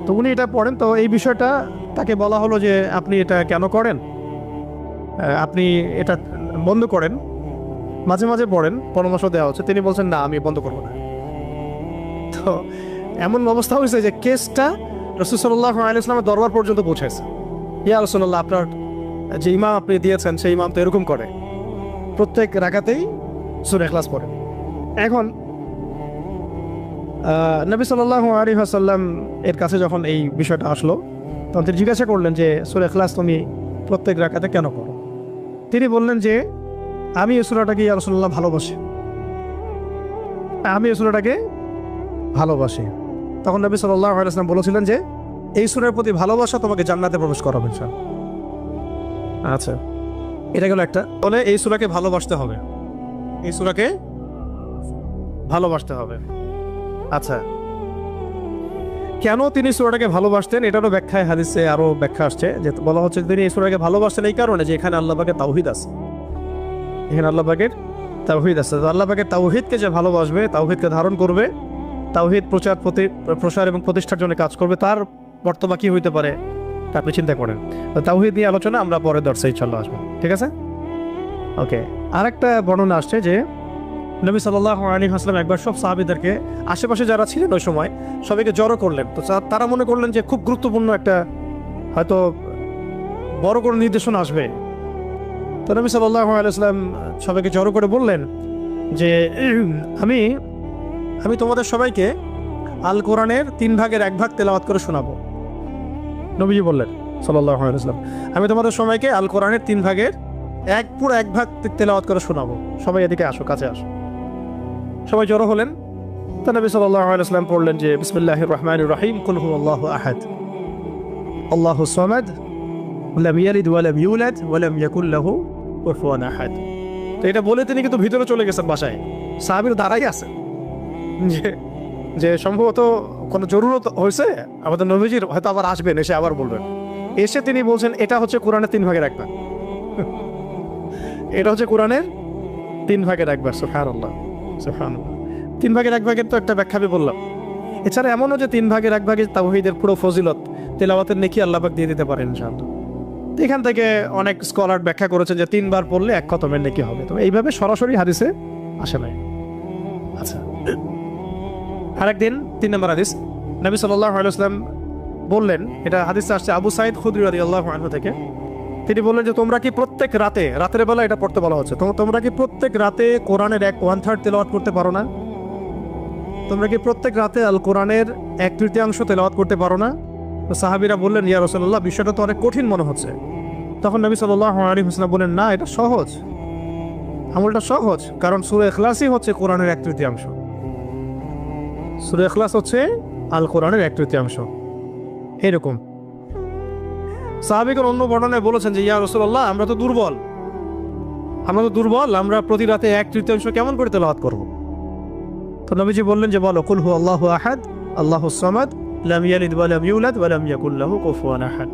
তো উনি এটা পড়েন। তো এই বিষয়টা তাকে বলা হলো যে আপনি এটা কেন করেন, আপনি এটা বন্ধ করেন, মাঝে মাঝে পড়েন, পরামর্শ দেওয়া হচ্ছে। তিনি বলছেন না, আমি বন্ধ করবো না। তো এমন অবস্থা হয়েছে যে কেসটা রাসূল সাল্লাল্লাহু আলাইহি ওয়াসাল্লামের দরবার পর্যন্ত পৌঁছেছে। ইয়া রাসূলুল্লাহ, আপনার যে ইমাম আপনি দিয়েছেন সেই ইমাম তো এরকম করে, প্রত্যেক রাকাতেই সূরা ইখলাস পড়ে। এখন নবী সাল্লাল্লাহু আলাইহি ওয়াসাল্লাম এর কাছে যখন এই বিষয়টা আসলো, তখন তিনি জিজ্ঞাসা করলেন যে সূরা ইখলাস তুমি প্রত্যেক রাকাতে কেন করো? তিনি বললেন যে আমি এই সূরাটাকে ইয়া রাসূলুল্লাহ ভালোবাসি, আমি এই সূরাটাকে ভালোবাসি। তখন নবী সাল্লাল্লাহু আলাইহি ওয়াসাল্লাম বলেছিলেন যে এই সূরার প্রতি ভালোবাসা তোমাকে জান্নাতে প্রবেশ করাবে। আচ্ছা, এটা গেল একটা। বলে এই সূরাকে ভালোবাসতে হবে, এই সূরাকে ভালোবাসতে হবে। আচ্ছা, কেন তিনি সূরাটাকে ভালোবাসতেন এটারও ব্যাখ্যায় হাদিসে আরো ব্যাখ্যা আসছে, যে বলা হচ্ছে তিনি এই সূরাটাকে ভালোবাসতেন এই কারণে যে এখানে আল্লাহ পাকের তাওহীদ আছে, এখানে আল্লাহ পাকের তাওহীদ আছে। তো আল্লাহ পাকের তাওহীদকে যে ভালোবাসবে, তাওহীদকে ধারণ করবে, তাওহীদ প্রসার এবং প্রতিষ্ঠার জন্য কাজ করবে, তার বর্তমান কি হইতে পারে তা আপনি চিন্তা করেন। তো তাওহীদ নিয়ে আলোচনা আমরা পরে দর্শে ইনশাআল্লাহ আসবো, ঠিক আছে? ওকে। আরেকটা বর্ণনা আসছে যে নবী সাল্লাল্লাহু আলাইহি ওয়াসাল্লাম একবার সব সাহাবীদেরকে, আশেপাশে যারা ছিলেন ওই সময়, সবাইকে জড়ো করলেন। তো তারা মনে করলেন যে খুব গুরুত্বপূর্ণ একটা হয়তো বড় কোনো নির্দেশনা আসবে। তো নবী সাল্লাল্লাহু আলাইহি ওয়াসাল্লাম সবাইকে জড়ো করে বললেন যে আমি তোমাদের সবাইকে আল কোরআনের 3 ভাগের 1 ভাগ তেলাওয়াত করে শোনাবো। নবীজি বললেন সাল্লাল্লাহু আলাইহি ওয়াসাল্লাম, আমি তোমাদের সবাইকে আল কোরআনের 3 ভাগের পুরো 1 ভাগ তেলাওয়াত করে শোনাবো, সবাই এদিকে আসো, কাছে আসো। সবাই জড়ো হলেন। তা নবী সাল্লাল্লাহু আলাইহি ওয়াসাল্লাম পড়লেন যে বিসমিল্লাহির রহমানির রহিম, কুল হুয়াল্লাহু আহাদ, আল্লাহুস সামাদ, লাম ইয়ালিদ ওয়া লাম ইউলাদ ওয়া লাম ইয়াকুল লাহু কুফুয়ান আহাদ। তো এটা বলে তিনি কিন্তু ভিতরে চলে গেছেন বাসায়, সাহাবীরা দাঁড়াই আছে, যে সম্ভবত কোনো জরুরত হয়েছে আমাদের নবীজির, হয়তো আবার আসবেন, এসে আবার বলবেন। এসে তিনি বলছেন এটা হচ্ছে কোরআনের 3 ভাগের 1 ভাগ, এটা হচ্ছে কোরআনের 3 ভাগের 1 ভাগ। সুবহানাল্লাহ, সুবহানাল্লাহ। 3 ভাগের 1 ভাগের তো একটা ব্যাখ্যা আমি বললাম। এছাড়া এমনও যে 3 ভাগের 1 ভাগে তাওহীদের পুরো ফজিলত, তেলাওয়াতের নেকি আল্লাহ পাক দিয়ে দিতে পারেন ইনশাআল্লাহ। এখান থেকে অনেক স্কলার ব্যাখ্যা করেছেন যে 3 বার পড়লে 1 খতমের নেকি হবে। তো এইভাবে সরাসরি হাদিসে আসে নাই। আচ্ছা, আরেকদিন 3 নম্বর হাদিস, নবী সাল্লাল্লাহু আলাইহি ওয়াসাল্লাম বললেন, এটা হাদিসে আসছে আবু সাঈদ খুদরি রাদিয়াল্লাহু আনহু থেকে, তিনি বললেন যে তোমরা কি প্রত্যেক রাতের বেলা এটা পড়তে বলা হচ্ছে, তোমরা কি প্রত্যেক রাতে কোরআনের 1/3 তেলাওয়াত করতে পারো না? তোমরা কি প্রত্যেক রাতে আল কোরআনের 1/3 তেলাওয়াত করতে পারো না? তো সাহাবীরা বললেন ইয়া রাসূলুল্লাহ, বিষয়টা তো অনেক কঠিন মনে হচ্ছে। তখন নবী সাল্লাল্লাহু আলাইহি ওয়াসাল্লাম বলেন না, এটা সহজ, আমলটা সহজ, কারণ সূরা ইখলাসই হচ্ছে কোরআনের 1/3। সূরা ইখলাস হচ্ছে আল কোরআনের 1/3। এরকম সাহাবীগণ অন্য বর্ণনায় বলেছেন যে ইয়া রাসূলুল্লাহ, আমরা তো দুর্বল, আমরা প্রতি রাতে 1/3 কেমন করে তেলাওয়াত করব? তো নবীজি বললেন যে বলো, কুল হুয়াল্লাহু আহাদ, আল্লাহুস সামাদ, লাম ইয়ালিদ ওয়া লাম ইউলাদ ওয়া লাম ইয়াকুল লাহু কুফুয়ান আহাদ।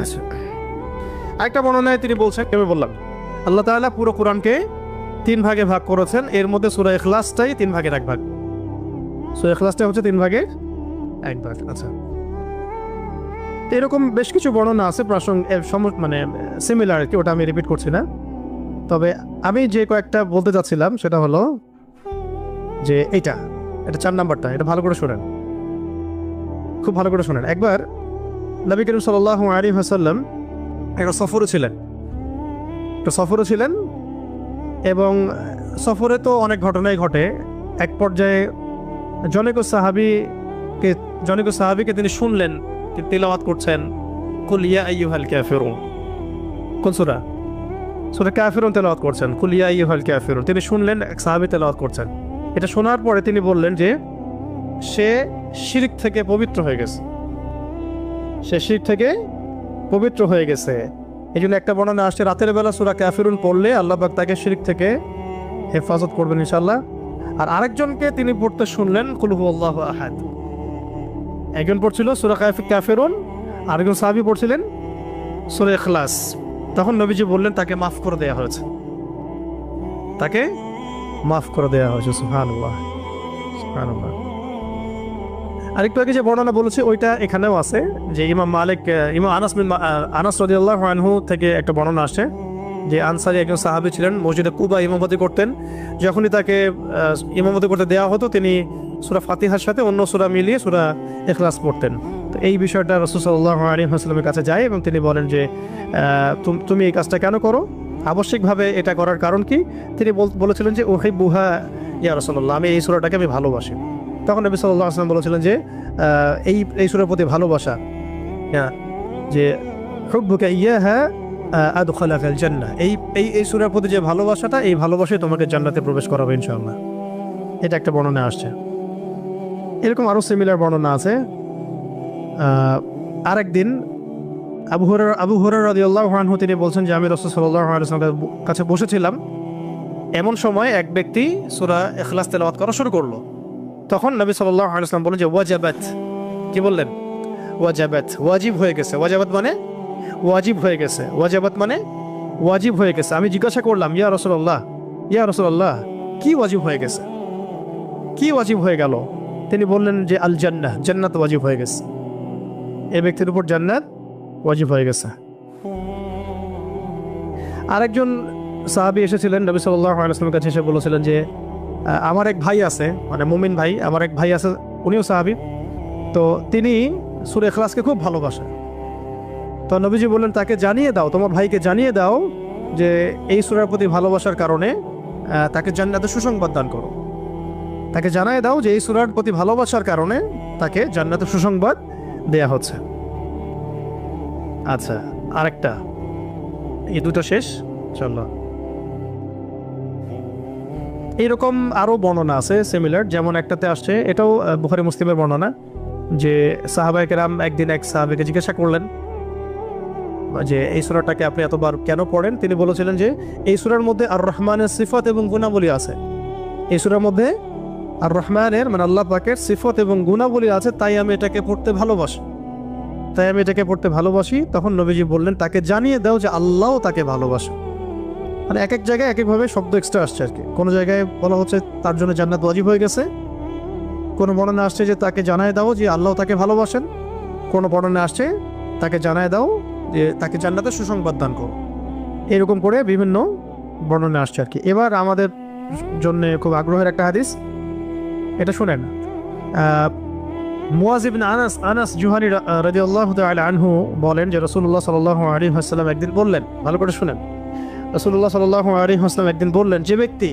আচ্ছা, একটা বর্ণনায় তিনি বলছেন, আমি বললাম আল্লাহ তাআলা পুরো কোরআনকে 3 ভাগে ভাগ করেছেন, এর মধ্যে সূরা ইখলাসটাই 3 ভাগের 1 ভাগ। সূরা ইখলাসটা হচ্ছে 3 ভাগের 1 ভাগ। আচ্ছা, তো এরকম বেশ কিছু বর্ণনা আছে মানে সিমিলার, কি ওটা আমি রিপিট করছি না। তবে আমি যে কয়েকটা বলতে চাচ্ছিলাম সেটা হলো যে এটা 4 নাম্বারটা, এটা ভালো করে শোনেন, খুব ভালো করে শোনেন। একবার নবী করিম সাল্লাল্লাহু আলাইহি ওয়াসাল্লাম একটা সফরে ছিলেন এবং সফরে তো অনেক ঘটনাই ঘটে। এক পর্যায়ে জনৈক সাহাবীকে তিনি শুনলেন তিলাওয়াত করছেন কুল ইয়া আইয়ুহাল কাফিরুন। কোন সূরা? সূরা কাফিরুন তেলাওয়াত করছেন, কুল ইয়া আইয়ুহাল কাফিরুন। তিনি শুনলেন এক সাহাবী তেলাওয়াত করছেন। এটা শোনার পরে তিনি বললেন যে সে শিরক থেকে পবিত্র হয়ে গেছে, এই জন্য একটা বর্ণনা আসছে রাতের বেলা সূরা কাফিরুন পড়লে আল্লাহ পাক তাকে শিরক থেকে হেফাজত করবেন ইনশাআল্লাহ। আর আরেকজনকে তিনি পড়তে শুনলেন কুল হুয়াল্লাহু আহাদ। একজন পড়ছিল সূরা কাফিরুন, আরেকজন সাহাবী পড়ছিলেন সূরা ইখলাস। তখন নবীজি বললেন তাকে মাফ করে দেওয়া হয়েছে, সুবহানাল্লাহ, সুবহানাল্লাহ। আরেকটু আগে যে বর্ণনা বলেছে ওইটা এখানেও আছে, যে ইমাম আনাস রাদিয়াল্লাহু আনহু থেকে একটা বর্ণনা আসছে যে আনসারী একজন সাহাবী ছিলেন, মসজিদে কুবা ইমামতি করতেন। যখনই তাকে ইমামতি করতে দেওয়া হতো তিনি সূরা ফাতিহার সাথে অন্য সূরা মিলিয়ে সূরা ইখলাস পড়তেন। তো এই বিষয়টা রাসূল সাল্লাল্লাহু আলাইহি ওয়াসাল্লামের কাছে যায় এবং তিনি বলেন যে তুমি এই কাজটা কেন করো, আবশ্যিকভাবে এটা করার কারণ কি? তিনি বলেছিলেন যে উহিব্বুহা ইয়া রাসূলুল্লাহ, আমি এই সূরাটাকে আমি ভালোবাসি। তখন নবী সাল্লাল্লাহু আলাইহি ওয়াসাল্লাম বলেছিলেন যে এই সূরার প্রতি ভালোবাসা, যে হুব্বুকা ইয়াহা আদখালাকাল জান্নাহ, এই সূরার প্রতি যে ভালোবাসাটা, এই ভালোবাসাই তোমাকে জান্নাতে প্রবেশ করাবে ইনশাআল্লাহ। এটা একটা বর্ণনা আসছে। এরকম আরো সিমিলার বর্ণনা আছে। আরেকদিন আবু হুরায়রা রাদিয়াল্লাহু আনহু তিনি বলছেন যে আমি রাসূল সাল্লাল্লাহু আলাইহি ওয়াসাল্লামের কাছে বসেছিলাম, এমন সময় এক ব্যক্তি সূরা ইখলাস তেলাওয়াত করা শুরু করলো। তখন নবী সাল্লাল্লাহু আলাইহি ওয়াসাল্লাম বলেন যে ওয়াজাবাত, কি বললেন? ওয়াজাবাত, ওয়াজিব হয়ে গেছে। ওয়াজাবাত মানে ওয়াজিব হয়ে গেছে, ওয়াজাবাত মানে ওয়াজিব হয়ে গেছে। আমি জিজ্ঞাসা করলাম ইয়া রাসূলুল্লাহ কি ওয়াজিব হয়ে গেছে, কি ওয়াজিব হয়ে গেল? তিনি বললেন যে আল জান্নাহ, জান্নাত ওয়াজিব হয়ে গেছে, এই ব্যক্তির উপর জান্নাত ওয়াজিব হয়ে গেছে। আরেকজন সাহাবী এসেছিলেন নবী সাল্লাল্লাহু আলাইহি ওয়াসাল্লামের কাছে, এসে বলেছিলেন যে আমার এক ভাই আছে, মানে মুমিন ভাই, আমার এক ভাই আছে, উনিও সাহাবী, তো তিনি সূরা ইখলাসকে খুব ভালোবাসেন। তো নবীজি বললেন তাকে জানিয়ে দাও, তোমার ভাইকে জানিয়ে দাও যে এই সূরার প্রতি ভালোবাসার কারণে তাকে জান্নাতের সুসংবাদ দান করো। তাকে জানিয়ে দাও যে এই সূরার প্রতি ভালোবাসার কারণে তাকে জান্নাতের সুসংবাদ দেয়া হচ্ছে। আচ্ছা, আরেকটা, এই দুটো শেষ, চলো। এইরকম আরো বর্ণনা আছে সিমিলার, যেমন একটাতে আসছে, এটাও বুখারী মুসলিমের বর্ণনা, যে সাহাবায়ে কেরাম একদিন এক সাহাবীকে জিজ্ঞাসা করলেন যে এই সূরাটাকে আপনি এতবার কেন পড়েন? তিনি বলেছিলেন যে এই সূরার মধ্যে আর রহমানের সিফত এবং গুণাবলী আছে, এই সূরার মধ্যে আর রহমানের মানে আল্লাহ পাকের সিফত এবং গুণাবলী আছে, তাই আমি এটাকে পড়তে ভালোবাসি। তখন নবীজি বললেন তাকে জানিয়ে দাও যে আল্লাহও তাকে ভালোবাসে। মানে এক এক জায়গায় এক একভাবে শব্দ এক্সট্রা আসছে আর কি। কোনো জায়গায় বলা হচ্ছে তার জন্য জান্নাত ওয়াজিব হয়ে গেছে, কোনো বর্ণনা আসছে যে তাকে জানায় দাও যে আল্লাহ তাকে ভালোবাসেন, কোনো বর্ণনা আসছে তাকে জানায় দাও যে তাকে জান্নাতের সুসংবাদ দান করো। এরকম করে বিভিন্ন বর্ণনা আসছে আর কি। এবার আমাদের জন্য খুব আগ্রহের একটা হাদিস, এটা শুনেন। মুয়াজ ইবনে আনাস জুহানী রাদিয়াল্লাহু তাআলা আনহু বলেন যে রাসূলুল্লাহ সাল্লাল্লাহু আলাইহি ওয়াসাল্লাম একদিন বললেন, ভালো করে শুনেন, রাসূলুল্লাহ সাল্লাল্লাহু আলাইহি ওয়াসাল্লাম একদিন বললেন, যে ব্যক্তি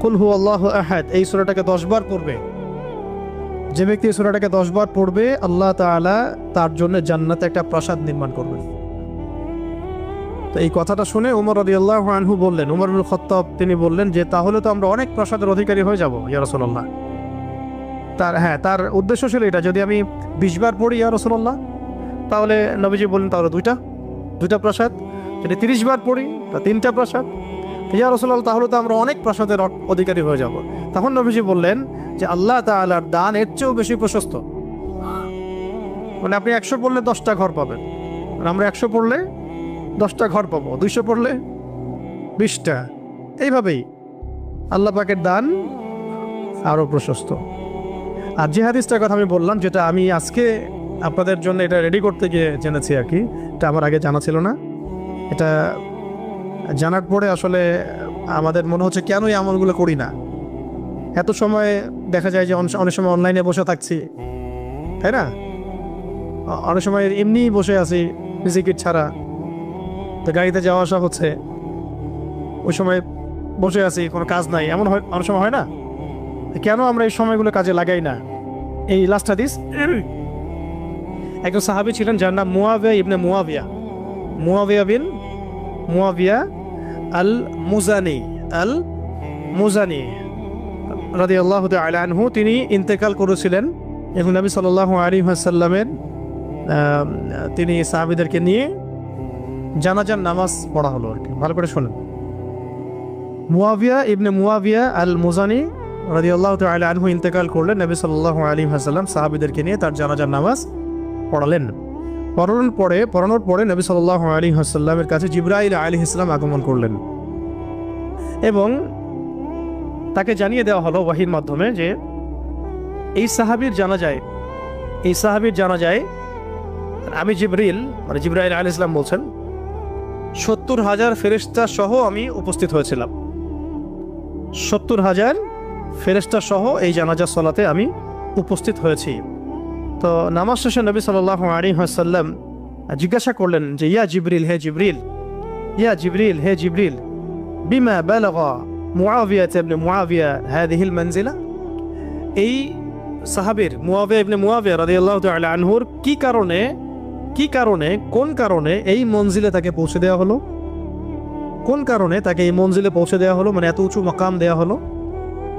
কুল হুয়াল্লাহু আহাদ এই সূরাটাকে 10 বার পড়বে, যে ব্যক্তি এই সূরাটাকে 10 বার পড়বে, আল্লাহ তাআলা তার জন্য জান্নাতে একটা প্রাসাদ নির্মাণ করবেন। তো এই কথাটা শুনে ওমর রাদিয়াল্লাহু আনহু বললেন, ওমর ইবনে খাত্তাব তিনি বললেন যে তাহলে তো আমরা অনেক প্রাসাদের অধিকারী হয়ে যাব ইয়া রাসূলুল্লাহ। তার উদ্দেশ্য ছিল এটা, যদি আমি 20 বার পড়ি ইয়া রাসূলুল্লাহ, তাহলে নবীজি বললেন তাহলে দুইটা প্রাসাদ, যদি 30 বার পড়ি তা 3টা প্রাসাদ, ইয়া রাসূলুল্লাহ তাহলে তো আমরা অনেক প্রাসাদের অধিকারী হয়ে যাব। তখন নবীজি বললেন যে আল্লাহ তাআলার দান এর চেয়েও বেশি প্রশস্ত, মানে আপনি 100 পড়লে 10টা ঘর পাবেন, আর আমরা 100 পড়লে 10টা ঘর পাবো, 200 পড়লে 20টা। এইভাবেই আল্লাহ পাকের দান আরও প্রশস্ত। আর যে হাদিসটার কথা আমি বললাম, যেটা আমি আজকে আপনাদের জন্য এটা রেডি করতে গিয়ে জেনেছি আর কি, এটা আমার আগে জানা ছিল না। এটা জানার পরে আসলে আমাদের মনে হচ্ছে কেন এই আমলগুলো করি না। এত সময় দেখা যায় যে অনেক সময় অনলাইনে বসে থাকছি, তাই না? অনেক সময় এমনি বসে আছি টিকিট ছাড়া, তো গাড়িতে যাওয়া আসা হচ্ছে, ওই সময় বসে আছি, কোনো কাজ নাই, এমন হয় অনেক সময় হয় না? কেন আমরা এই সময়গুলো কাজে লাগাই না? এই লাস্ট হাদিস, একজন সাহাবী ছিলেন যার নাম মুয়াবিয়া ইবনে মুয়াবিয়া, মুয়াবিয়া বিন মুয়াবিয়া আল মুজানি রাদিয়াল্লাহু তাআলা আনহু। তিনি ইন্তেকাল করেছিলেন এবং নবী সাল্লাল্লাহু আলাইহি ওয়াসাল্লামের তিনি সাহাবীদেরকে নিয়ে জানাজার নামাজ পড়া হলো আর কি। ভালো করে শুনুন, মুয়াবিয়া ইবনে মুয়াবিয়া আল মুজানি রাদিয়াল্লাহু তাআলা আনহু ইন্তেকাল করলেন। নবী সাল্লাল্লাহু আলাইহি ওয়াসাল্লাম সাহাবীদেরকে নিয়ে তার জানাজার নামাজ পড়ালেন। পড়ানোর পরে নবী সাল্লাল্লাহু আলাইহি ওয়াসাল্লামের কাছে জিবরাইল আলাইহিস সালাম আগমন করলেন এবং তাকে জানিয়ে দেওয়া হলো ওয়াহির মাধ্যমে যে এই সাহাবীর জানাজায় আমি জিবরাইল আলাইহিস সালাম বলছেন 70,000 ফেরেশতা সহ আমি উপস্থিত হয়েছিলাম। 70,000 ফেরেশতা সহ এই জানাজা সালাতে আমি উপস্থিত হয়েছি। তো নামাজ শেষে নবী সাল্লাল্লাহু আলাইহি ওয়াসাল্লাম জিজ্ঞাসা করলেন যে ইয়া জিবরিল হে জিবরিল বিমা বালাগা মুআবিয়া ইবনে মুআবিয়া হাদিহিল মানজিলা। এই সাহাবীর মুআবিয়া ইবনে মুআবিয়া রাদিয়াল্লাহু তাআলা আনহুর কোন কারণে এই মঞ্জিলে তাকে পৌঁছে দেওয়া হলো? কোন কারণে তাকে এই মঞ্জিলে পৌঁছে দেওয়া হলো, মানে এত উঁচু মাকাম দেওয়া হলো?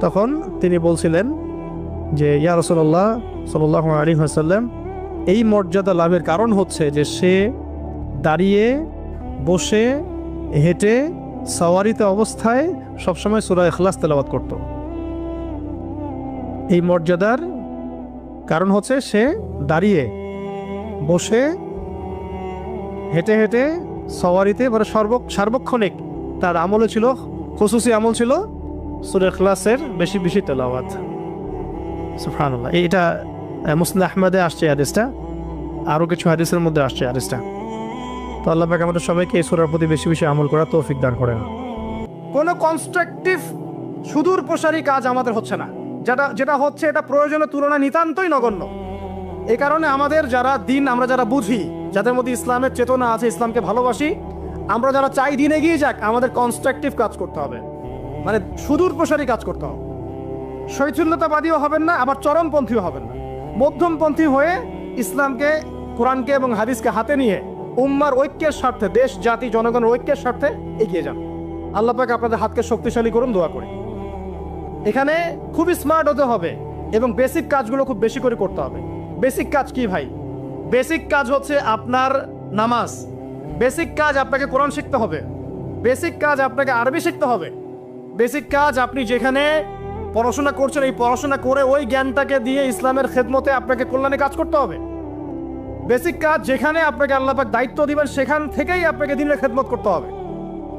তখন তিনি বলছিলেন যে ইয়া রাসূলুল্লাহ সাল্লাল্লাহু আলাইহি ওয়াসাল্লাম, এই মর্যাদা লাভের কারণ হচ্ছে যে সে দাঁড়িয়ে, বসে, হেঁটে, সাওয়ারিতে অবস্থায় সবসময় সূরা ইখলাস তেলাওয়াত করত। এই মর্যাদার কারণ হচ্ছে সে দাঁড়িয়ে, বসে, হেঁটে হেঁটে, সাওয়ারিতে, মানে সার্বক্ষণিক তার আমলে ছিল, খুসুসি আমল ছিল সূরা ইখলাসের বেশি বেশি তেলাওয়াত। সুবহানাল্লাহ। এটা মুসনাদ আহমদে আসছে হাদিসটা, আরও কিছু হাদিসের মধ্যে আসছে হাদিসটা। তো আল্লাহ পাক আমাদের সবাইকে এই সূরার প্রতি বেশি বেশি আমল করার তৌফিক দান করেন। কোনো কনস্ট্রাকটিভ সুদূর প্রসারী কাজ আমাদের হচ্ছে না, যেটা হচ্ছে এটা প্রয়োজনের তুলনায় নিতান্তই নগণ্য। এই কারণে আমাদের আমরা যারা বুঝি, যাদের মধ্যে ইসলামের চেতনা আছে, ইসলামকে ভালোবাসি, আমরা যারা চাই দিন এগিয়ে যাক, আমাদের কনস্ট্রাকটিভ কাজ করতে হবে, মানে সুদূর প্রসারী কাজ করতে হবে। শৈথিল্যতাবাদীও হবেন না, আবার চরমপন্থীও হবেন না, মধ্যমপন্থী হয়ে ইসলামকে, কোরআনকে এবং হাদিসকে হাতে নিয়ে উম্মার ঐক্যের স্বার্থে, দেশ জাতি জনগণের ঐক্যের স্বার্থে এগিয়ে যান। আল্লাহ পাক আপনাদের হাতকে শক্তিশালী করুন, দোয়া করি। এখানে খুবই স্মার্ট হতে হবে এবং বেসিক কাজগুলো খুব বেশি করে করতে হবে। বেসিক কাজ কি ভাই? বেসিক কাজ হচ্ছে আপনার নামাজ। বেসিক কাজ আপনাকে কোরআন শিখতে হবে। বেসিক কাজ আপনাকে আরবি শিখতে হবে। বেসিক কাজ আপনি যেখানে পড়াশোনা করছেন, এই পড়াশোনা করে ওই জ্ঞানটাকে দিয়ে ইসলামের খেদমতে আপনাকে কল্যাণে কাজ করতে হবে। বেসিক কাজ যেখানে আপনাকে আল্লাহ পাক দায়িত্ব দিবেন, সেখান থেকেই আপনাকে দ্বীনের খেদমত করতে হবে।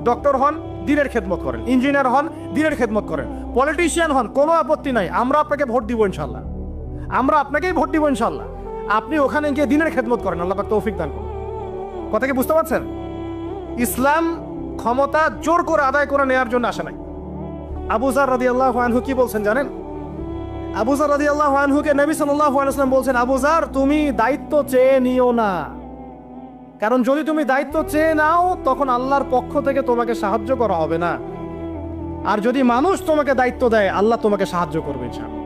ডক্টর হন, দ্বীনের খেদমত করেন। ইঞ্জিনিয়ার হন, দ্বীনের খেদমত করেন। পলিটিশিয়ান হন, কোনো আপত্তি নাই, আমরা আপনাকে ভোট দিব ইনশাল্লাহ। আমরা আপনাকেই ভোট দিব ইনশাল্লাহ। আপনি ওখানে গিয়ে দ্বীনের খেদমত করেন, আল্লাহ পাক তৌফিক দান করুন। কথা কি বুঝতে পারছেন? ইসলাম ক্ষমতা জোর করে আদায় করে নেওয়ার জন্য আসে নাই। আবু যার রাদিয়াল্লাহু আনহু কি বলছেন জানেন? আবু যার রাদিয়াল্লাহু আনহুকে নবী সাল্লাল্লাহু আলাইহি ওয়াসাল্লাম বলছেন, আবু যার, তুমি দায়িত্ব চেয়ে নিও না, কারণ যদি তুমি দায়িত্ব চেয়ে নাও তখন আল্লাহর পক্ষ থেকে তোমাকে সাহায্য করা হবে না। আর যদি মানুষ তোমাকে দায়িত্ব দেয়, আল্লাহ তোমাকে সাহায্য করবে ইনশাআল্লাহ।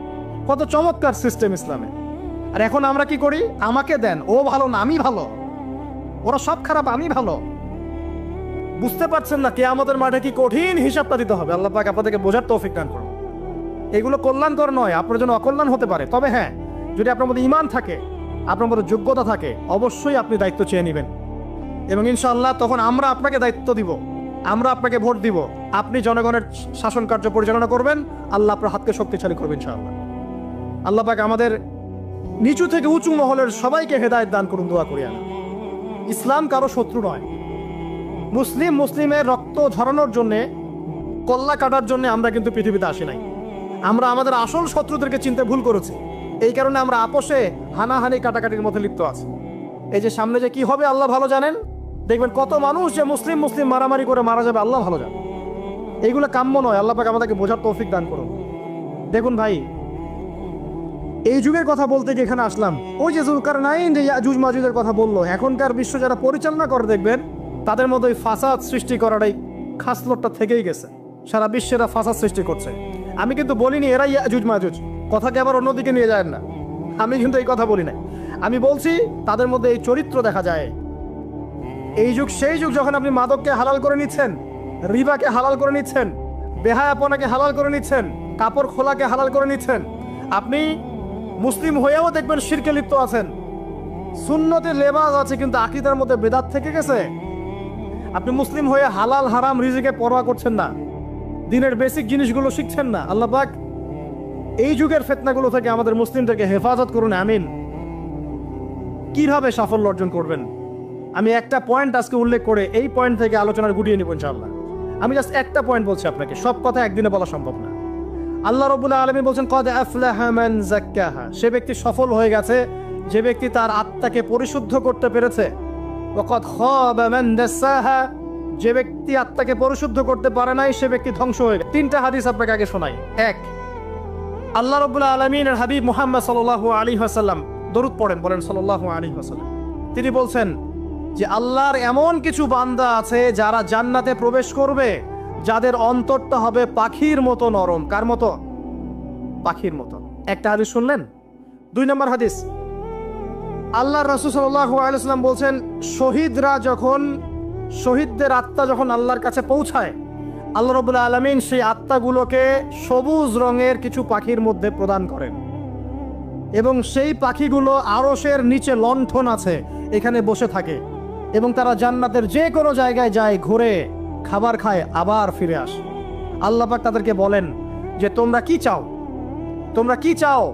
কত চমৎকার সিস্টেম ইসলামে। আর এখন আমরা কি করি? আমাকে দেন, ও ভালো না আমি ভালো, ওরা সব খারাপ আমি ভালো। বুঝতে পারছেন না কিয়ামতের মাঠে কি কঠিন হিসাবটা দিতে হবে। আল্লাহ পাক আপনাদেরকে বোঝার তৌফিক দান করুন। এগুলো কল্যাণকর নয়, আপনার জন্য অকল্যাণ হতে পারে। তবে হ্যাঁ, যদি আপনার মধ্যে ঈমান থাকে, আপনার মধ্যে যোগ্যতা থাকে, অবশ্যই আপনি দায়িত্ব চেয়ে নেবেন এবং ইনশাআল্লাহ তখন আমরা আপনাকে দায়িত্ব দিব, আমরা আপনাকে ভোট দিব, আপনি জনগণের শাসন কার্য পরিচালনা করবেন, আল্লাহ আপনার হাতকে শক্তিশালী করবেন ইনশাআল্লাহ। আল্লাহ পাক আমাদের নিচু থেকে উঁচু মহলের সবাইকে হেদায়েত দান করুন, দোয়া করি আমি। ইসলাম কারো শত্রু নয়, মুসলিমের রক্ত ঝরানোর জন্যে, কল্লা কাটার জন্য আমরা কিন্তু পৃথিবীতে আসি নাই। আমরা আমাদের আসল শত্রুদেরকে চিনতে ভুল করেছি। এই কারণে আমরা আপোষে হানাহানি কাটাকাটির মধ্যে লিপ্ত আছি। এই যে সামনে যে কি হবে আল্লাহ ভালো জানেন। দেখবেন কত মানুষ যে মুসলিম মারামারি করে মারা যাবে আল্লাহ ভালো জানেন। এইগুলো কাম্য নয়। আল্লাহ পাক আমাদেরকে বোঝার তৌফিক দান করুন। দেখুন ভাই, এই যুগের কথা বলতে গিয়ে এখানে আসলাম। ওই যে যুলকারনাইন যে ইয়াজুজ মাজুজের কথা বললো, এখনকার বিশ্ব যারা পরিচালনা করে দেখবেন তাদের মধ্যে ওই ফাসাদ সৃষ্টি করার এই খাসলতটা থেকেই গেছে। সারা বিশ্বেরা ফাসাদ সৃষ্টি করছে। আমি কিন্তু বলিনি এরাই ইয়াজুজ মাজুজ, কথাকে আবার অন্যদিকে নিয়ে যায় না। আমি কিন্তু এই কথা বলি না। আমি বলছি তাদের মধ্যে এই চরিত্র দেখা যায়। এই যুগ সেই যুগ যখন আপনি মাদককে হালাল করে নিচ্ছেন, রিবাকে হালাল করে নিচ্ছেন, বেহায়াপনাকে হালাল করে নিচ্ছেন, কাপড় খোলাকে হালাল করে নিচ্ছেন। আপনি মুসলিম হয়েও দেখবেন শিরকে লিপ্ত আছেন। সুন্নতে লেবাস আছে কিন্তু আকীদার মধ্যে বেদাত থেকে গেছে। আপনি মুসলিম হয়ে হালাল হারাম রিজিকে পরোয়া করছেন না, দিনের বেসিক জিনিসগুলো শিখছেন না। আল্লাহ পাক এই যুগের ফিতনাগুলো থেকে আমাদের মুসলিমদেরকে হেফাজত করুন, আমিন। কিভাবে সাফল্য অর্জন করবেন আমি একটা পয়েন্ট আজকে উল্লেখ করে এই পয়েন্ট থেকে আলোচনার গুটিয়ে নিব ইনশাআল্লাহ। আমি জাস্ট একটা পয়েন্ট বলছি আপনাকে, সব কথা একদিনে বলা সম্ভব না। আল্লাহ রাব্বুল আলামিন বলছেন কদ আফলাহা মান যাক্কাহা, সে ব্যক্তি সফল হয়ে গেছে যে ব্যক্তি তার আত্মাকে পরিশুদ্ধ করতে পেরেছে। ওয়া কদ খাবা মান দাসাহা, যে ব্যক্তি আত্মাকে পরিশুদ্ধ করতে পারে নাই সে ব্যক্তি ধ্বংস হয়ে গেছে। তিনটা হাদিস আপনাকে আগে শোনাই। এক, আল্লাহ রাব্বুল আলামিনের হাবিব মুহাম্মদ সাল্লাল্লাহু আলাইহি ওয়াসাল্লাম, দরুদ পড়েন, বলেন সাল্লাল্লাহু আলাইহি ওয়াসাল্লাম। তিনি বলছেন যে আল্লাহর এমন কিছু বান্দা আছে যারা জান্নাতে প্রবেশ করবে যাদের অন্তরটা হবে পাখির মতো নরম। কার মতো? পাখির মতো। একটা হাদিস শুনলেন। 2 নম্বর হাদিস, আল্লাহর রাসূল সাল্লাল্লাহু আলাইহি ওয়াসাল্লাম বলছেন শহীদদের আত্মা যখন আল্লাহর কাছে পৌঁছায়, আল্লাহ রাব্বুল আলামিন সেই আত্মাগুলোকে সবুজ রঙের কিছু পাখির মধ্যে প্রদান করেন এবং সেই পাখিগুলো আরশের নিচে লণ্ঠন আছে, এখানে বসে থাকে এবং তারা জান্নাতের যে কোনো জায়গায় যায়, ঘুরে খাবার খায়, আবার ফিরে আসে। আল্লাহ পাক তাদেরকে বলেন যে তোমরা কি চাও, তোমরা কি চাও?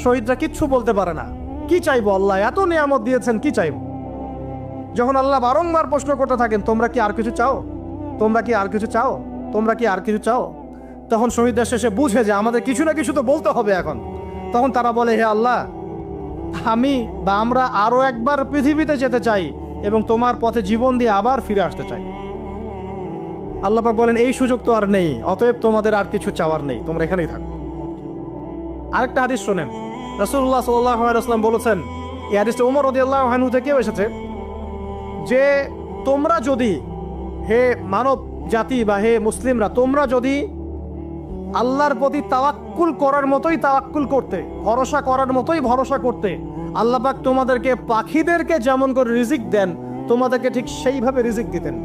শহীদরা কিচ্ছু বলতে পারে না। কি চাইবো? আল্লাহ এত নিয়ামত দিয়েছেন, কি চাইবো? যখন আল্লাহ বারংবার প্রশ্ন করতে থাকেন তোমরা কি আর কিছু চাও, তোমরা কি আর কিছু চাও, তোমরা কি আর কিছু চাও, তখন শহীদরা শেষে বুঝে যে আমাদের কিছু না কিছু তো বলতে হবে এখন। তখন তারা বলে হে আল্লাহ, আমরা আরো একবার পৃথিবীতে যেতে চাই এবং তোমার পথে জীবন দিয়ে আবার ফিরে আসতে চাই। আল্লাহ পাক বলেন এই সুযোগ তো আর নেই, অতএব তোমাদের আর কিছু চাওয়ার নেই, তোমরা এখানেই থাকো। আরেকটা হাদিস শোনেন। রাসূলুল্লাহ সাল্লাল্লাহু আলাইহি ওয়াসাল্লাম বলেছেন, এই হাদিসটা ওমর রাদিয়াল্লাহু আনহু থেকেও এসেছে, যে তোমরা যদি, হে মানব জাতি বা হে মুসলিমরা, তোমরা যদি আল্লাহর প্রতি তাওয়াক্কুল করার মতোই তাওয়াক্কুল করতে, ভরসা করার মতোই ভরসা করতে, আল্লাহ পাক তোমাদেরকে পাখিদেরকে যেমন করে রিজিক দেন তোমাদেরকে ঠিক সেইভাবে রিজিক দিতেন।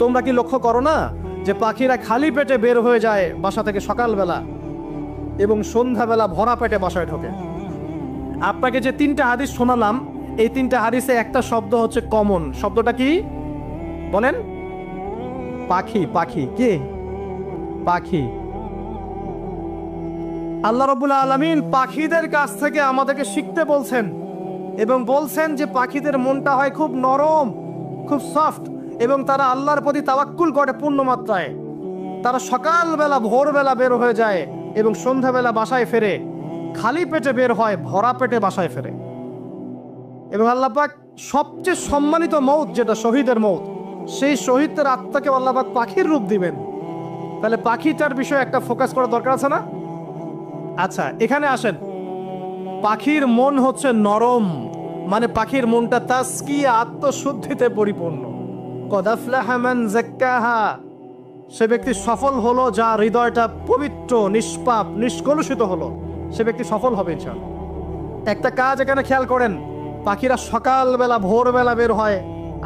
তোমরা কি লক্ষ্য করো না যে পাখিরা খালি পেটে বের হয়ে যায় বাসা থেকে সকালবেলা এবং সন্ধ্যাবেলা ভরা পেটে বাসায় ঢোকে? আপনাকে যে 3টা হাদিস শোনালাম, এই 3টা হাদিসে একটা শব্দ হচ্ছে কমন। শব্দটা কি বলেন? পাখি। পাখি কি? পাখি। আল্লাহ রাব্বুল আলামিন পাখিদের কাছ থেকে আমাদেরকে শিখতে বলছেন এবং বলছেন যে পাখিদের মনটা হয় খুব নরম, খুব সফট এবং তারা আল্লাহর প্রতি তাওয়াক্কুল করে পূর্ণ মাত্রায়। তারা সকালবেলা ভোরবেলা বের হয়ে যায় এবং সন্ধ্যাবেলা বাসায় ফেরে, খালি পেটে বের হয়, ভরা পেটে বাসায় ফেরে। এবং আল্লাহ পাক সবচেয়ে সম্মানিত মৌত যেটা শহীদের মৌত, সেই শহীদদের আত্মাকে আল্লাহ পাক পাখির রূপ দিবেন। তাহলে পাখিটার বিষয়ে একটা ফোকাস করা দরকার আছে না? আচ্ছা, এখানে আসেন। পাখির মন হচ্ছে নরম, মানে পাখির মনটা তাসকিয়া, আত্মশুদ্ধিতে পরিপূর্ণ। কদ আফলাহা মান যাক্কাহা, সে ব্যক্তি সফল হলো যার হৃদয়টা পবিত্র, নিষ্পাপ, নিষ্কলুষিত হলো, সে ব্যক্তি সফল হবে ইনশাআল্লাহ। একটা কাজ এখানে খেয়াল করেন, পাখিরা সকালবেলা ভোরবেলা বের হয়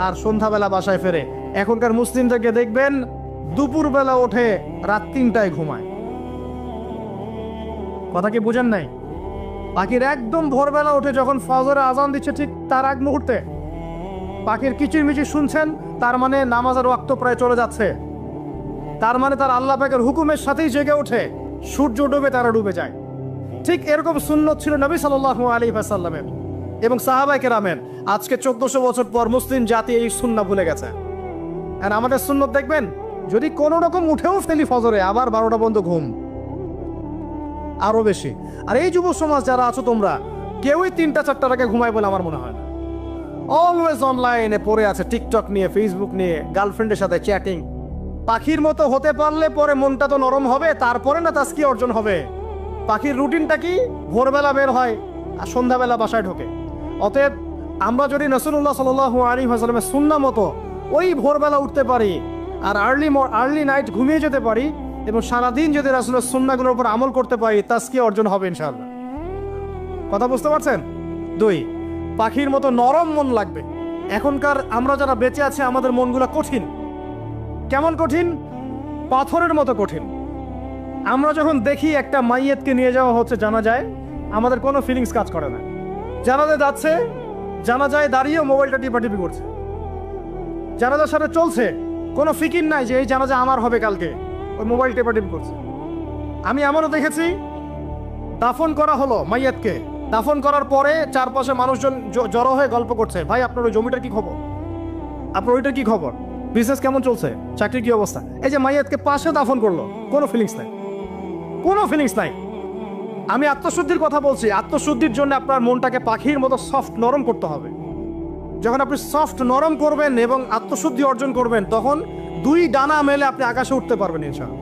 আর সন্ধ্যাবেলা বাসায় ফেরে। এখনকার মুসলিমদেরকে দেখবেন দুপুরবেলা ওঠে, রাত 3টায় ঘুমায়। কথা কি বুঝেন নাই? পাখির একদম ভোরবেলা উঠে যখন ফজরে আজান দিচ্ছে ঠিক তার আগ মুহূর্তে পাখির কিচিরমিচির শুনছেন, তার মানে নামাজের ওয়াক্ত প্রায় চলে যাচ্ছে। তার মানে তার আল্লাহ পাকের হুকুমের সাথেই জেগে ওঠে, সূর্য ডুবে তারা ডুবে যায়। ঠিক এরকম সুন্নত ছিল নবী সাল্লাল্লাহু আলাইহি ওয়াসাল্লামের এবং সাহাবায়ে কেরামের। আজকে 1400 বছর পর মুসলিম জাতি এই সুন্নাহ ভুলে গেছে। আর আমাদের সুন্নত দেখবেন, যদি কোনো রকম উঠেও ফেলি ফজরে, আবার 12টা পর্যন্ত ঘুম, আরো বেশি। আর এই যুব সমাজ যারা আছো তোমরা, কেউই 3টা-4টার আগে ঘুমায় বলে আমার মনে হয় না। অলওয়েজ অনলাইনে পড়ে আছে, টিকটক নিয়ে, ফেসবুক নিয়ে, গার্লফ্রেন্ডের সাথে চ্যাটিং। পাখির মতো হতে পারলে পরে মনটা তো নরম হবে, তারপরে না তাস্কিয়া অর্জন হবে। পাখির রুটিনটা কি? ভোরবেলা বের হয় আর সন্ধ্যাবেলা বাসায় ঢোকে। অতএব আমরা যদি রাসূলুল্লাহ সাল্লাল্লাহু আলাইহি ওয়াসাল্লামের সুন্নাহ মতো ওই ভোরবেলা উঠতে পারি আর আর্লি নাইট ঘুমিয়ে যেতে পারি এবং সারাদিন যদি রাসূলের সুন্নাহগুলোর উপর আমল করতে পারি, তাস্কিয়া অর্জন হবে ইনশাআল্লাহ। কথা বুঝতে পারছেন? 2, পাখির মতো নরম মন লাগবে। এখনকার আমরা যারা বেঁচে আছি আমাদের মনগুলো কঠিন। কেমন কঠিন? পাথরের মতো কঠিন। আমরা যখন দেখি একটা মাইয়েতকে নিয়ে যাওয়া হচ্ছে জানাজায়, আমাদের কোনো ফিলিংস কাজ করে না। জানাজায় যাচ্ছে, জানাজায় দাঁড়িয়ে মোবাইলটা টিপাটিপি করছে। জানাজার সাথে চলছে, কোনো ফিকির নাই যে এই জানাজা আমার হবে কালকে, ওই মোবাইল টিপাটিপি করছে। আমি এমনও দেখেছি, দাফন করা হলো মাইয়াতকে, দাফন করার পরে চারপাশে মানুষজন জড়ো হয়ে গল্প করছে, ভাই আপনার ওই জমিটার কি খবর, আপনার ওইটার কি খবর, বিজনেস কেমন চলছে, চাকরির কি অবস্থা। এই যে মাইয়াতকে পাশে দাফন করলো, কোনো ফিলিংস নাই, কোনো ফিলিংস নাই। আমি আত্মশুদ্ধির কথা বলছি। আত্মশুদ্ধির জন্য আপনার মনটাকে পাখির মতো সফট নরম করতে হবে। যখন আপনি সফট নরম করবেন এবং আত্মশুদ্ধি অর্জন করবেন, তখন 2 ডানা মেলে আপনি আকাশে উঠতে পারবেন ইনশাআল্লাহ।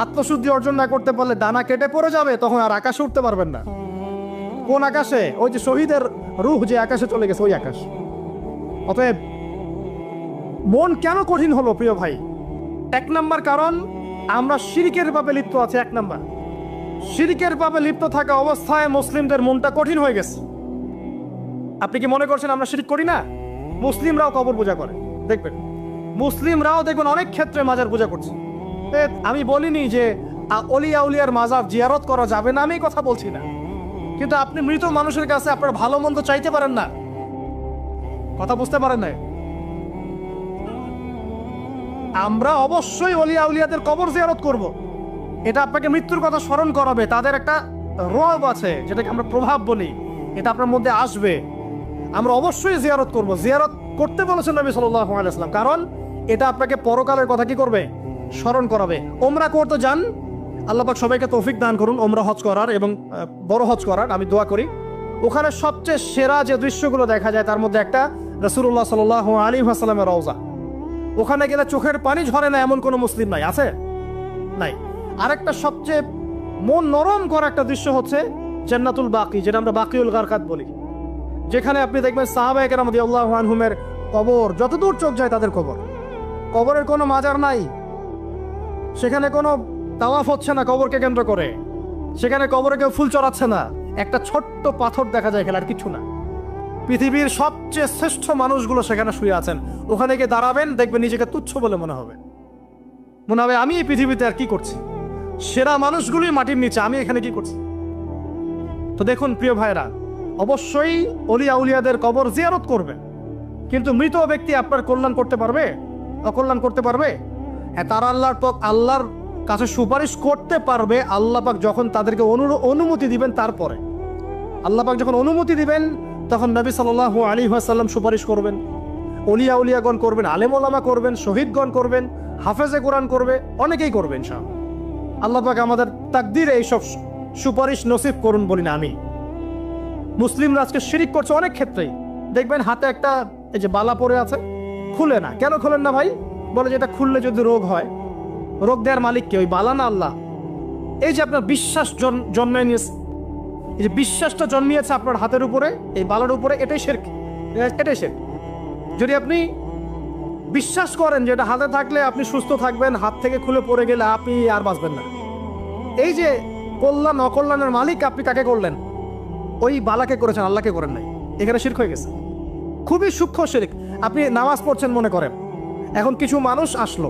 আত্মশুদ্ধি অর্জন না করতে পারলে ডানা কেটে পড়ে যাবে, তখন আর আকাশে উঠতে পারবেন না। কোন আকাশে? ওই যে শহীদের রূহ যে আকাশে চলে গেছে, ওই আকাশ। অতএব মন কেন কঠিন হলো প্রিয় ভাই? 1 নাম্বার কারণ, আমরা শিরকের পাপে লিপ্ত আছি। 1 নাম্বার, শিরকের পাপে লিপ্ত থাকা অবস্থায় মুসলিমদের মনটা কঠিন হয়ে গেছে। আপনি কি মনে করছেন আমরা শিরক করি না? মুসলিমরাও কবর পূজা করে, দেখবেন মুসলিমরাও দেখবেন অনেক ক্ষেত্রে মাজার পূজা করছে। আমি বলিনি যে অলিয়া উলিয়ার মাজার জিয়ারত করা যাবে না, আমি কথা বলছি না, কিন্তু আপনি মৃত মানুষের কাছে আপনার ভালো মন্দ চাইতে পারেন না। কথা বুঝতে পারেন না? আমরা অবশ্যই অলিয়া উলিয়াদের কবর জিয়ারত করব। এটা আপনাকে মৃত্যুর কথা স্মরণ করাবে, তাদের একটা রব আছে যেটাকে আমরা প্রভাব বলি, এটা আপনার মধ্যে আসবে। আমরা অবশ্যই জিয়ারত করব। জিয়ারত করতে বলেছেন নবী সাল্লাল্লাহু আলাইহি ওয়াসাল্লাম, কারণ এটা আপনাকে পরকালের কথা কি করবে? স্মরণ করাবে। ওমরা করতে যান, আল্লাহ পাক সবাইকে তৌফিক দান করুন ওমরা হজ করার এবং বড় হজ করার, আমি দোয়া করি। ওখানে সবচেয়ে সেরা যে দৃশ্যগুলো দেখা যায় তার মধ্যে একটা রাসূলুল্লাহ সাল্লাল্লাহু আলাইহি ওয়াসাল্লামের রওজা। ওখানে গেলে চোখের পানি ঝরে না এমন কোনো মুসলিম নাই, আছে? নাই। আরেকটা সবচেয়ে মন নরম করা একটা দৃশ্য হচ্ছে জান্নাতুল বাকি, যেটা আমরা বাকিউল গারকাত বলি, যেখানে আপনি দেখবেন সাহাবায়ে কেরাম রাদিয়াল্লাহু আনহুমের কবর, যতদূর চোখ যায় তাদের কবর। কবরের কোনো মাজার নাই, সেখানে কোনো তাওয়াফ হচ্ছে না কবরকে কেন্দ্র করে, সেখানে কবরে কেউ ফুল চড়াচ্ছে না, একটা ছোট্ট পাথর দেখা যায়, খেলার কিছু না। পৃথিবীর সবচেয়ে শ্রেষ্ঠ মানুষগুলো সেখানে শুয়ে আছেন। ওখানে গিয়ে দাঁড়াবেন, দেখবেন নিজেকে তুচ্ছ বলে মনে হবে আমি এই পৃথিবীতে আর কি করছি। সেরা মানুষগুলোই মাটির নিচে, আমি এখানে কি করছি? তো দেখুন প্রিয় ভাইরা, অবশ্যই অলিয়া উলিয়াদের কবর জিয়ারত করবেন, কিন্তু মৃত ব্যক্তি আপনার কল্যাণ করতে পারবে? অকল্যাণ করতে পারবে? হ্যাঁ, তারা আল্লাহর কাছে সুপারিশ করতে পারবে আল্লাহ পাক যখন তাদেরকে অনুমতি দিবেন। তারপরে আল্লাহ পাক যখন অনুমতি দিবেন, তখন নবী সাল্লাল্লাহু আলাইহি ওয়াসাল্লাম সুপারিশ করবেন, অলিয়া উলিয়াগণ করবেন, আলেম ওলামা করবেন, শহীদগণ করবেন, হাফেজে কোরআন করবে, অনেকেই করবেন ইনশাআল্লাহ। আল্লাহ পাক আমাদের তাকদীরে এইসব সুপারিশ নসিব করুন বলি না আমি। মুসলিমরা আজকে শিরিক করছে অনেক ক্ষেত্রেই। দেখবেন হাতে একটা এই যে বালা পরে আছে, খুলে না। কেন খুলেন না ভাই? বলে যে এটা খুললে যদি রোগ হয়। রোগ দেওয়ার মালিক কে? ওই বালা না আল্লাহ? এই যে আপনার বিশ্বাস জন্মে নিয়েছে, এই যে বিশ্বাসটা জন্মিয়েছে আপনার হাতের উপরে, এই বালার উপরে, এটাই শিরক, এটাই শিরক। যদি আপনি বিশ্বাস করেন যে এটা হাতে থাকলে আপনি সুস্থ থাকবেন, হাত থেকে খুলে পড়ে গেলে আপনি আর বাঁচবেন না, এই যে কল্যাণ অকল্যাণের মালিক আপনি কাকে করলেন? ওই বালাকে করেছেন, আল্লাহকে করেন নাই। এখানে শিরক হয়ে গেছে, খুবই সূক্ষ্ম শিরক। আপনি নামাজ পড়ছেন মনে করেন, এখন কিছু মানুষ আসলো,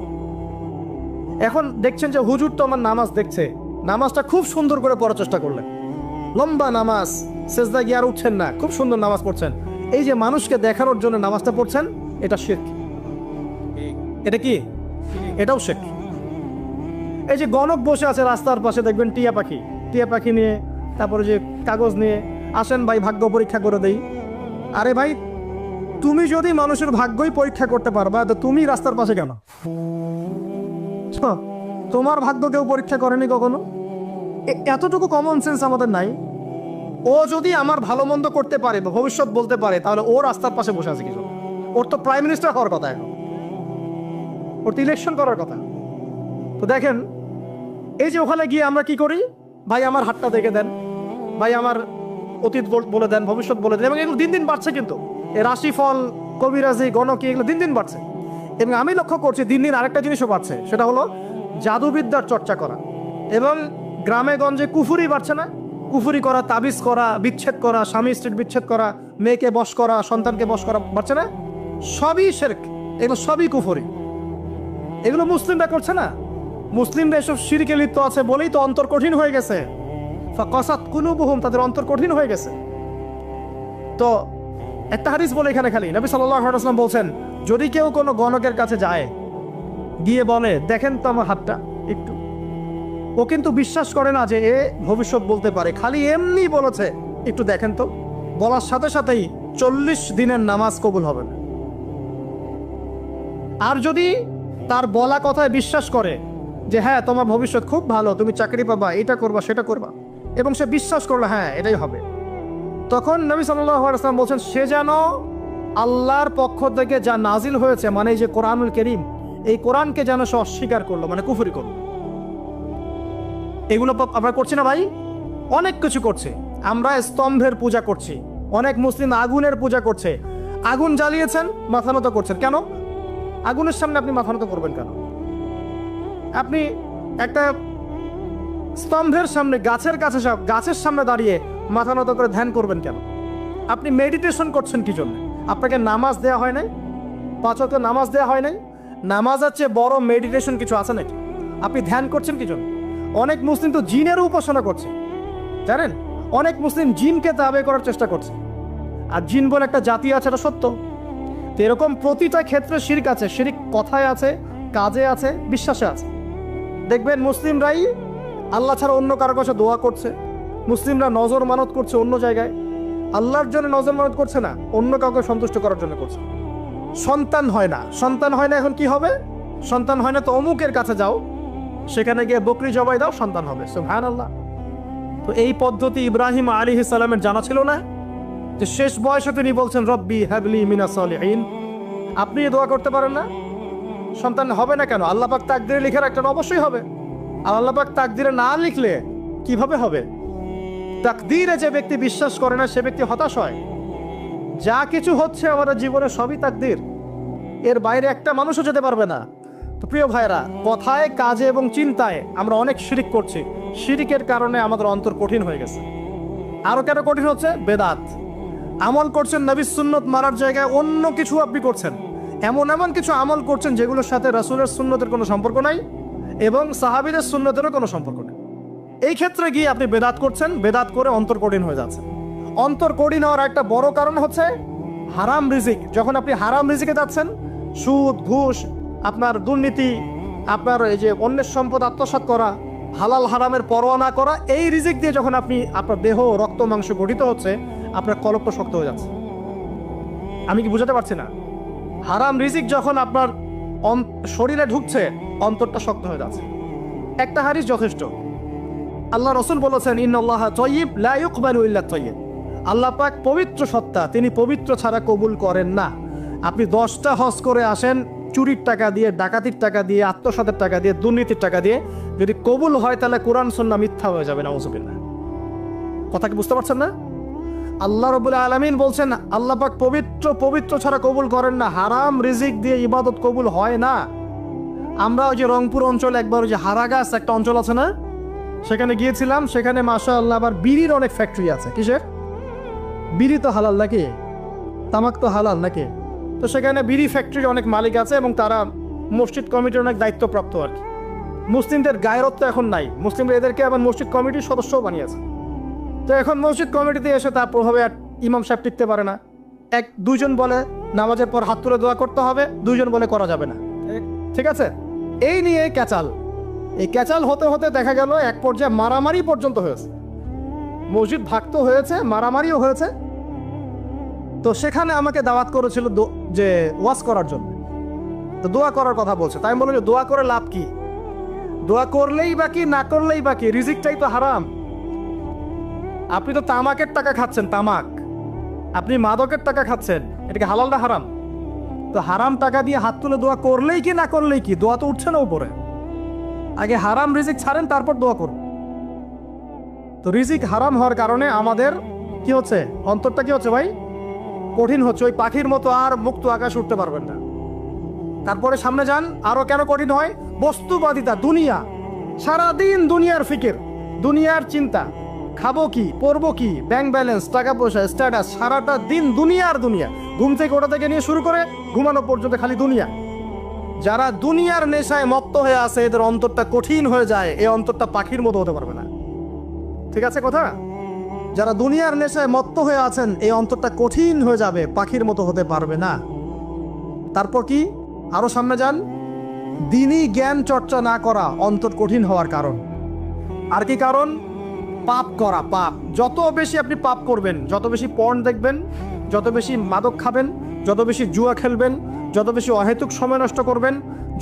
এখন দেখছেন যে হুজুর তো আমার নামাজ দেখছে, নামাজটা খুব সুন্দর করে পড়ার চেষ্টা করলেন, লম্বা নামাজ, সেজদা গিয়ে আর উঠছেন না, খুব সুন্দর নামাজ পড়ছেন। এই যে মানুষকে দেখানোর জন্য নামাজটা পড়ছেন, এটা শিরক। এটা কি? এটাও শিরক। এই যে গণক বসে আছে রাস্তার পাশে, দেখবেন টিয়া পাখি নিয়ে, তারপরে যে কাগজ নিয়ে আসেন ভাই ভাগ্য পরীক্ষা করে দেই। আরে ভাই, তুমি যদি মানুষের ভাগ্যই পরীক্ষা করতে পারবা তো তুমি রাস্তার পাশে কেন? তোমার ভাগ্য কেউ পরীক্ষা করেনি কখনো? এতটুকু কমন সেন্স আমাদের নাই? ও যদি আমার ভালো মন্দ করতে পারে বা ভবিষ্যৎ বলতে পারে, তাহলে ও রাস্তার পাশে বসে আছে কিছু? ওর তো প্রাইম মিনিস্টার হওয়ার কথা, এখন ওর তো ইলেকশন করার কথা। তো দেখেন, এই যে ওখানে গিয়ে আমরা কি করি, ভাই আমার হাতটা দেখে দেন, ভাই আমার অতীত বলে দেন, ভবিষ্যৎ বলে দেন, এবং এগুলো দিন দিন বাড়ছে। কিন্তু এই রাশিফল, কবিরাজি, গণকি, এগুলো দিন দিন বাড়ছে। এবং আমি লক্ষ্য করছি দিন দিন আরেকটা জিনিসও বাড়ছে, সেটা হলো জাদুবিদ্যার চর্চা করা। এবং গ্রামে গঞ্জে কুফুরি বাড়ছে না? কুফুরি করা, তাবিজ করা, বিচ্ছেদ করা, স্বামী স্ত্রীর বিচ্ছেদ করা, মেয়েকে বশ করা, সন্তানকে বশ করা বাড়ছে না? সবই শিরক, এগুলো সবই কুফুরি। এগুলো মুসলিমরা করছে না। মুসলিমরা এসব শিরকে লিপ্ত আছে বলেই তো অন্তর কঠিন হয়ে গেছে। ফাকাসাত কুলুবুহুম, তাদের অন্তর কঠিন হয়ে গেছে। তো একটা হাদিস বলে এখানে খালি, নবী সাল্লাল্লাহু আলাইহি ওয়াসাল্লাম বলছেন, যদি কেউ কোনো গণকের কাছে যায়, গিয়ে বলে দেখেন তো আমার হাতটা একটু, ও কিন্তু বিশ্বাস করে না যে এ ভবিষ্যৎ বলতে পারে, খালি এমনি বলেছে একটু দেখেন তো, বলার সাথে সাথেই 40 দিনের নামাজ কবুল হবে না। আর যদি তার বলা কথায় বিশ্বাস করে যে হ্যাঁ তোমার ভবিষ্যৎ খুব ভালো, তুমি চাকরি পাবা, এটা করবা সেটা করবা, এবং সে বিশ্বাস করলো হ্যাঁ এটাই হবে, তখন নবী সাল্লাল্লাহু আলাইহি ওয়াসাল্লাম বলছেন সে যেন আল্লাহর পক্ষ থেকে যা নাজিল হয়েছে, মানে এই যে কোরআনুল কারীম, এই কোরআনকে যেন সে অস্বীকার করলো, মানে কুফরি করলো। এগুলো আমরা করছি না ভাই? অনেক কিছু করছে। আমরা স্তম্ভের পূজা করছি, অনেক মুসলিম আগুনের পূজা করছে। আগুন জ্বালিয়েছেন, মাথা নত করছেন কেন? আগুনের সামনে আপনি মাথা নত করবেন কেন? আপনি একটা স্তম্ভের সামনে, গাছের কাছে, গাছের সামনে দাঁড়িয়ে মাথা নত করে ধ্যান করবেন কেন? আপনি মেডিটেশন করছেন কি জন্য? আপনাকে নামাজ দেওয়া হয় নাই? 5 ওয়াক্ত নামাজ দেওয়া হয় নাই? নামাজের চেয়ে বড় মেডিটেশন কিছু আছে নাকি? আপনি ধ্যান করছেন কি জন্য? অনেক মুসলিম তো জিনের উপাসনা করছে, জানেন? অনেক মুসলিম জিনকে তাবে করার চেষ্টা করছে। আর জিন বলে একটা জাতি আছে, এটা সত্য। তো এরকম প্রতিটা ক্ষেত্রে শিরক আছে। শিরক কথায় আছে, কাজে আছে, বিশ্বাসে আছে। দেখবেন মুসলিমরাই আল্লাহ ছাড়া অন্য কারো কাছে দোয়া করছে, মুসলিমরা নজর মানত করছে অন্য জায়গায়, আল্লাহর জন্য নজর মানত করছে না, অন্য কাউকে সন্তুষ্ট করার জন্য করছে। সন্তান হয় না, সন্তান হয় না, এখন কি হবে? সন্তান হয় না তো অমুকের কাছে যাও, সেখানে গিয়ে বকরি জবাই দাও, সন্তান হবে। সুবহানাল্লাহ। তো এই পদ্ধতি ইব্রাহিম আলাইহিস সালামের জানা ছিল না, যে শেষ বয়সে তিনি বলছেন রব্বি হাবলি মিনাস সালিহিন। আপনি দোয়া করতে পারেন না? সন্তান হবে না কেন? আল্লাহ পাক তাকদিরে লিখে রাখলেন, অবশ্যই হবে। আর আল্লাহ পাক তাকদিরে না লিখলে কিভাবে হবে? তাকদিরে যে ব্যক্তি বিশ্বাস করে না সে ব্যক্তি হতাশ হয়। যা কিছু হচ্ছে আমাদের জীবনে সবই তাকদির, এর বাইরে একটা মানুষও যেতে পারবে না। তো প্রিয় ভাইরা, কথায়, কাজে এবং চিন্তায় আমরা অনেক শিরিক করছি। শিরিকের কারণে আমাদের অন্তর কঠিন হয়ে গেছে। আরো কেন কঠিন হচ্ছে? বেদাত। আমল করছেন নবীর সুন্নত মারার জায়গায় অন্য কিছু আপনি করছেন। এমন এমন কিছু আমল করছেন যেগুলোর সাথে রাসূলের সুন্নতের কোনো সম্পর্ক নাই এবং সাহাবীদের সুন্নতেরও কোনো সম্পর্ক নেই। এই ক্ষেত্রে গিয়ে আপনি বেদাত করছেন, বেদাত করে অন্তর কঠিন হয়ে যাচ্ছে। অন্তর কঠিন হওয়ার একটা বড় কারণ হচ্ছে হারাম রিজিক। যখন আপনি হারাম রিজিকে যাচ্ছেন, সুদ, ঘুষ, আপনার দুর্নীতি, আপনার এই যে অন্যের সম্পদ আত্মসাৎ করা, হালাল হারামের পরোয়া না করা, এই রিজিক দিয়ে যখন আপনি আপনার দেহ, রক্ত, মাংস গঠিত হচ্ছে, আপনার কলবটা শক্ত হয়ে যাচ্ছে। আমি কি বুঝাতে পারছি না? হারাম রিজিক যখন আপনার শরীরে ঢুকছে, অন্তরটা শক্ত হয়ে যাচ্ছে। একটা হাদিস যথেষ্ট। আল্লাহ রাসূল বলেছেন, ইন্নাল্লাহা তাইয়্যিব লা ইউকবালু ইল্লা তাইয়্যিব। আল্লাহ পাক পবিত্র সত্তা, তিনি পবিত্র ছাড়া কবুল করেন না। আপনি 10টা হজ করে আসেন, চুরির টাকা দিয়ে, ডাকাতির টাকা দিয়ে, আত্মসাতের টাকা দিয়ে, দুর্নীতির টাকা দিয়ে, যদি কবুল হয় তাহলে কোরআন সুন্নাহ মিথ্যা হয়ে যাবে। নাউযুবিল্লাহ। কথা কি বুঝতে পারছেন না? আল্লাহ রাব্বুল আলামিন বলছেন আল্লাহ পাক পবিত্র, পবিত্র ছাড়া কবুল করেন না। হারাম রিজিক দিয়ে ইবাদত কবুল হয় না। আমরা ওই যে রংপুর অঞ্চলে একবার ওই যে হারাগাছ একটা অঞ্চল আছে না, সেখানে গিয়েছিলাম। সেখানে মাশাআল্লাহ আবার বিড়ির অনেক ফ্যাক্টরি আছে। কিসের? বিড়ি তো হালাল নাকি? তামাক তো হালাল নাকি? তো সেখানে বিড়ি ফ্যাক্টরির অনেক মালিক আছে এবং তারা মসজিদ কমিটির অনেক দায়িত্বপ্রাপ্ত আর কি। মুসলিমদের গায়রত্ব এখন নাই, মুসলিমরা এদেরকে আবার মসজিদ কমিটির সদস্যও বানিয়েছে। তো এখন মসজিদ কমিটিতে এসে তার প্রভাবে আর ইমাম সাহেব টিকতে পারে না। দুইজন বলে নামাজের পর হাত তুলে দোয়া করতে হবে, দুইজন বলে করা যাবে না। ঠিক আছে, এই নিয়ে ক্যাচাল। এই ক্যাচাল হতে হতে দেখা গেল এক পর্যায়ে মারামারি পর্যন্ত হয়েছে। মসজিদ ভাগ তো হয়েছে, মারামারিও হয়েছে। তো তো সেখানে আমাকে দাওয়াত করেছিল যে ওয়াজ করার জন্য। তো দোয়া করার কথা বলছে, তাই আমি বললাম যে দোয়া করে লাভ কি? দোয়া করলেই বাকি, না করলেই বাকি, রিজিকটাই তো হারাম। আপনি তো তামাকের টাকা খাচ্ছেন, তামাক, আপনি মাদকের টাকা খাচ্ছেন, এটা কি হালাল না হারাম? তো হারাম টাকা দিয়ে হাত তুলে দোয়া করলেই কি, না করলেই কি? দোয়া তো উঠছে না উপরে। আগে হারাম রিজিক ছাড়েন, তারপর দোয়া করুন। তো রিজিক হারাম হওয়ার কারণে আমাদের কি হচ্ছে? অন্তরটা কি হচ্ছে ভাই? কঠিন হচ্ছে। ওই পাখির মতো আর মুক্ত আকাশ উঠতে পারবেন না। তারপরে সামনে যান, আরো কেন কঠিন হয়? বস্তুবাদিতা, দুনিয়া, সারাদিন দুনিয়ার ফিকির, দুনিয়ার চিন্তা, খাবো কি, পরবো কি, ব্যাংক ব্যালেন্স, টাকা পয়সা, স্ট্যাটাস, সারাটা দিন দুনিয়ার দুনিয়া। ঘুম থেকে ওটা থেকে নিয়ে শুরু করে ঘুমানো পর্যন্ত খালি দুনিয়া। যারা দুনিয়ার নেশায় মত্ত হয়ে আছে, এদের অন্তরটা কঠিন হয়ে যায়। এই অন্তরটা পাখির মতো হতে পারবে না। ঠিক আছে কথা? যারা দুনিয়ার নেশায় মত্ত হয়ে আছেন, এই অন্তরটা কঠিন হয়ে যাবে, পাখির মতো হতে পারবে না। তারপর কি? আরো সামনে যান, দিনই জ্ঞান চর্চা না করা অন্তর কঠিন হওয়ার কারণ। আর কি কারণ? পাপ করা, পাপ। যত বেশি আপনি পাপ করবেন, যত বেশি পর্ন দেখবেন, যত বেশি মাদক খাবেন, যত বেশি জুয়া খেলবেন, যত বেশি অহেতুক সময় নষ্ট করবেন,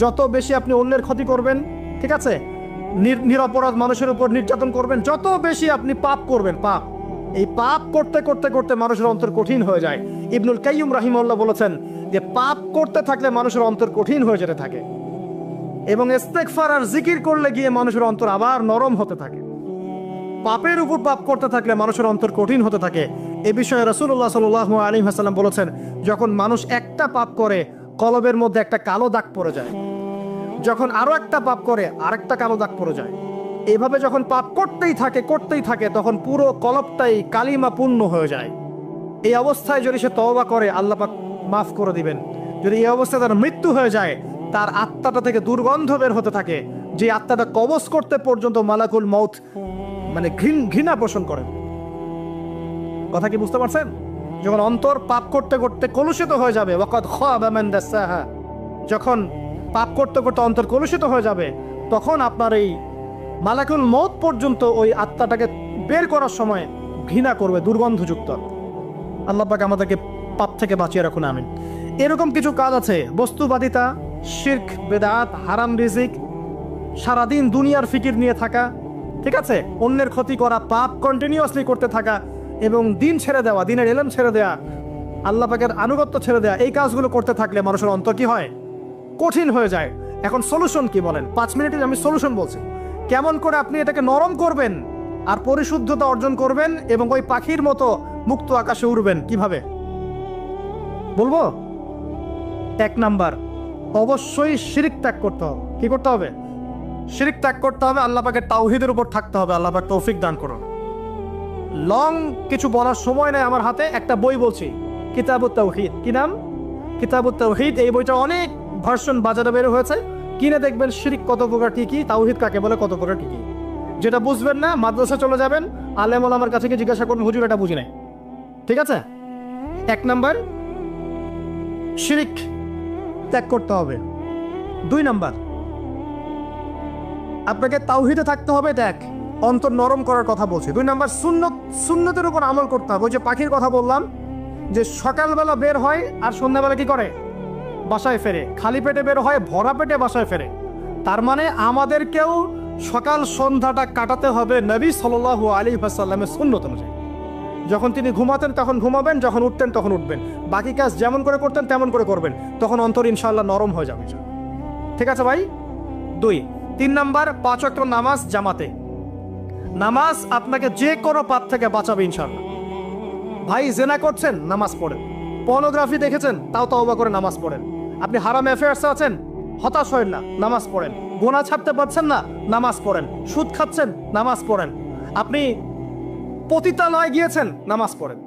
যত বেশি আপনি অন্যের ক্ষতি করবেন, ঠিক আছে, নিরপরাধ মানুষের উপর নির্যাতন করবেন, যত বেশি আপনি পাপ করবেন, পাপ, এই পাপ করতে করতে করতে মানুষের অন্তর কঠিন হয়ে যায়। ইবনুল কাইয়্যিম রাহিমাহুল্লাহ বলেছেন যে পাপ করতে থাকলে মানুষের অন্তর কঠিন হয়ে যেতে থাকে, এবং ইস্তেগফার আর জিকির করলে গিয়ে মানুষের অন্তর আবার নরম হতে থাকে। পাপের উপর পাপ করতে থাকলে মানুষের অন্তর কঠিন হতে থাকে। এ বিষয়ে রাসূলুল্লাহ সাল্লাল্লাহু আলাইহি ওয়াসাল্লাম বলেছেন, যখন মানুষ একটা পাপ করে কলবের মধ্যে একটা কালো দাগ পড়ে যায়, যখন আরো একটা পাপ করে আরেকটা কালো দাগ পড়ে যায়। এভাবে যখন পাপ করতেই থাকে তখন পুরো কলবটাই কালিমা পূর্ণ হয়ে যায়। এই অবস্থায় যদি সে তওবা করে, আল্লাহ পাক মাফ করে দিবেন। যদি এই অবস্থায় তার মৃত্যু হয়ে যায়, তার আত্মাটা থেকে দুর্গন্ধ বের হতে থাকে, যে আত্মাটা কবজ করতে পর্যন্ত মালাকুল মউত মানে ঘৃণা পোষণ করেন। কথা কি বুঝতে পারছেন? যখন অন্তর পাপ করতে করতে কলুষিত হয়ে যাবে, ওয়াকাদ খাবা মান দাসাহা, যখন পাপ করতে করতে অন্তর কলুষিত হয়ে যাবে, তখন আপনার এই মালাকুল মউত পর্যন্ত ওই আত্মাটাকে বের করার সময় ঘৃণা করবে, দুর্গন্ধযুক্ত। আল্লাহ পাক আমাদেরকে পাপ থেকে বাঁচিয়ে রাখুন, আমিন। এরকম কিছু কাজ আছে, বস্তুবাদিতা, শিরক, বেদাত, হারাম রিজিক, সারাদিন দুনিয়ার ফিকির নিয়ে থাকা, ঠিক আছে, অন্যের ক্ষতি করা, পাপ কন্টিনিউয়াসলি করতে থাকা, এবং দিন ছেড়ে দেওয়া, দিনের ইলম ছেড়ে দেওয়া, আল্লাহ পাকের আনুগত্য ছেড়ে দেওয়া, এই কাজগুলো করতে থাকলে মানুষের অন্তর কি হয়? কঠিন হয়ে যায়। এখন সলিউশন কি বলেন? 5 মিনিটে আমি সলিউশন বলছি, কেমন করে আপনি এটাকে নরম করবেন আর পরিশুদ্ধতা অর্জন করবেন এবং ওই পাখির মতো মুক্ত আকাশে উড়বেন। কিভাবে বলবো? 1 নাম্বার, অবশ্যই শিরক ত্যাগ করতে হবে। কি করতে হবে? শিরক ত্যাগ করতে হবে, আল্লাহ পাকের তাওহীদের উপর থাকতে হবে। আল্লাহ পাক তৌফিক দান করুন। লং কিছু বলার সময় নেই আমার হাতে, একটা বই বলছি, কিতাবুত তাওহীদ। কি নাম? কিতাবুত তাওহীদ। এই বইটা অনেক ভার্সন বাজারে বের হয়েছে, কিনে দেখবেন শিরক কত প্রকার, কি কি, তাওহীদ কাকে বলে, কত প্রকার, কি কি। যেটা বুঝবেন না, মাদ্রাসা চলে যাবেন, আলেম ওলামার কাছে গিয়ে জিজ্ঞাসা করবেন, হুজুর এটা বুঝি নাই। ঠিক আছে? 1 নাম্বার, শিরক ত্যাগ করতে হবে। 2 নাম্বার, আপনাকে তাওহীদে থাকতে হবে। দেখ, অন্তর নরম করার কথা বলছি। 2 নাম্বার, সুন্নতের উপর আমল করতে হবে। ওই যে পাখির কথা বললাম, যে সকালবেলা বের হয় আর সন্ধ্যাবেলা কি করে? বাসায় ফেরে। খালি পেটে বের হয়, ভরা পেটে বাসায় ফেরে। তার মানে আমাদেরকেও সকাল সন্ধ্যাটা কাটাতে হবে নবী সাল্লাল্লাহু আলাইহি ওয়াসাল্লামের সুন্নত অনুযায়ী। যখন তিনি ঘুমাতেন তখন ঘুমাবেন, যখন উঠতেন তখন উঠবেন, বাকি কাজ যেমন করে করতেন তেমন করে করবেন, তখন অন্তর ইনশাআল্লাহ নরম হয়ে যাবে। ঠিক আছে ভাই? 2। 3 নাম্বার, 5 ওয়াক্ত নামাজ জামাতে। নামাজ আপনাকে যে কোনো পাপ থেকে বাঁচাবে ইনশাআল্লাহ। ভাই জেনা করছেন, নামাজ পড়েন। পর্নোগ্রাফি দেখেছেন, তাও তওবা করে নামাজ পড়েন। আপনি হারাম অ্যাফেয়ার্সে আছেন, হতাশ হয়েন না, নামাজ পড়েন। গুনাহ ছাড়তে পারছেন না, নামাজ পড়েন। সুদ খাচ্ছেন, নামাজ পড়েন। আপনি পতিতালয়ে গিয়েছেন, নামাজ পড়েন।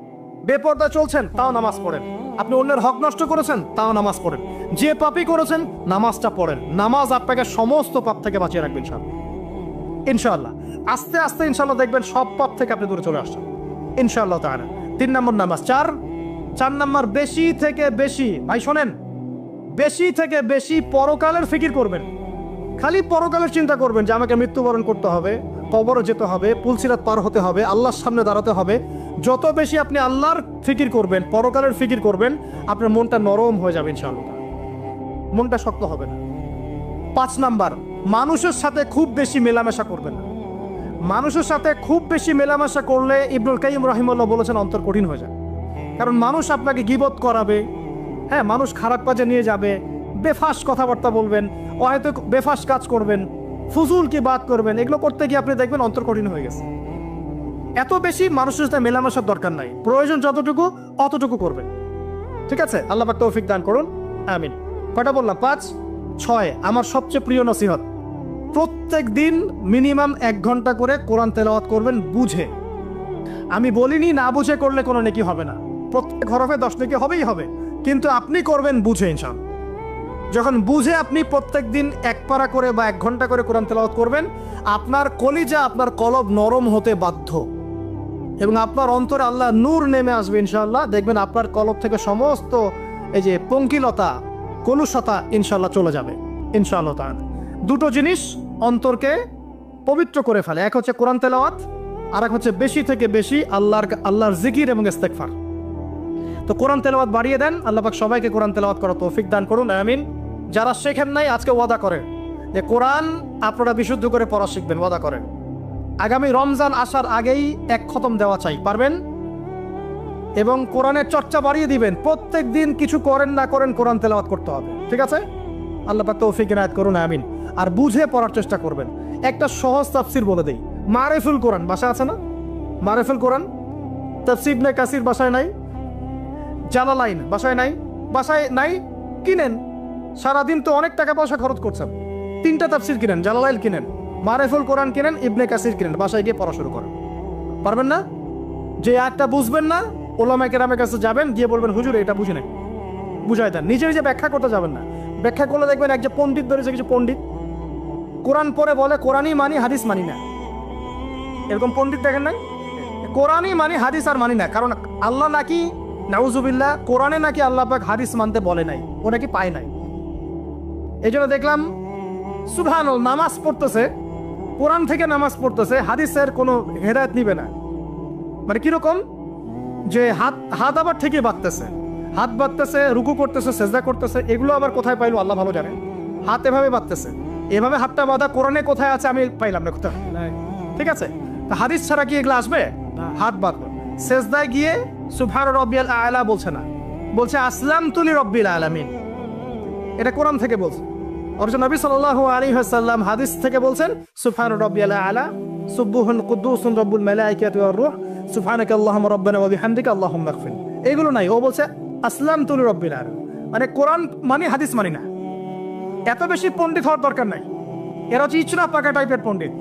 বেপরদা চলছেন, তাও নামাজ পড়েন। আপনি অন্যের হক নষ্ট করেছেন, তাও নামাজ পড়েন। যে পাপই করেছেন, নামাজটা পড়েন। নামাজ আপনাকে সমস্ত পাপ থেকে বাঁচিয়ে রাখবেন ইনশাআল্লাহ। ইনশাআল্লাহ আস্তে আস্তে ইনশাআল্লাহ দেখবেন সব পাপ থেকে আপনি দূরে চলে আসছেন ইনশাআল্লাহ তাআলা। 3 নম্বর নামাজ। 4 নম্বর, বেশি থেকে বেশি, ভাই শোনেন, বেশি থেকে বেশি পরকালের ফিকির করবেন। খালি পরকালের চিন্তা করবেন যে আমাকে মৃত্যুবরণ করতে হবে, কবরে যেতে হবে, পুলসিরাত পার হতে হবে, আল্লাহর সামনে দাঁড়াতে হবে। যত বেশি আপনি আল্লাহর ফিকির করবেন, পরকালের ফিকির করবেন, আপনার মনটা নরম হয়ে যাবে ইনশাআল্লাহ, মনটা শক্ত হবে না। 5 নাম্বার, মানুষের সাথে খুব বেশি মেলামেশা করবেন না। মানুষের সাথে খুব বেশি মেলামেশা করলে ইবনুল কাইয়িম রাহিমাহুল্লাহ বলেছেন অন্তর কঠিন হয়ে যায়। কারণ মানুষ আপনাকে গীবত করাবে, হ্যাঁ, মানুষ খারাপ কাজে নিয়ে যাবে, বেফাস কথাবার্তা বলবেন, হয়তো বেফাস কাজ করবেন, ফুজুল কি বাদ করবেন, এগুলো করতে গিয়ে আপনি দেখবেন অন্তর কঠিন হয়ে গেছে। এত বেশি মানুষের সাথে মেলামেশার দরকার নাই, প্রয়োজন যতটুকু অতটুকু করবেন। ঠিক আছে, আল্লাহ পাক তৌফিক দান করুন, আমিন। কয়টা বললাম? 5, 6। আমার সবচেয়ে প্রিয় নসিহত, প্রত্যেক দিন মিনিমাম 1 ঘন্টা করে কোরআন তেলাওয়াত করবেন বুঝে। আমি বলিনি না বুঝে করলে কোনো নেকি হবে না, প্রত্যেক হরফে 10 নেকি হবেই হবে, কিন্তু আপনি করবেন বুঝে ইনশাআল্লাহ। যখন বুঝে আপনি প্রত্যেক দিন 1 পারা করে বা 1 ঘন্টা করে কোরআন তেলাওয়াত করবেন, আপনার কলিজা, আপনার কলব নরম হতে বাধ্য, এবং আপনার অন্তরে আল্লাহ নূর নেমে আসবে ইনশাআল্লাহ। দেখবেন আপনার কলব থেকে সমস্ত এই যে পঙ্কিলতা, কলুষতা ইনশাআল্লাহ চলে যাবে ইনশাআল্লাহ তাআলা। 2টো জিনিস অন্তরকে পবিত্র করে ফেলে, এক হচ্ছে কোরআন তেলাওয়াত, আর এক হচ্ছে বেশি থেকে বেশি আল্লাহর জিকির এবং ইস্তেগফার। তো কোরআন তেলাওয়াত বাড়িয়ে দেন, আল্লাহ পাক সবাইকে কোরআন তেলাওয়াত করার তৌফিক দান করুন, আমিন। যারা শেখেন নাই আজকে ওয়াদা করেন যে কোরআন আপনারা বিশুদ্ধ করে পড়া শিখবেন, ওয়াদা করেন। আগামী রমজান আসার আগেই 1 খতম দেওয়া চাই, পারবেন? এবং কোরআনের চর্চা বাড়িয়ে দিবেন, প্রত্যেক দিন কিছু করেন না করেন কোরআন তেলাওয়াত করতে হবে, ঠিক আছে? আল্লাহ পাক তৌফিক ইনায়াত করুন, আমিন। আর বুঝে পড়ার চেষ্টা করবেন। একটা সহজ তাফসীর বলে দেই, মারিফুল কোরআন বাসায় আছে না? মারিফুল কোরআন তাফসীর ইবনে কাসির বাসায় নাই, জালালাইন বাসায় নাই, বাসায় নাই, কিনেন। সারাদিন তো অনেক টাকা পয়সা খরচ করছেন, 3টা তাফসীর কিনেন, জালালাইন কিনেন, মারিফুল কোরআন কিনেন, ইবনে কাসির কিনেন, বাসায় গিয়ে পড়া শুরু করেন। পারবেন না? যে একটা বুঝবেন না, ওলামায়ে কেরামের কাছে যাবেন, গিয়ে বলবেন হুজুর এটা বুঝি নাই, বুঝাই দেন। নিজে নিজে ব্যাখ্যা করতে যাবেন না, ব্যাখ্যা করলে দেখবেন এক যে পণ্ডিত ধরেছে, কিছু পণ্ডিত কোরআন পড়ে বলে কোরআনই মানি, হাদিস মানি না। এরকম পণ্ডিত দেখেন নাই? কোরআনই মানি, হাদিস আর মানি না। কারণ আল্লাহ নাকি, নাউজুবিল্লাহ, কোরআনে নাকি আল্লাহ পাক হাদিস মানতে বলে নাই, ও নাকি পায় নাই। এই জন্য দেখলাম সুবহানাল্লাহ, নামাজ পড়তেছে, কোরআন থেকে নামাজ পড়তেছে, হাদিসের কোনো হেদায়েত নিবে না। মানে কিরকম, যে হাত আবার ঠিকই বাঁধতেছে, হাত বাঁধতেছে, রুকু করতেছে, সেজদা করতেছে, এগুলো আবার কোথায় পাইলো আল্লাহ ভালো জানে। হাত এভাবে বাঁধতেছে, এভাবে হাতটা বাঁধা কোরআনে কোথায় আছে আমি পাইলাম না কোথাও, ঠিক আছে? তা হাদিস ছাড়া কি এগুলো আসবে? হাত বাঁধলো, সেজদায় গিয়ে সুবহান রাব্বিয়াল আ'লা বলছে না, বলছে আসলামতু লিরাব্বিল আলামিন। এটা কোরআন থেকে বলছে। অথচ নবী সাল্লাল্লাহু আলাইহি ওয়াসাল্লাম হাদিস থেকে বলছেন সুবহান রাব্বিয়াল আ'লা, সুবহুন কুদ্দুসুন রাব্বুল মালাইকাতি ওয়ার রূহ, সুবহানাকা আল্লাহুম্মা রাব্বানা ওয়া বিহামদিকা আল্লাহুম্মা ইগফির। এগুলো নাই, ও বলছে আসলামতু লিরাব্বিল আলামিন। মানে কোরআন মানি, হাদিস মানি না। এত বেশি পণ্ডিত হওয়ার দরকার নাই, এরা হচ্ছে ইচনা পাকা টাইপের পণ্ডিত।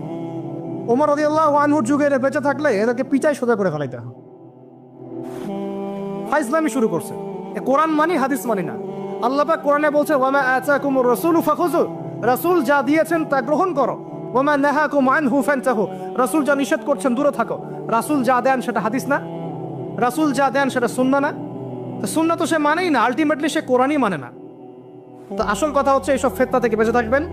ওমর রাদিয়াল্লাহু আনহুর যুগে এরা বেঁচে থাকলে এদেরকে পিচাই সোজা করে ফেলাইতে হয়। ফাইজলামি শুরু করছে, কোরআন মানি, হাদিস মানি না। আল্লাহ পাক কোরআনে বলছে ওয়ামা আতাকুমুর রাসূলু ফাখুযু, রাসূল যা দিয়েছেন তা গ্রহণ করো। ওয়ামা নাহাকুম আনহু ফান্তাহু, রাসূল যা নিষেধ করছেন দূরে থাকো। রাসূল যা দেন সেটা হাদিস না, রাসূল যা দেন সেটা সুন্নাহ না। তো সুন্নাহ তো সে মানেই না, আলটিমেটলি সে কোরআনই মানে না। তো আসল কথা হচ্ছে এইসব ফিতনা থেকে বেঁচে থাকবেন,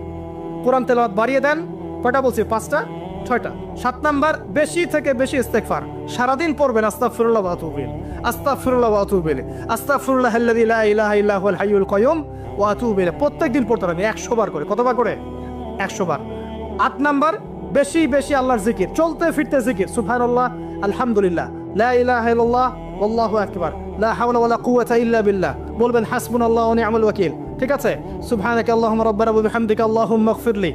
কোরআন তেলাওয়াত বাড়িয়ে দেন। কয়টা বলছি? 5টা, 6টা। 7 নাম্বার, বেশি থেকে বেশি ইস্তেগফার সারাদিন পড়বেন। আস্তাগফিরুল্লাহ ওয়া আতুবু ইলাইহি, আস্তাগফিরুল্লাহ ওয়া আতুবু ইলাইহি, আস্তাগফিরুল্লাহাল্লাযী লা ইলাহা ইল্লা হুয়াল হাইয়ুল কাইয়ুম ওয়া আতুবু ইলাইহি। প্রত্যেকদিন পড়তে হবে 100 বার করে। কতবার করে? 100 বার। 8 নাম্বার, বেশি বেশি আল্লাহর জিকির, চলতে ফিরতে জিকির, সুবহানাল্লাহ, আলহামদুলিল্লাহ, লা ইলাহা ইল্লাল্লাহ, আল্লাহু আকবার, লা হাওলা ওয়ালা কুওয়াতা ইল্লা বিল্লাহ। বলবেন হাসবুনাল্লাহু ওয়া নি'মাল ওয়াকিল, ঠিক আছে? সুবহানাকা আল্লাহুম্মা রাব্বানা ওয়া বিহামদিকা আল্লাহুম্মা ইগফিরলি,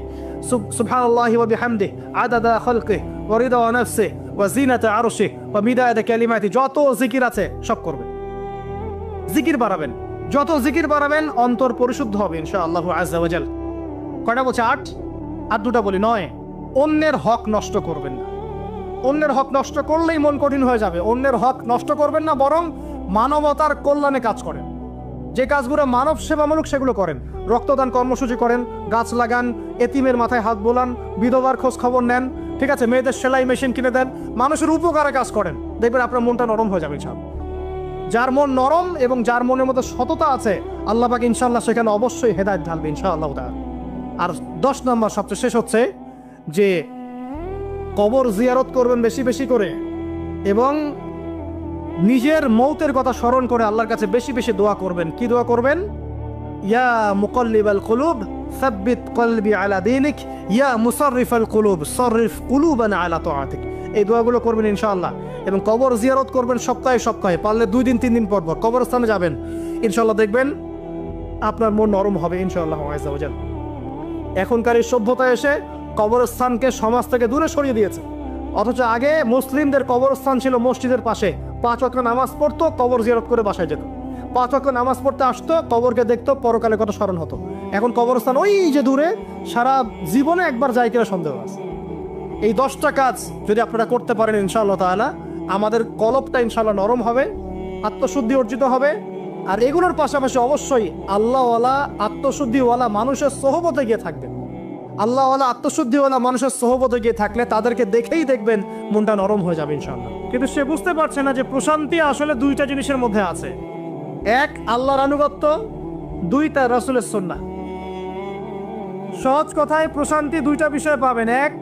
সুবহানাল্লাহি ওয়া বিহামদিহি আদাদা খালকিহি ওয়া রিদা নাফসিহি ওয়া জিনাতা আরশিহি ওয়া মিদাদা কালিমাতিহি। যত জিকির আছে সব করবেন, জিকির বাড়াবেন। যত জিকির বাড়াবেন অন্তর পরিশুদ্ধ হবে ইনশাআল্লাহু আযজা ওয়া জাল। কয়টা বলছে? 8। আর 2টা বলি। 9, অন্যের হক নষ্ট করবেন না। অন্যের হক নষ্ট করলেই মন কঠিন হয়ে যাবে। অন্যের হক নষ্ট করবেন না, বরং মানবতার কল্যাণে কাজ করেন। যে কাজগুলো মানব সেবামূলক সেগুলো করেন। রক্তদান কর্মসূচি করেন, গাছ লাগান, এতিমের মাথায় হাত বোলান, বিধবার খোঁজ খবর নেন, ঠিক আছে? মেয়েদের সেলাই মেশিন কিনে দেন, মানুষের উপকারে কাজ করেন। দেখবেন আপনার মনটা নরম হয়ে যাবে ইনশাআল্লাহ। যার মন নরম এবং যার মনের মধ্যে সততা আছে, আল্লাহ পাক ইনশাআল্লাহ সেখানে অবশ্যই হেদায়েত ঢালবে ইনশাআল্লাহ তাআলা। আর 10 নম্বর সবচেয়ে শেষ হচ্ছে যে কবর জিয়ারত করবেন বেশি বেশি করে, এবং নিজের মৌতের কথা স্মরণ করে আল্লাহর কাছে বেশি বেশি দোয়া করবেন। কি দোয়া করবেন? ইয়া মুকাল্লিবাল কুলুব সাব্বিত কলবি আলা দীনিক, ইয়া মুসাররিফাল কুলুব সররিফ কুলুবানা আলা তাআতিক। এই দোয়াগুলো করবেন ইনশাআল্লাহ। এবং কবর জিয়ারত করবেন সপ্তাহে সপ্তাহে, পারলে 2 দিন 3 দিন পর পর কবরস্থানে যাবেন। ইনশাআল্লাহ দেখবেন আপনার মন নরম হবে ইনশাআল্লাহ আযজা ওয়া জাল। এখনকার এই সভ্যতা এসে কবরস্থানকে সমাজ থেকে দূরে সরিয়ে দিয়েছে। অথচ আগে মুসলিমদের কবরস্থান ছিল মসজিদের পাশে, 5 ওয়াক্ত নামাজ পড়তো, কবর জিয়ারত করে বাসায় যেত। 5 ওয়াক্ত নামাজ পড়তে আসতো, কবরকে দেখতো, পরকালে কথা স্মরণ হতো। এখন কবরস্থান ওই যে দূরে, সারা জীবনে একবার যায় কিনা সন্দেহ আছে। এই 10টা কাজ যদি আপনারা করতে পারেন ইনশাআল্লাহ তাআলা, আমাদের কলবটা ইনশাআল্লাহ নরম হবে, আত্মশুদ্ধি অর্জিত হবে। আর এগুলোর পাশাপাশি অবশ্যই আল্লাহওয়ালা আত্মশুদ্ধিওয়ালা মানুষের সোহবতে গিয়ে থাকবেন। আল্লাহওয়ালা আত্মশুদ্ধিওয়ালা মানুষের সোহবতে গিয়ে থাকলে তাদেরকে দেখেই দেখবেন মনটা নরম হয়ে যাবে ইনশাআল্লাহ। কিন্তু সে বুঝতে পারছে না যে প্রশান্তি আসলে 2টা জিনিসের মধ্যে আছে। 1 আল্লাহর আনুগত্য, 2 তার রাসূলের সুন্নাহ। সহজ কথায় প্রশান্তি 2টা বিষয় পাবেন। 1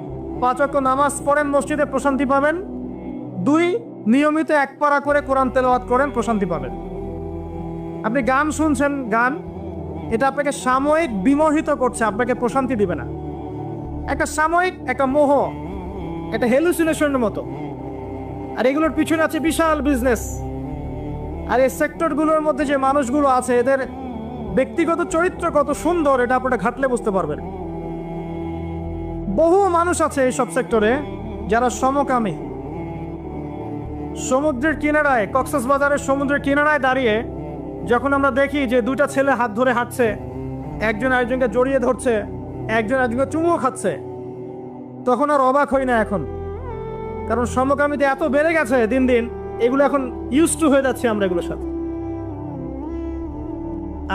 5 ওয়াক্ত নামাজ পড়েন মসজিদে, প্রশান্তি পাবেন। 2 নিয়মিত 1 পারা করে কোরআন তেলাওয়াত করেন, প্রশান্তি পাবেন। আপনি গান শুনছেন, গান এটা আপনাকে সাময়িক বিমোহিত করছে, আপনাকে প্রশান্তি দিবে না। একটা সাময়িক একটা মোহ, একটা হেলুসিনেশনের মতো। আর এগুলোর পিছনে আছে বিশাল বিজনেস। আর এই সেক্টরগুলোর মধ্যে যে মানুষগুলো আছে এদের ব্যক্তিগত চরিত্র কত সুন্দর এটা আপনারা ঘাটলে বুঝতে পারবেন। বহু মানুষ আছে এই সব সেক্টরে যারা সমকামী। সমুদ্রের কিনারায়, কক্সবাজারের সমুদ্রের কিনারায় দাঁড়িয়ে যখন আমরা দেখি যে 2টা ছেলে হাত ধরে হাঁটছে, একজন আরেকজনকে জড়িয়ে ধরছে, একজন আরেকজনকে চুমুও খাচ্ছে, তখন আর অবাক হই না এখন। কারণ সমকামিতা এত বেড়ে গেছে দিন দিন, এগুলো এখন ইউজ টু হয়ে যাচ্ছে আমরা এগুলোর সাথে।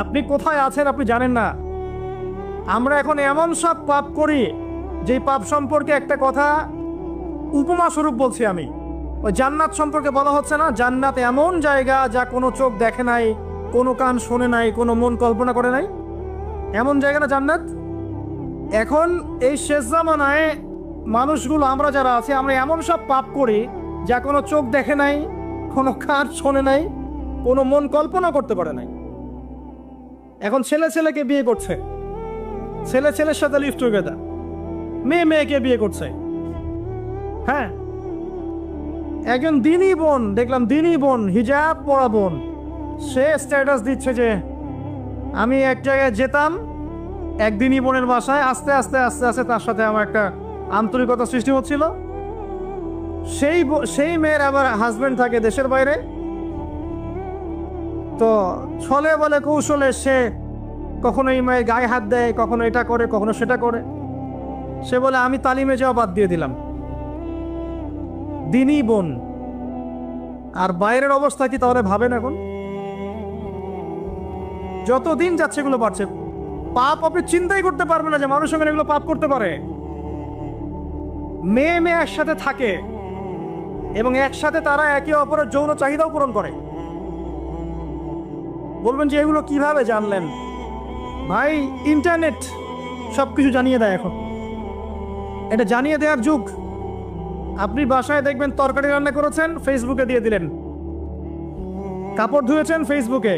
আপনি কোথায় আছেন আপনি জানেন না। আমরা এখন এমন সব পাপ করি, যেই পাপ সম্পর্কে একটা কথা উপমা স্বরূপ বলছি আমি। ওই জান্নাত সম্পর্কে বলা হচ্ছে না, জান্নাত এমন জায়গা যা কোনো চোখ দেখে নাই, কোনো কান শোনে নাই, কোনো মন কল্পনা করে নাই। এমন জায়গা না জান্নাত। এখন এই শেষ জামানায় মানুষগুলো, আমরা যারা আছি, আমরা এমন সব পাপ করি যা কোনো চোখ দেখে নাই, কোনো কান শোনে নাই, কোনো মন কল্পনা করতে পারে নাই। এখন ছেলে ছেলেকে বিয়ে করছে, ছেলে ছেলের সাথে লিভ টুগেদার, মেয়ে মেয়েকে বিয়ে করছে। হ্যাঁ, একজন দিনী বোন দেখলাম, দিনী বোন, হিজাব পরা বোন, সে স্ট্যাটাস দিচ্ছে যে আমি এক জায়গায় যেতাম এক দিনী বোনের বাসায়, আস্তে আস্তে আস্তে আস্তে তার সাথে আমার একটা আন্তরিকতা সৃষ্টি হচ্ছিল। সেই মেয়ের আবার হাজবেন্ড থাকে দেশের বাইরে। তো ছলে বলে কৌশলে সে কখনো এই মেয়ের গায়ে হাত দেয়, কখনো এটা করে, কখনো সেটা করে। সে বলে আমি তালিমে যাওয়া বাদ দিয়ে দিলাম। দিনী বোন, আর বাইরের অবস্থা কি তাহলে ভাবেন। এখন যতদিন যাচ্ছে এগুলো বাড়ছে। পাপ আপনি চিন্তাই করতে পারবেন না যে মানুষ সঙ্গে এগুলো পাপ করতে পারে। মেয়ে মেয়ে একসাথে থাকে এবং একসাথে তারা একে অপরের যৌন চাহিদাও পূরণ করে। বলবেন যে এগুলো কিভাবে জানলেন? ভাই, ইন্টারনেট সবকিছু জানিয়ে দেয়। এখন এটা জানিয়ে দেওয়ার যুগ। আপনি বাসায় দেখবেন তরকারি রান্না করেছেন, ফেসবুকে দিয়ে দিলেন। কাপড় ধুয়েছেন, ফেসবুকে।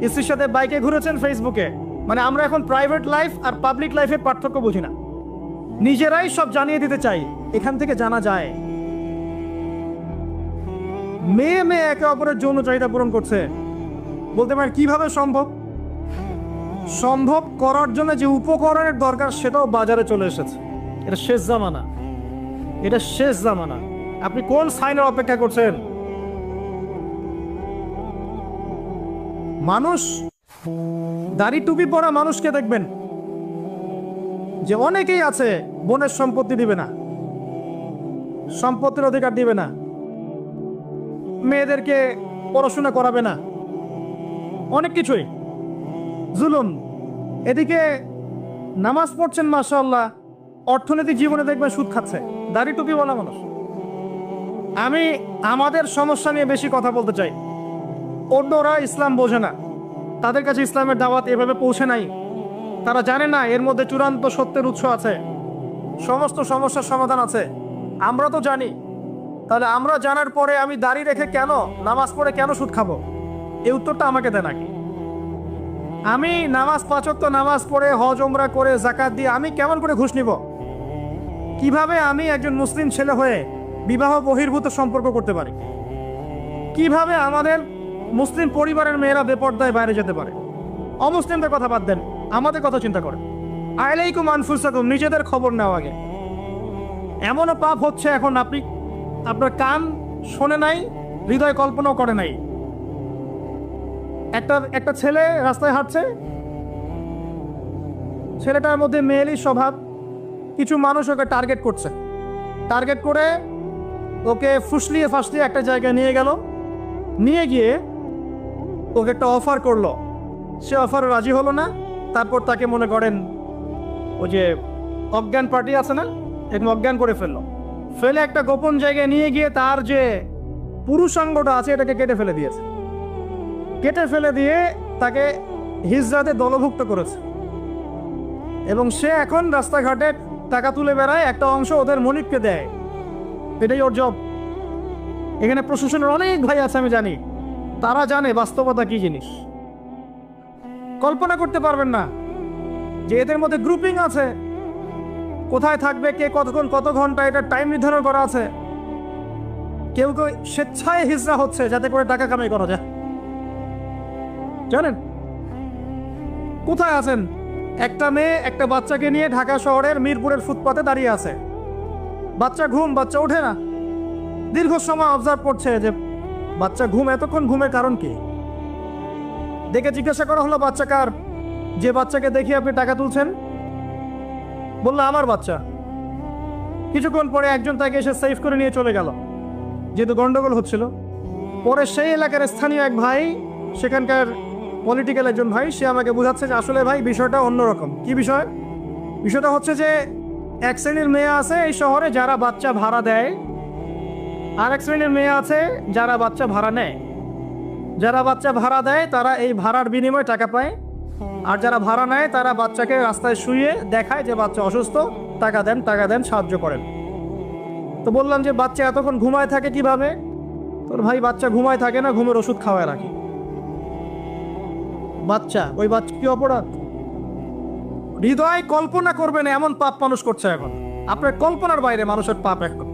স্ত্রীর সাথে বাইকে ঘুরেছেন, ফেসবুকে। মানে আমরা এখন প্রাইভেট লাইফ আর পাবলিক লাইফের পার্থক্য বুঝি না, নিজেরাই সব জানিয়ে দিতে চাই। এখান থেকে জানা যায় মেয়ে মেয়ে একে অপরের যৌন চাহিদা পূরণ করছে। বলতে পারেন কিভাবে সম্ভব? সম্ভব করার জন্য যে উপকরণের দরকার সেটাও বাজারে চলে এসেছে। এটা শেষ জামানা, এটা শেষ জামানা। আপনি কোন সাইনের অপেক্ষা করছেন? মানুষ, দাড়ি টুপি পরা মানুষকে দেখবেন যে অনেকেই আছে বোনের সম্পত্তি দিবে না, সম্পত্তির অধিকার দিবে না, মেয়েদেরকে পড়াশোনা করাবে না, অনেক কিছুই জুলুম। এদিকে নামাজ পড়ছেন মাশাআল্লাহ, অর্থনৈতিক জীবনে দেখবেন সুদ খাচ্ছে, দাড়ি টুপি বলা মানুষ। আমি আমাদের সমস্যা নিয়ে বেশি কথা বলতে চাই। অন্যরা ইসলাম বোঝে না, তাদের কাছে ইসলামের দাওয়াত এভাবে পৌঁছে নাই। তারা জানে না এর মধ্যে চূড়ান্ত সত্যের উৎস আছে, সমস্ত সমস্যার সমাধান আছে। আমরা তো জানি, তাহলে আমরা জানার পরে আমি দাড়ি রেখে কেন নামাজ পড়ে কেন সুদ খাবো? এই উত্তরটা আমাকে দেন আগে। আমি নামাজ 5 ওয়াক্ত নামাজ পড়ে হজ ওমরা করে যাকাত দিয়ে আমি কেমন করে ঘুষ নিব? কিভাবে আমি একজন মুসলিম ছেলে হয়ে বিবাহ বহির্ভূত সম্পর্ক করতে পারি? কিভাবে আমাদের মুসলিম পরিবারের মেয়েরা বেপর্দায় বাইরে যেতে পারে? অমুসলিমদের কথা বাদ দেন, আমাদের কথা চিন্তা করেন। আলাইকুম আনফুসাকুম, নিজেদের খবর নেওয়া আগে। এমনও পাপ হচ্ছে এখন আপনার কান শোনে নাই, হৃদয় কল্পনাও করে নাই। একটা ছেলে রাস্তায় হাঁটছে, ছেলেটার মধ্যে মেয়েলি স্বভাব। কিছু মানুষ ওকে টার্গেট করছে, টার্গেট করে ওকে ফুসলিয়ে ফাসলিয়ে একটা জায়গায় নিয়ে গেল। নিয়ে গিয়ে ওকে একটা অফার করলো, সে অফারে রাজি হলো না। তারপর তাকে মনে করেন ওই যে অজ্ঞান পার্টি আছে না, একদম অজ্ঞান করে ফেলে একটা গোপন জায়গায় নিয়ে গিয়ে তার যে পুরুষাঙ্গটা আছে এটাকে কেটে ফেলে দিয়েছে। কেটে ফেলে দিয়ে তাকে হিজরাতে দলভুক্ত করেছে এবং সে এখন রাস্তাঘাটে টাকা তুলে বেড়ায়, একটা অংশ ওদের মনিককে দেয়। এটাই ওর জব। এখানে প্রশাসনের অনেক ভাই আছে আমি জানি, তারা জানে বাস্তবতা কি জিনিস। কল্পনা করতে পারবেন না যে এদের মধ্যে গ্রুপিং আছে, কোথায় থাকবে কে কতক্ষণ কত ঘন্টা, এটা টাইম নির্ধারণ করা আছে। কেউ কেউ স্বেচ্ছায় হিজরা হচ্ছে যাতে করে টাকা কামাই করা যায়। জানেন কোথায় আছেন? একটা মেয়ে একটা বাচ্চাকে নিয়ে ঢাকা শহরের মিরপুরের ফুটপাতে দাঁড়িয়ে আছে। বাচ্চা ওঠে না। দীর্ঘ সময় অবজার্ভ করছে যে বাচ্চা এতক্ষণ ঘুমের কারণ কি। দেখে জিজ্ঞাসা করা হলো বাচ্চা কার? যে বাচ্চাকে দেখে আপনি টাকা তুলছেন। বললো আমার বাচ্চা। কিছুক্ষণ পরে একজন তাকে এসে সেভ করে নিয়ে চলে গেল, যেহেতু গন্ডগোল হচ্ছিল। পরে সেই এলাকার স্থানীয় এক ভাই, সেখানকার পলিটিক্যাল একজন ভাই, সে আমাকে বোঝাচ্ছে যে আসলে ভাই বিষয়টা অন্যরকম। কি বিষয়? বিষয়টা হচ্ছে যে এক শ্রেণীর মেয়ে আছে এই শহরে যারা বাচ্চা ভাড়া দেয়, আর এক শ্রেণীর মেয়ে আছে যারা বাচ্চা ভাড়া নেয়। যারা বাচ্চা ভাড়া দেয় তারা এই ভাড়ার বিনিময়ে টাকা পায়, আর যারা ভাড়া নেয় তারা বাচ্চাকে রাস্তায় শুয়ে দেখায় যে বাচ্চা অসুস্থ, টাকা দেন, সাহায্য করেন। তো বললাম যে বাচ্চা এতক্ষণ ঘুমায় থাকে কিভাবে? তোর ভাই বাচ্চা ঘুমায় থাকে না, ঘুমের ওষুধ খাওয়ায় রাখি। ওই বাচ্চা কি অপরাধ? হৃদয় কল্পনা করবেন এমন পাপ মানুষ করছে এখন। আপনার কল্পনার বাইরে মানুষের পাপ এখন।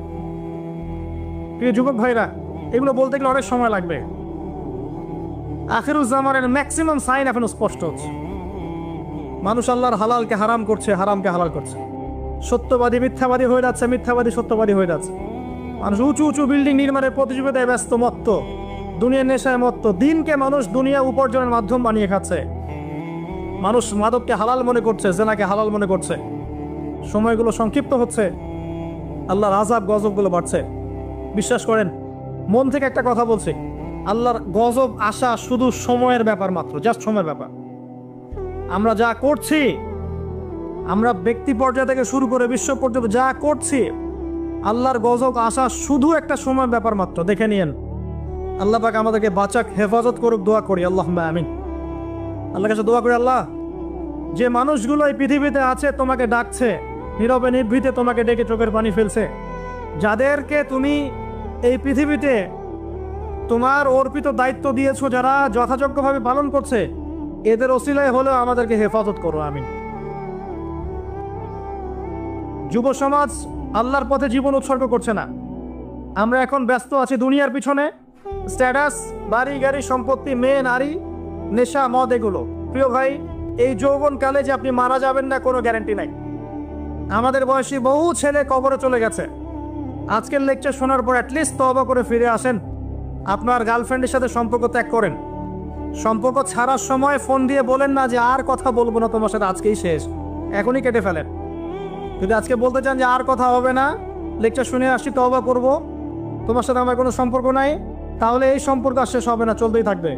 প্রিয় যুবক ভাইরা, এগুলো বলতে গেলে অনেক সময় লাগবে। আখিরুজ্জামানের ম্যাক্সিমাম সাইন এখনো স্পষ্ট হচ্ছে। মানুষ আল্লাহর হালালকে হারাম করছে, হারামকে হালাল করছে। সত্যবাদী মিথ্যাবাদী হয়ে যাচ্ছে, মিথ্যাবাদী সত্যবাদী হয়ে যাচ্ছে। মানুষ উঁচু উঁচু বিল্ডিং নির্মাণের প্রতিযোগিতায় ব্যস্ত, মত্ত, দুনিয়ার নেশায় মত্ত। দিনকে মানুষ দুনিয়া উপার্জনের মাধ্যম বানিয়ে খাচ্ছে। মানুষ মাদককে হালাল মনে করছে, জেনাকে হালাল মনে করছে। সময়গুলো সংক্ষিপ্ত হচ্ছে, আল্লাহর আযাব গজবগুলো বাড়ছে। বিশ্বাস করেন, মন থেকে একটা কথা বলছি, আল্লাহর গজব আসা শুধু সময়ের ব্যাপার মাত্র, জাস্ট সময়ের ব্যাপার। আমরা যা করছি, আমরা ব্যক্তি পর্যায় থেকে শুরু করে বিশ্ব পর্যন্ত যা করছি, আল্লাহর গজব আসা শুধু একটা সময়ের ব্যাপার মাত্র। দেখে নিয়েন। আল্লাহ পাক আমাদেরকে বাঁচাক, হেফাজত করুক, দোয়া করি। আল্লাহুম্মা আমিন। আল্লাহর কাছে দোয়া করি, আল্লাহ যে মানুষগুলো এই পৃথিবীতে আছে তোমাকে ডাকছে, নীরবে নির্ভীতে তোমাকে ডেকে চোখের পানি ফেলছে, যাদেরকে তুমি এই পৃথিবীতে তোমার অর্পিত দায়িত্ব দিয়েছো, যারা যথাযোগ্যভাবে পালন করছে, এদের ওসিলায় হলেও আমাদেরকে হেফাজত করো। আমিন। যুব সমাজ আল্লাহর পথে জীবন উৎসর্গ করছে না। আমরা এখন ব্যস্ত আছি দুনিয়ার পিছনে, স্ট্যাটাস, বাড়ি গাড়ি, সম্পত্তি, মেয়ে নারী, নেশা, মদ, এগুলো। প্রিয় ভাই, এই যৌবনকালে যে আপনি মারা যাবেন না কোনো গ্যারান্টি নাই। আমাদের বয়সী বহু ছেলে কবরে চলে গেছে। আজকের লেকচার শোনার পর অ্যাটলিস্ট তওবা করে ফিরে আসেন। আপনার গার্লফ্রেন্ডের সাথে সম্পর্ক ত্যাগ করেন। সম্পর্ক ছাড়ার সময় ফোন দিয়ে বলেন না যে আর কথা বলবো না তোমার সাথে, আজকেই শেষ, এখনই কেটে ফেলেন। যদি আজকে বলতে চান যে আর কথা হবে না, লেকচার শুনে আসছি, তওবা করব, তোমার সাথে আমার কোনো সম্পর্ক নাই, তাহলে এই সম্পর্ক আর শেষ হবে না, চলতেই থাকবে।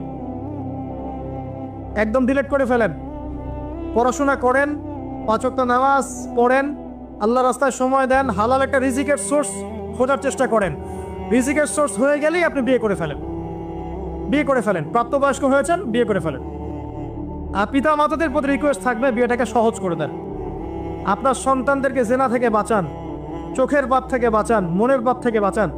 একদম ডিলিট করে ফেলেন। পড়াশোনা করেন, 5 ওয়াক্ত নামাজ পড়েন, আল্লাহর রাস্তায় সময় দেন, হালাল একটা রিজিকের সোর্স খোঁজার চেষ্টা করেন। রিজিকের সোর্স হয়ে গেলেই আপনি বিয়ে করে ফেলেন। প্রাপ্তবয়স্ক হয়েছেন, বিয়ে করে ফেলেন। আর পিতা মাতাদের প্রতি রিকোয়েস্ট থাকবে, বিয়েটাকে সহজ করে দেন। আপনার সন্তানদেরকে জেনা থেকে বাঁচান, চোখের পাপ থেকে বাঁচান, মনের পাপ থেকে বাঁচান।